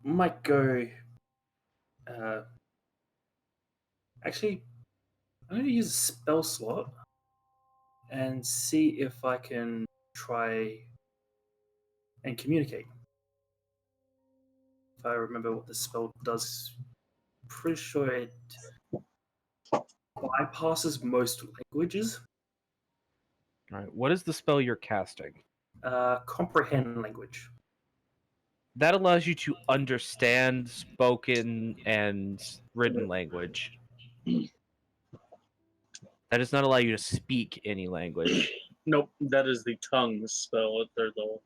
Might go. Actually, I'm going to use a spell slot and see if I can try and communicate. If I remember what the spell does, pretty sure it bypasses most languages. Alright, what is the spell you're casting? Comprehend language. That allows you to understand spoken and written language. That does not allow you to speak any language. Nope, that is the tongue spell at third level.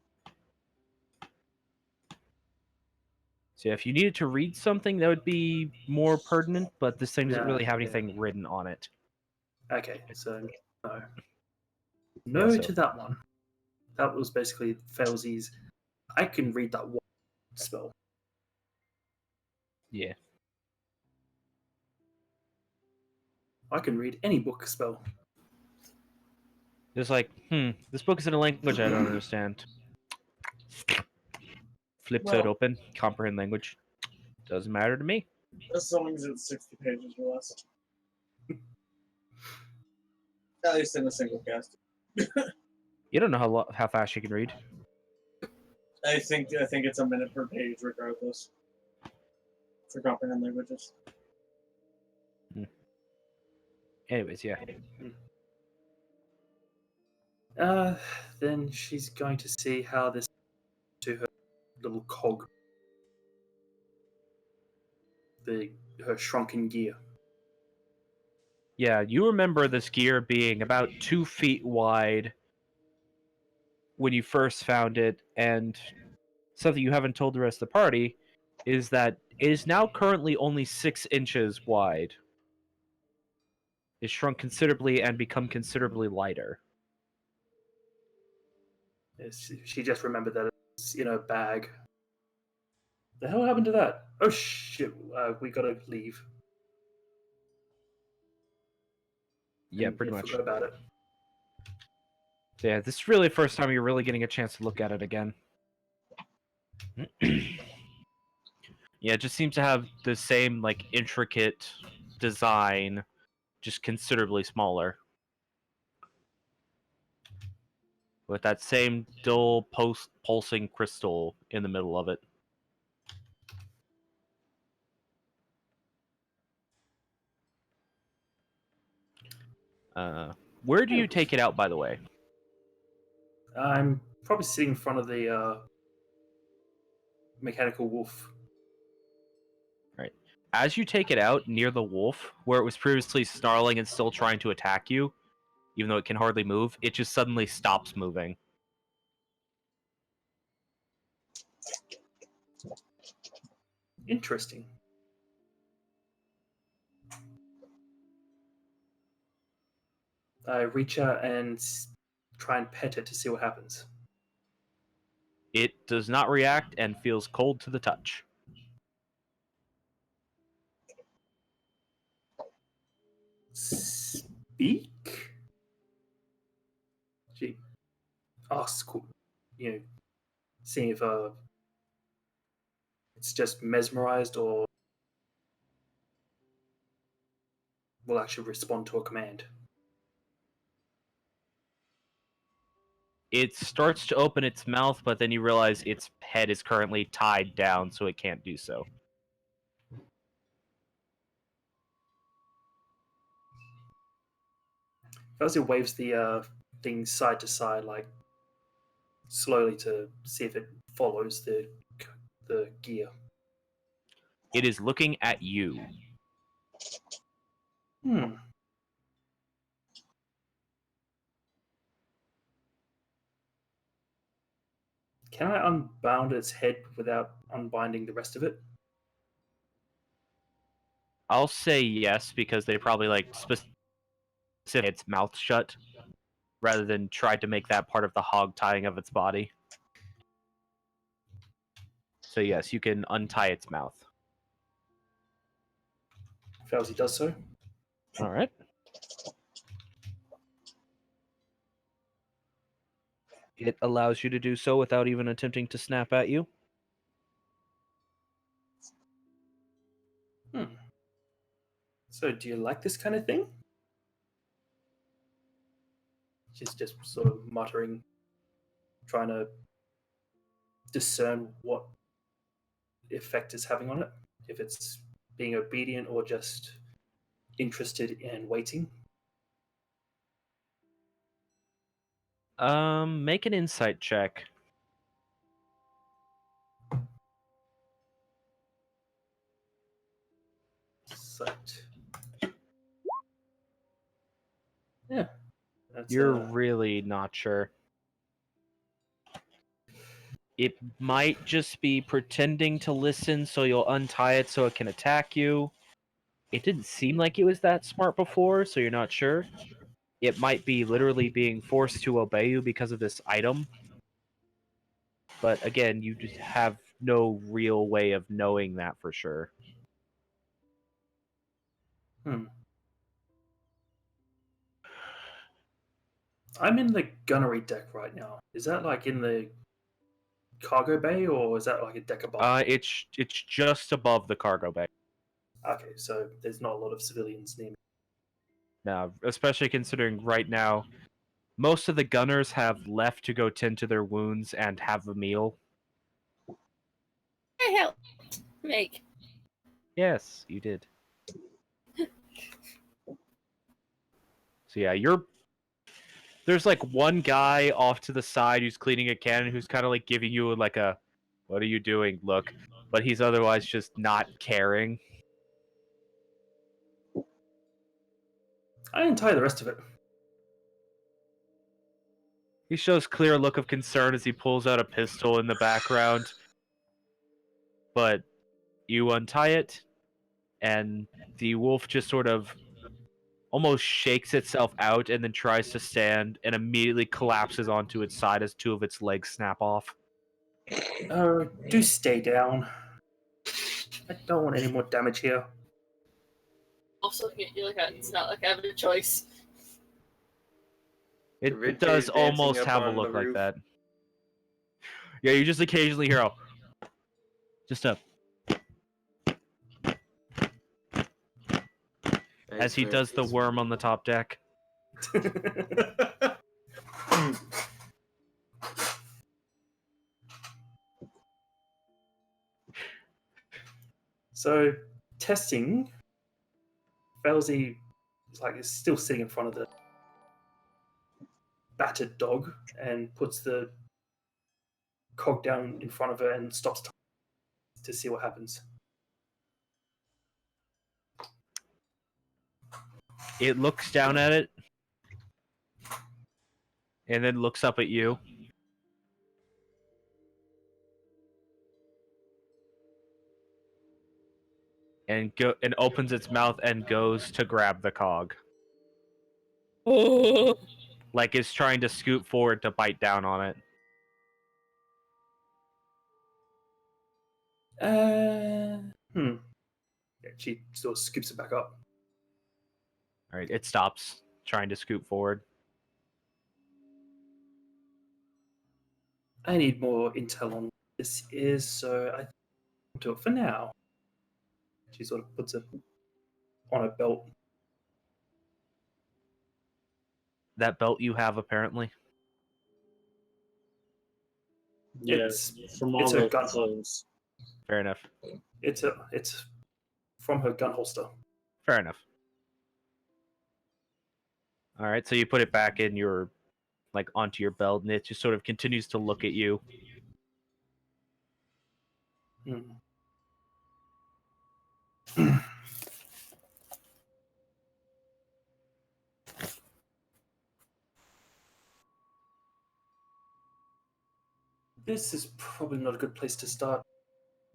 So if you needed to read something, that would be more pertinent, but this thing doesn't really have Yeah. anything written on it. Okay, so no. Yeah, No so- to that one. That was basically Felsy's. I can read that one spell. Yeah. I can read any book spell. It's like, this book is in a language I don't understand. Flips it Well- open, comprehend language. Doesn't matter to me. As long as it's 60 pages or less. At least in a single cast. You don't know how fast you can read. I think it's a minute per page regardless. For comprehend languages. Anyways, yeah. Then she's going to see how this to her little cog, her shrunken gear. Yeah, you remember this gear being about 2 feet wide when you first found it, and something you haven't told the rest of the party is that it is now currently only 6 inches wide. It's shrunk considerably and become considerably lighter. She just remembered that it's in her bag. The hell happened to that? Oh shit! We gotta leave. Yeah, And pretty I much. forgot about it. So yeah, this is really the first time you're really getting a chance to look at it again. Yeah, it just seems to have the same like intricate design, just considerably smaller. With that same dull pulsing crystal in the middle of it. Where do you take it out, by the way? I'm probably sitting in front of the mechanical wolf. Right. As you take it out near the wolf, where it was previously snarling and still trying to attack you, even though it can hardly move, it just suddenly stops moving. Interesting. I reach out and try and pet it to see what happens. It does not react and feels cold to the touch. Speak? She asks, seeing if it's just mesmerized or will actually respond to a command. It starts to open its mouth, but then you realize its head is currently tied down, so it can't do so. Fuzzy waves the thing side to side, like slowly to see if it follows the gear. It is looking at you. Can I unbound its head without unbinding the rest of it? I'll say yes, because they probably like specific its mouth shut, rather than try to make that part of the hog tying of its body. So yes, you can untie its mouth. Fauzi does so. All right. It allows you to do so without even attempting to snap at you. So, do you like this kind of thing? She's just sort of muttering, trying to discern what effect it's having on it. If it's being obedient or just interested in waiting. Make an insight check. Sight. That's, You're really not sure. It might just be pretending to listen so you'll untie it so it can attack you. It didn't seem like it was that smart before, so you're not sure. It might be literally being forced to obey you because of this item. But again, you just have no real way of knowing that for sure. I'm in the gunnery deck right now. Is that like in the cargo bay, or is that like a deck above? It's just above the cargo bay. Okay, so there's not a lot of civilians near me. Now, especially considering right now, most of the gunners have left to go tend to their wounds and have a meal. I helped make. Yes, you did. So yeah, there's like one guy off to the side who's cleaning a cannon who's kind of like giving you like a "what are you doing" look, but he's otherwise just not caring. I untie the rest of it. He shows clear look of concern as he pulls out a pistol in the background. But you untie it, and the wolf just sort of almost shakes itself out and then tries to stand and immediately collapses onto its side as two of its legs snap off. Do stay down. I don't want any more damage here. Also, you like it's not like I have a choice. It Ridge does is dancing almost up have a on the look like roof. that. Yeah, you just occasionally hear just a as he does the worm on the top deck. So, testing. Felzy is still sitting in front of the battered dog and puts the cog down in front of her and stops to see what happens. It looks down at it and then looks up at you. And opens its mouth and goes to grab the cog. Like it's trying to scoot forward to bite down on it. Yeah, she sort of scoops it back up. Alright, it stops trying to scoot forward. I need more intel on what this is, so I will do it for now. She sort of puts it on her belt. That belt you have, apparently. Yeah, It's from all her the gun. clothes. Fair enough. It's from her gun holster. Fair enough. Alright, so you put it back in your onto your belt, and it just sort of continues to look at you. This is probably not a good place to start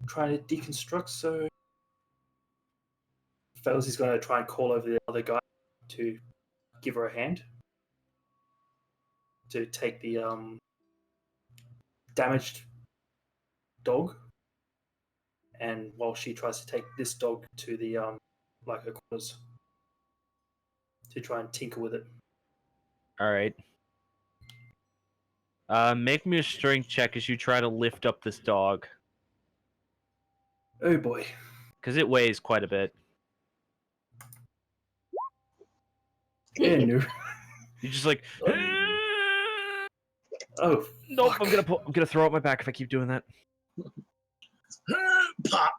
trying to deconstruct, so Felzy's going to try and call over the other guy to give her a hand to take the damaged dog, and while she tries to take this dog to the her quarters to try and tinker with it. Alright. Make me a strength check as you try to lift up this dog. Oh boy. Because it weighs quite a bit. Yeah, no. You're just like, Oh nope, fuck. I'm gonna throw out my back if I keep doing that. Pop!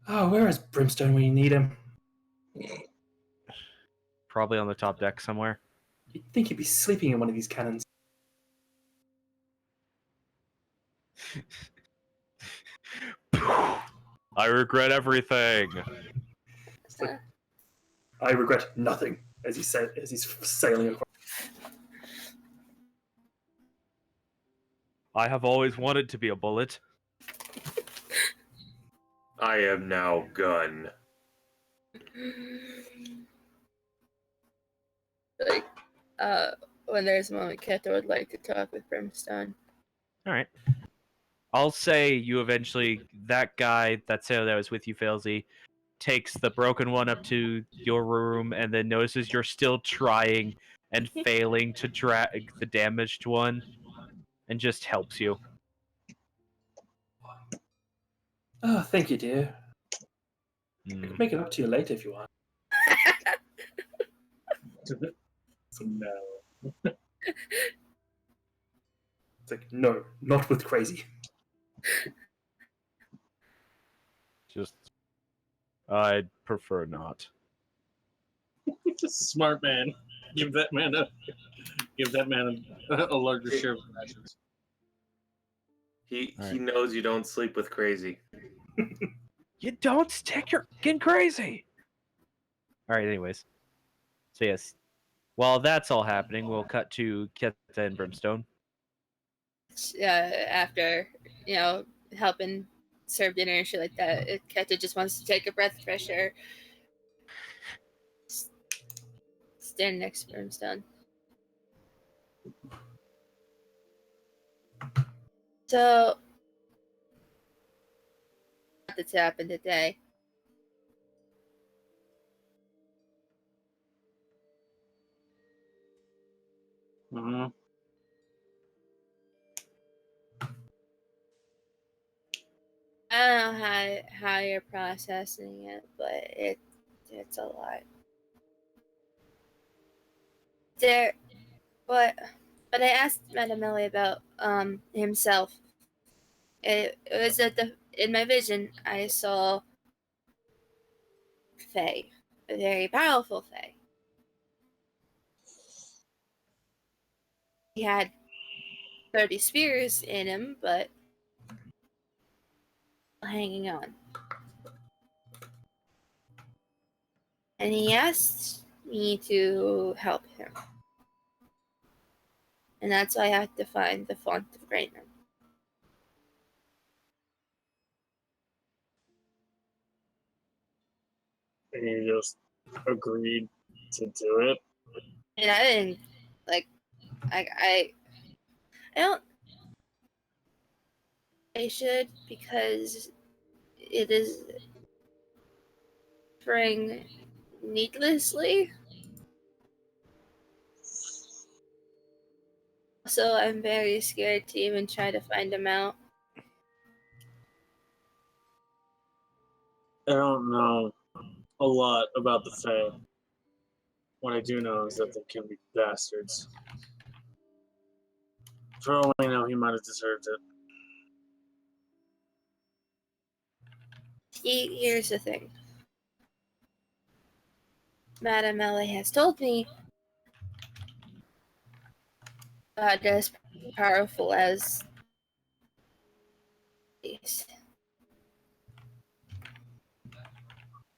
Oh, where is Brimstone when you need him? Probably on the top deck somewhere. You'd think he'd be sleeping in one of these cannons. I regret everything. It's like, I regret nothing. as he's sailing across. I have always wanted to be a bullet. I am now gun. Like, when there's a moment, Keto would like to talk with Brimstone. All right. I'll say you eventually, that guy, that sailor that was with you, Failsy, takes the broken one up to your room and then notices you're still trying and failing to drag the damaged one and just helps you. Oh, thank you, dear. I Mm. can make it up to you later if you want. So no. It's like, no, not with crazy. Just, I'd prefer not. Smart man. Give that man a larger share of the rations. He Alright. knows you don't sleep with crazy. You don't stick your fucking crazy! Alright, anyways. So yes, while that's all happening, we'll cut to Keta and Brimstone. After, helping serve dinner and shit like that, Keto just wants to take a breath of fresh air. Stand next to Brimstone. So, that's happened today. Mm-hmm. I don't know how you're processing it, but it's a lot. But I asked Madame Ellie about himself. It was that in my vision I saw Fae, a very powerful Fae. He had 30 spears in him, but hanging on. And he asked me to help him. And that's why I had to find the font of greatness. And you just agreed to do it. And I didn't I don't. I should, because it is suffering needlessly. So I'm very scared to even try to find him out. I don't know a lot about the Fae. What I do know is that they can be bastards. For all I know, he might have deserved it. Here's the thing. Madame Ellie has told me God as powerful as these.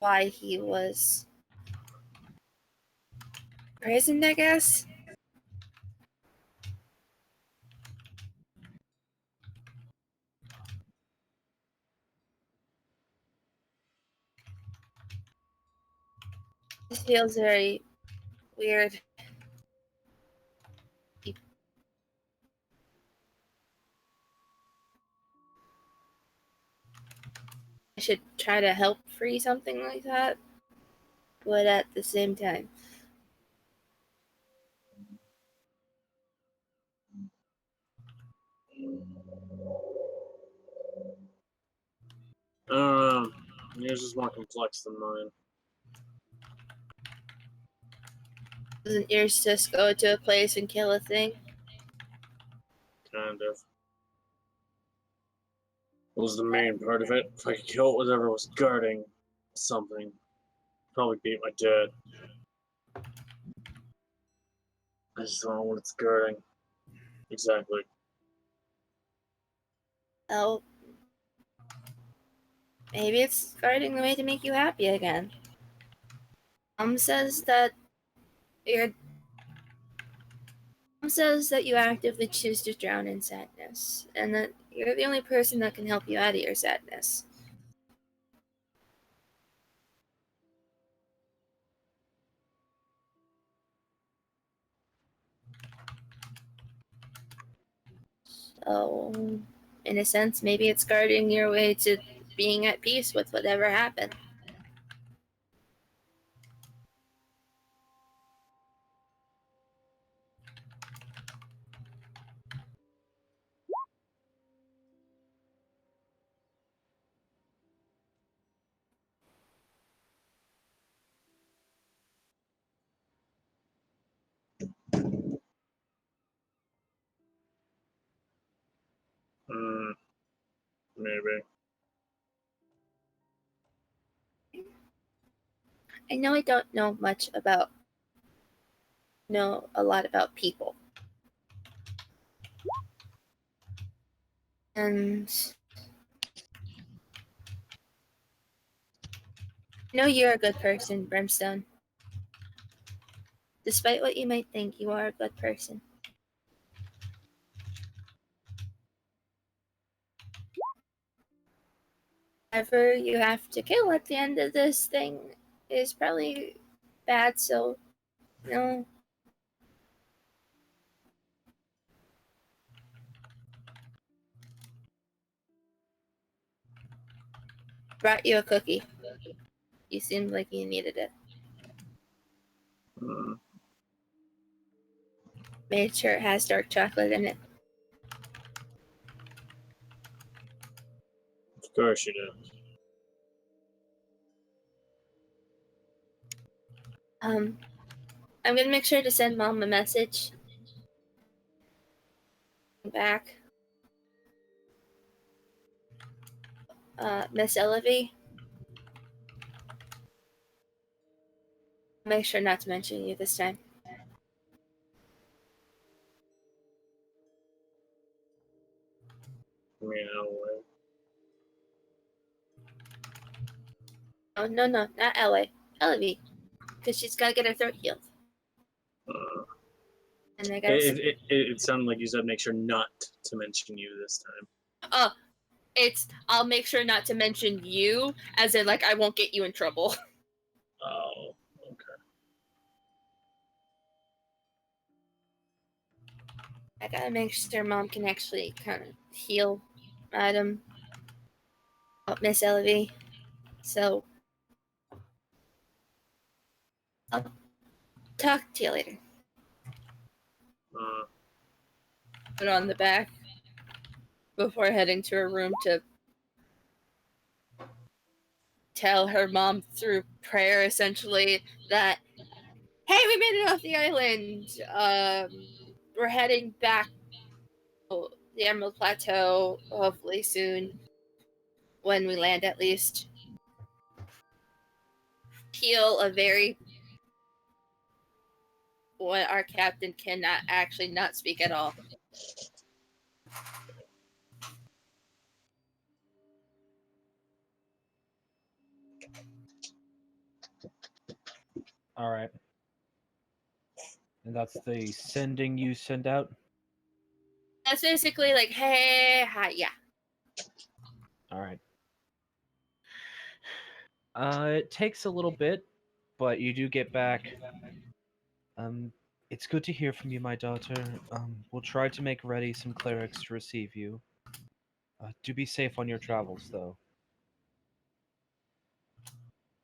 Why he was imprisoned, I guess. This feels very weird. I should try to help free something like that, but at the same time, I don't know. Yours is more complex than mine. doesn't yours just go to a place and kill a thing? Kind of. Was the main part of it. If I could kill whatever was guarding something, probably beat my dad. I just don't know what it's guarding. Exactly. Oh, maybe it's guarding the way to make you happy again. Says that Your mom says that you actively choose to drown in sadness, and that you're the only person that can help you out of your sadness. So, in a sense, maybe it's guarding your way to being at peace with whatever happened. Maybe. I know I don't know a lot about people. And I know you're a good person, Brimstone. Despite what you might think, you are a good person. Whoever you have to kill at the end of this thing is probably bad, so, you know. Brought you a cookie. You seemed like you needed it. Made sure it has dark chocolate in it. Of course you do. I'm gonna make sure to send Mom a message. Back. Miss Elevy. Make sure not to mention you this time. Meow. Oh, no, not Elevy. Because she's gotta get her throat healed. And I gotta... It sounded like you said make sure not to mention you this time. I'll make sure not to mention you, as in, like, I won't get you in trouble. Oh, okay. I gotta make sure Mom can actually kind of heal Madam Miss Elevy. So, I'll talk to you later. Put on the back before heading to her room to tell her mom through prayer, essentially, that, hey, we made it off the island. We're heading back to the Emerald Plateau, hopefully soon, when we land at least. Heal a very... what our captain cannot actually not speak at all. All right. And that's the sending you send out? That's basically like, hey, hi, yeah. All right. It takes a little bit, but you do get back. It's good to hear from you, my daughter. We'll try to make ready some clerics to receive you. Do be safe on your travels, though.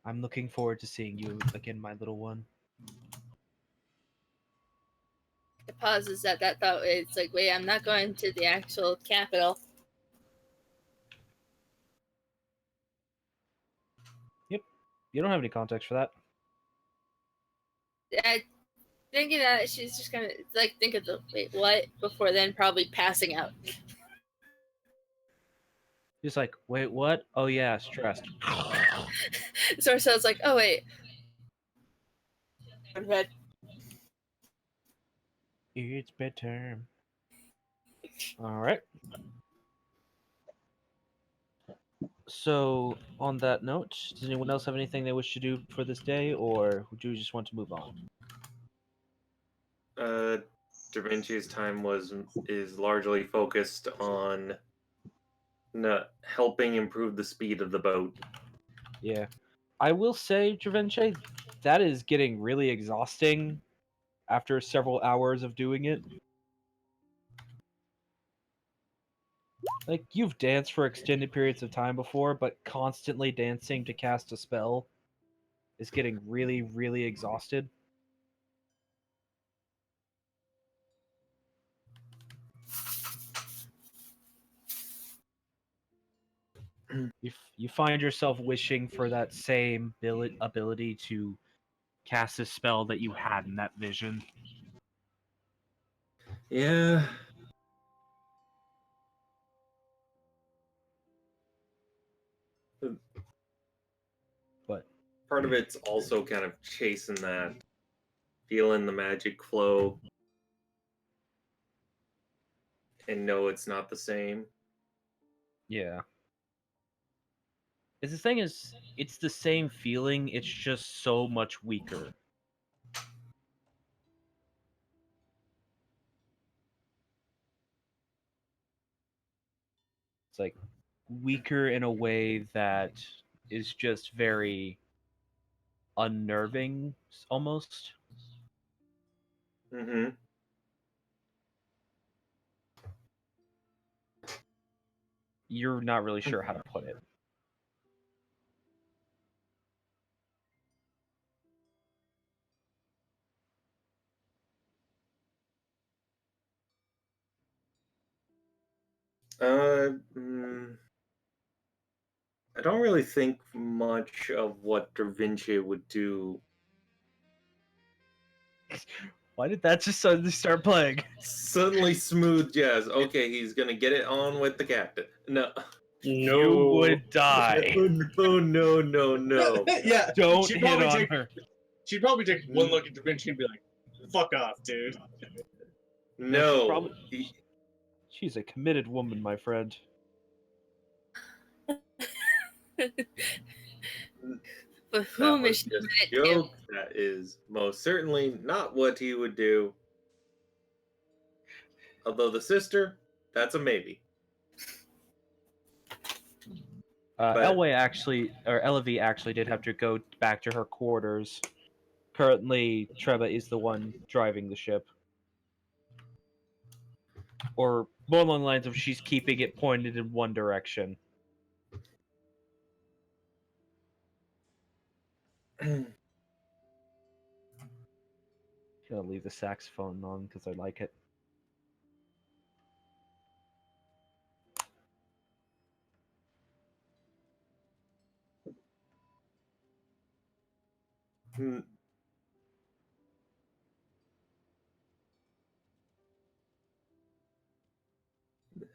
I'm looking forward to seeing you again, my little one. It pauses at that thought. It's like, wait, I'm not going to the actual capital. Yep. You don't have any context for that. Thinking that, she's just gonna, like, think of the, wait, what? Before then probably passing out. Just like, wait, what? Oh yeah, stressed. So it's like, oh, wait. Go to bed. It's bedtime. All right. So, on that note, does anyone else have anything they wish to do for this day, or do you just want to move on? Da Vinci's time is largely focused on helping improve the speed of the boat. Yeah. I will say, Javinci, that is getting really exhausting after several hours of doing it. Like, you've danced for extended periods of time before, but constantly dancing to cast a spell is getting really, really exhausted. You find yourself wishing for that same ability to cast a spell that you had in that vision. Yeah. But Part of it's also kind of chasing that, feeling the magic flow, and know it's not the same. yeah. The thing is, it's the same feeling, it's just so much weaker. It's like weaker in a way that is just very unnerving, almost. Mm-hmm. You're not really sure how to put it. I don't really think much of what Da Vinci would do. Why did that just suddenly start playing? Suddenly smooth jazz. Okay, he's gonna get it on with the captain. No. You would die. No. Yeah, Don't she'd hit probably on take her. she'd probably take one look at Da Vinci and be like, "Fuck off, dude." No. She's a committed woman, my friend. But That whom was is she just a committed to? joke. That is most certainly not what he would do. Although the sister, that's a maybe. But Elevie actually did have to go back to her quarters. Currently, Treba is the one driving the ship. Or more along the lines of she's keeping it pointed in one direction. Gonna leave the saxophone on because I like it.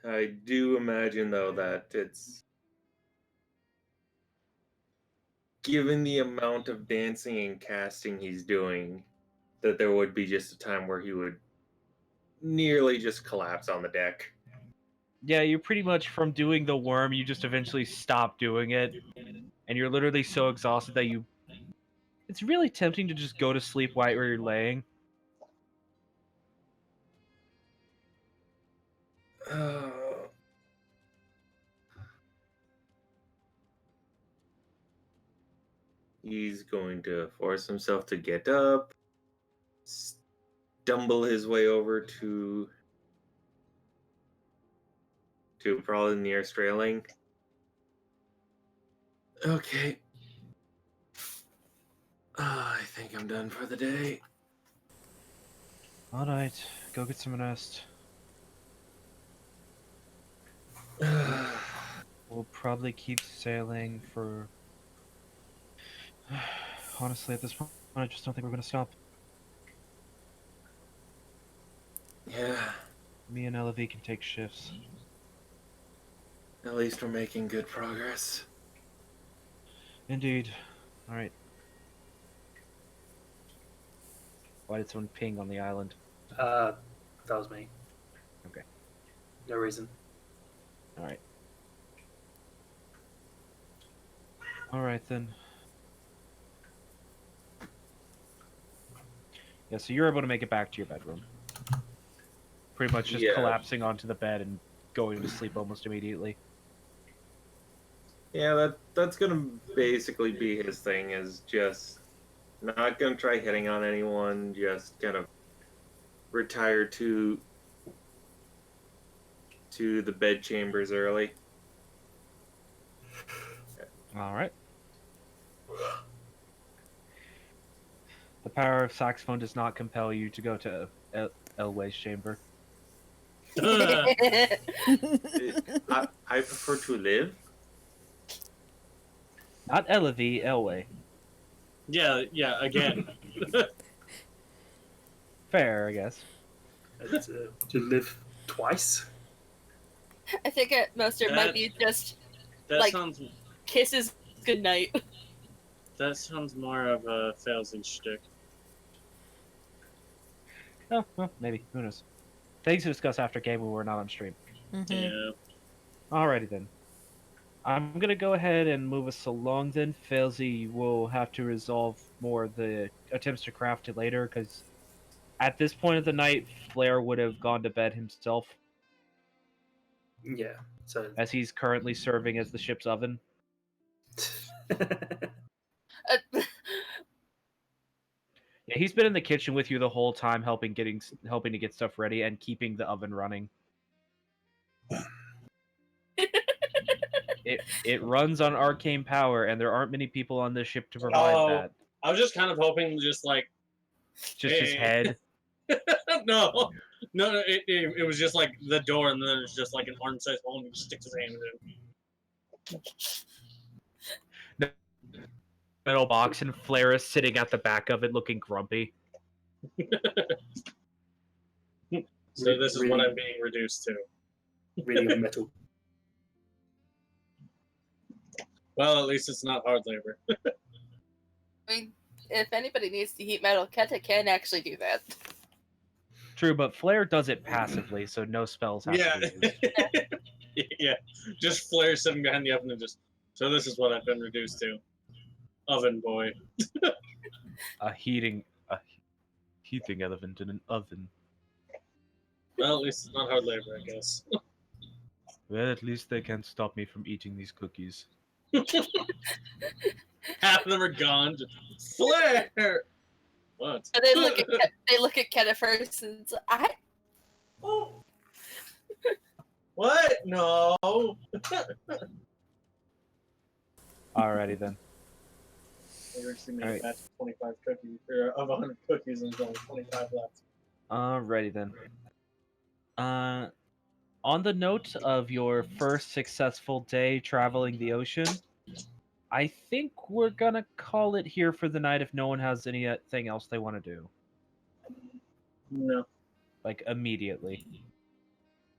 I do imagine though that it's given the amount of dancing and casting he's doing, that there would be just a time where he would nearly just collapse on the deck. Yeah, you pretty much, from doing the worm, you just eventually stop doing it. And you're literally so exhausted that you... It's really tempting to just go to sleep while you're laying. He's going to force himself to get up, stumble his way over to probably the nearest railing. Okay. I think I'm done for the day. Alright, go get some rest. We'll probably keep sailing for... Honestly, at this point, I just don't think we're gonna stop. Yeah, Me and Elevie can take shifts. at least we're making good progress. Indeed. Alright. Why did someone ping on the island? That was me. Okay. No reason. Alright. Alright then. Yeah, so you're able to make it back to your bedroom. Pretty much just Yeah. collapsing onto the bed and going to sleep almost immediately. Yeah, that's gonna basically be his thing. Is just not gonna try hitting on anyone. Just kind of retire to the bed chambers early. All right. The power of saxophone does not compel you to go to Elway's chamber. I prefer to live. Not Elevy, Elway. Yeah, again. Fair, I guess. To live twice. I think at most it might be just That like sounds kisses goodnight. that sounds more of a Failsy shtick. Oh, well, maybe. Who knows? Things to discuss after game when we're not on stream. Mm-hmm. Yeah. Alrighty then. I'm gonna go ahead and move us along then. Failsy will have to resolve more of the attempts to craft it later, because at this point of the night, Flair would have gone to bed himself, Yeah. So. as he's currently serving as the ship's oven. Yeah, he's been in the kitchen with you the whole time, helping to get stuff ready and keeping the oven running. It runs on arcane power, and there aren't many people on this ship to provide that. I was just kind of hoping, just like Just his head. no, it was just like the door, and then there's just like an arm-sized hole, and he just sticks his hand in it. Metal box, and Flair is sitting at the back of it looking grumpy. So this is what I'm being reduced to. Really metal. Well, at least it's not hard labor. I mean, if anybody needs to heat metal, Keta can actually do that. True, but Flair does it passively, so no spells have to be used. Yeah, just Flair sitting behind the oven and just. So this is what I've been reduced to. Oven boy. A heating element in an oven. Well, at least it's not hard labor, I guess. Well, at least they can't stop me from eating these cookies. Half of them are gone. Just, Flair. What? And they look at Keta first, and it's like, What? No. Alrighty then. They actually made All a right. batch of 25 cookies, or of 100 cookies, and there's only 25 left. Alrighty then. On the note of your first successful day traveling the ocean, I think we're gonna call it here for the night if no one has anything else they want to do. No. Like, immediately.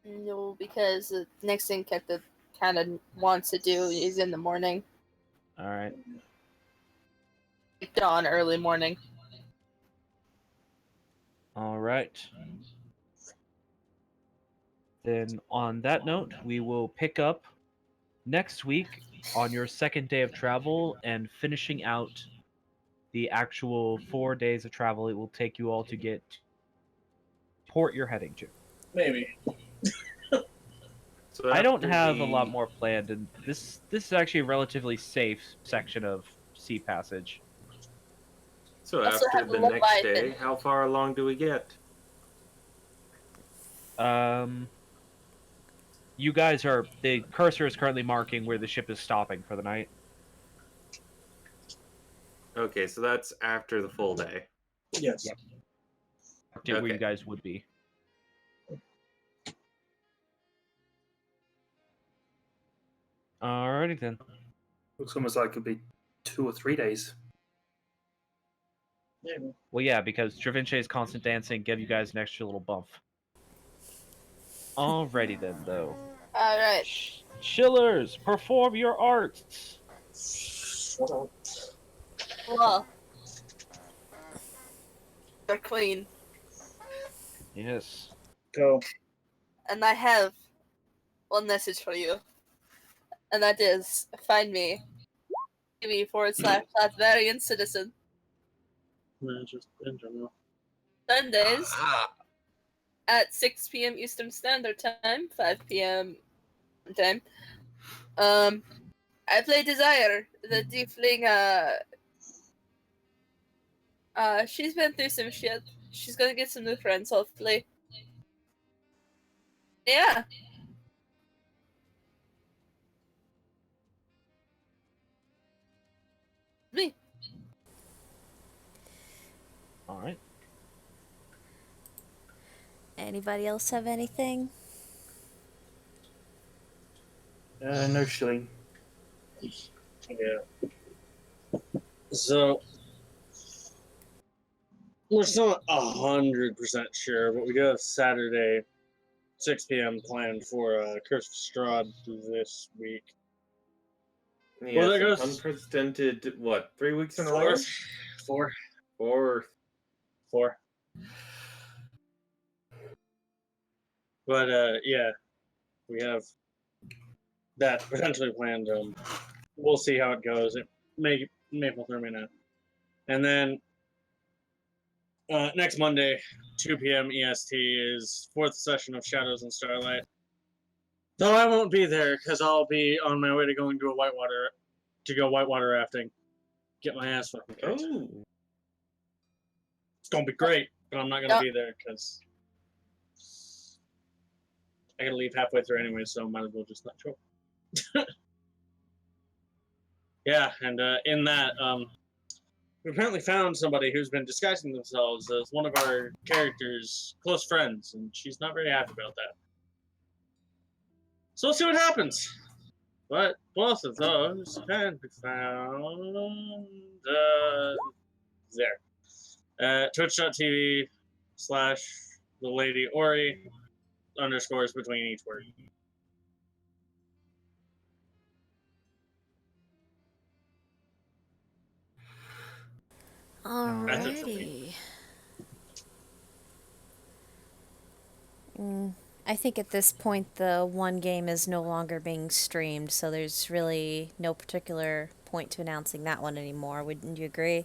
no, because the next thing Keta kind of wants to do is in the morning. Alright. Dawn, early morning. Alright. Then, on that note, we will pick up next week on your second day of travel and finishing out the actual 4 days of travel it will take you all to get to port you're heading to. Maybe. So I don't after have a the- lot more planned, and this is actually a relatively safe section of sea passage. So Also after have the Leviathan. next day, how far along do we get? You guys are, the cursor is currently marking where the ship is stopping for the night. Okay, so that's after the full day. Yes. Yep. Where you Okay. guys would be. Alrighty then. Looks almost like it'd be 2 or 3 days. Maybe. Well, yeah, because Travince's constant dancing gave you guys an extra little bump. Alrighty then, though. Alright. Chillers, perform your arts. Well, they're clean. Yes. Go. And I have one message for you. And that is, find me. TV //Latvian citizen. Just in general. Sundays at 6 p.m. Eastern Standard Time, 5 p.m. time. I play Desire, the Tiefling. She's been through some shit. She's gonna get some new friends, hopefully. Yeah. Me. All right. Anybody else have anything? No shilling. Yeah. So we're still not 100% sure, but we do have Saturday, 6 p.m. planned for Curse of Strahd this week. Yes, there an goes- unprecedented, what, 3 weeks in a row? Four. But yeah, we have that potentially planned. We'll see how it goes. It may pull through, may not. And then next Monday, 2 p.m. EST is fourth session of Shadows and Starlight. Though I won't be there because I'll be on my way to going to go whitewater rafting. Get my ass fucking kicked. Oh, It's gonna be great, but I'm not gonna be there because I gotta leave halfway through anyway, so might as well just not show up. Yeah, and in that, we apparently found somebody who's been disguising themselves as one of our characters' close friends, and she's not very happy about that. So we'll see what happens. But both of those can be found there. Twitch.tv/the Lady Ori _ between each word. Alrighty. I think at this point the one game is no longer being streamed, so there's really no particular point to announcing that one anymore. Wouldn't you agree?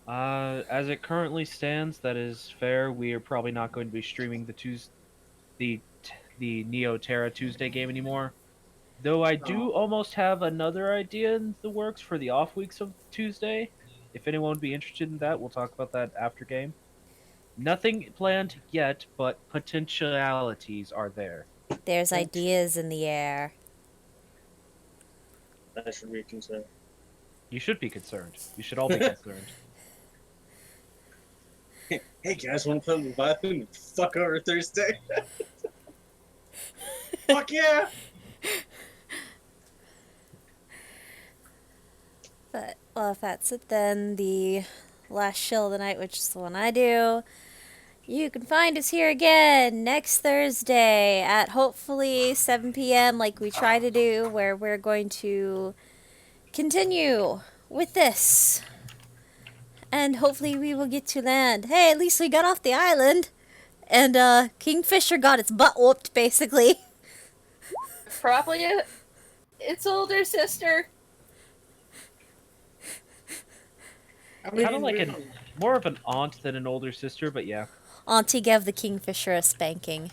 As it currently stands, that is fair. We are probably not going to be streaming the Neo Terra Tuesday game anymore. Though I do almost have another idea in the works for the off weeks of Tuesday. If anyone would be interested in that, we'll talk about that after game. Nothing planned yet, but potentialities are there. There's ideas in the air. I should be concerned. You should be concerned. You should all be concerned. Hey guys, want to play Leviathan and fuck over Thursday? Fuck yeah! But, well, if that's it, then the last shill of the night, which is the one I do, you can find us here again next Thursday at hopefully 7 p.m. like we try to do, where we're going to continue with this. And hopefully we will get to land. Hey, at least we got off the island. And Kingfisher got its butt whooped, basically. Probably its older sister. Kind of like more of an aunt than an older sister, but yeah. Auntie gave the Kingfisher a spanking.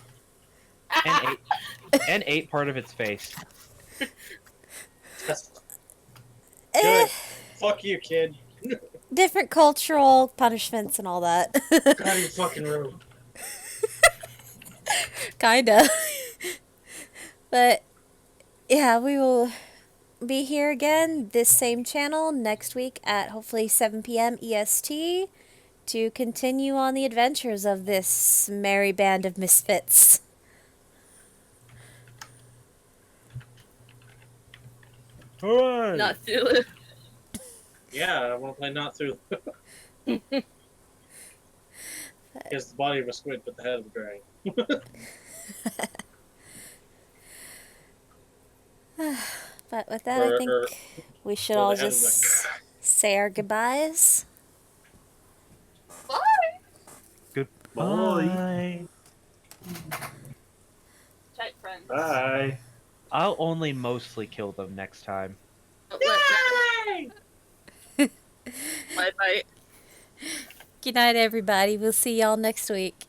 And ate part of its face. Eh, Fuck you, kid. different cultural punishments and all that. God, you fucking rude. Kinda. But, yeah, we will be here again, this same channel, next week at hopefully 7 p.m. EST to continue on the adventures of this merry band of misfits. Alright. Not Thulu. Yeah, I want to play Not Through. He has the body of a squid, but the head of a dragon. But with that, I think we should all just say our goodbyes. Bye. Goodbye. Tight friends. Bye. I'll only mostly kill them next time. Bye bye. Good night, everybody. We'll see y'all next week.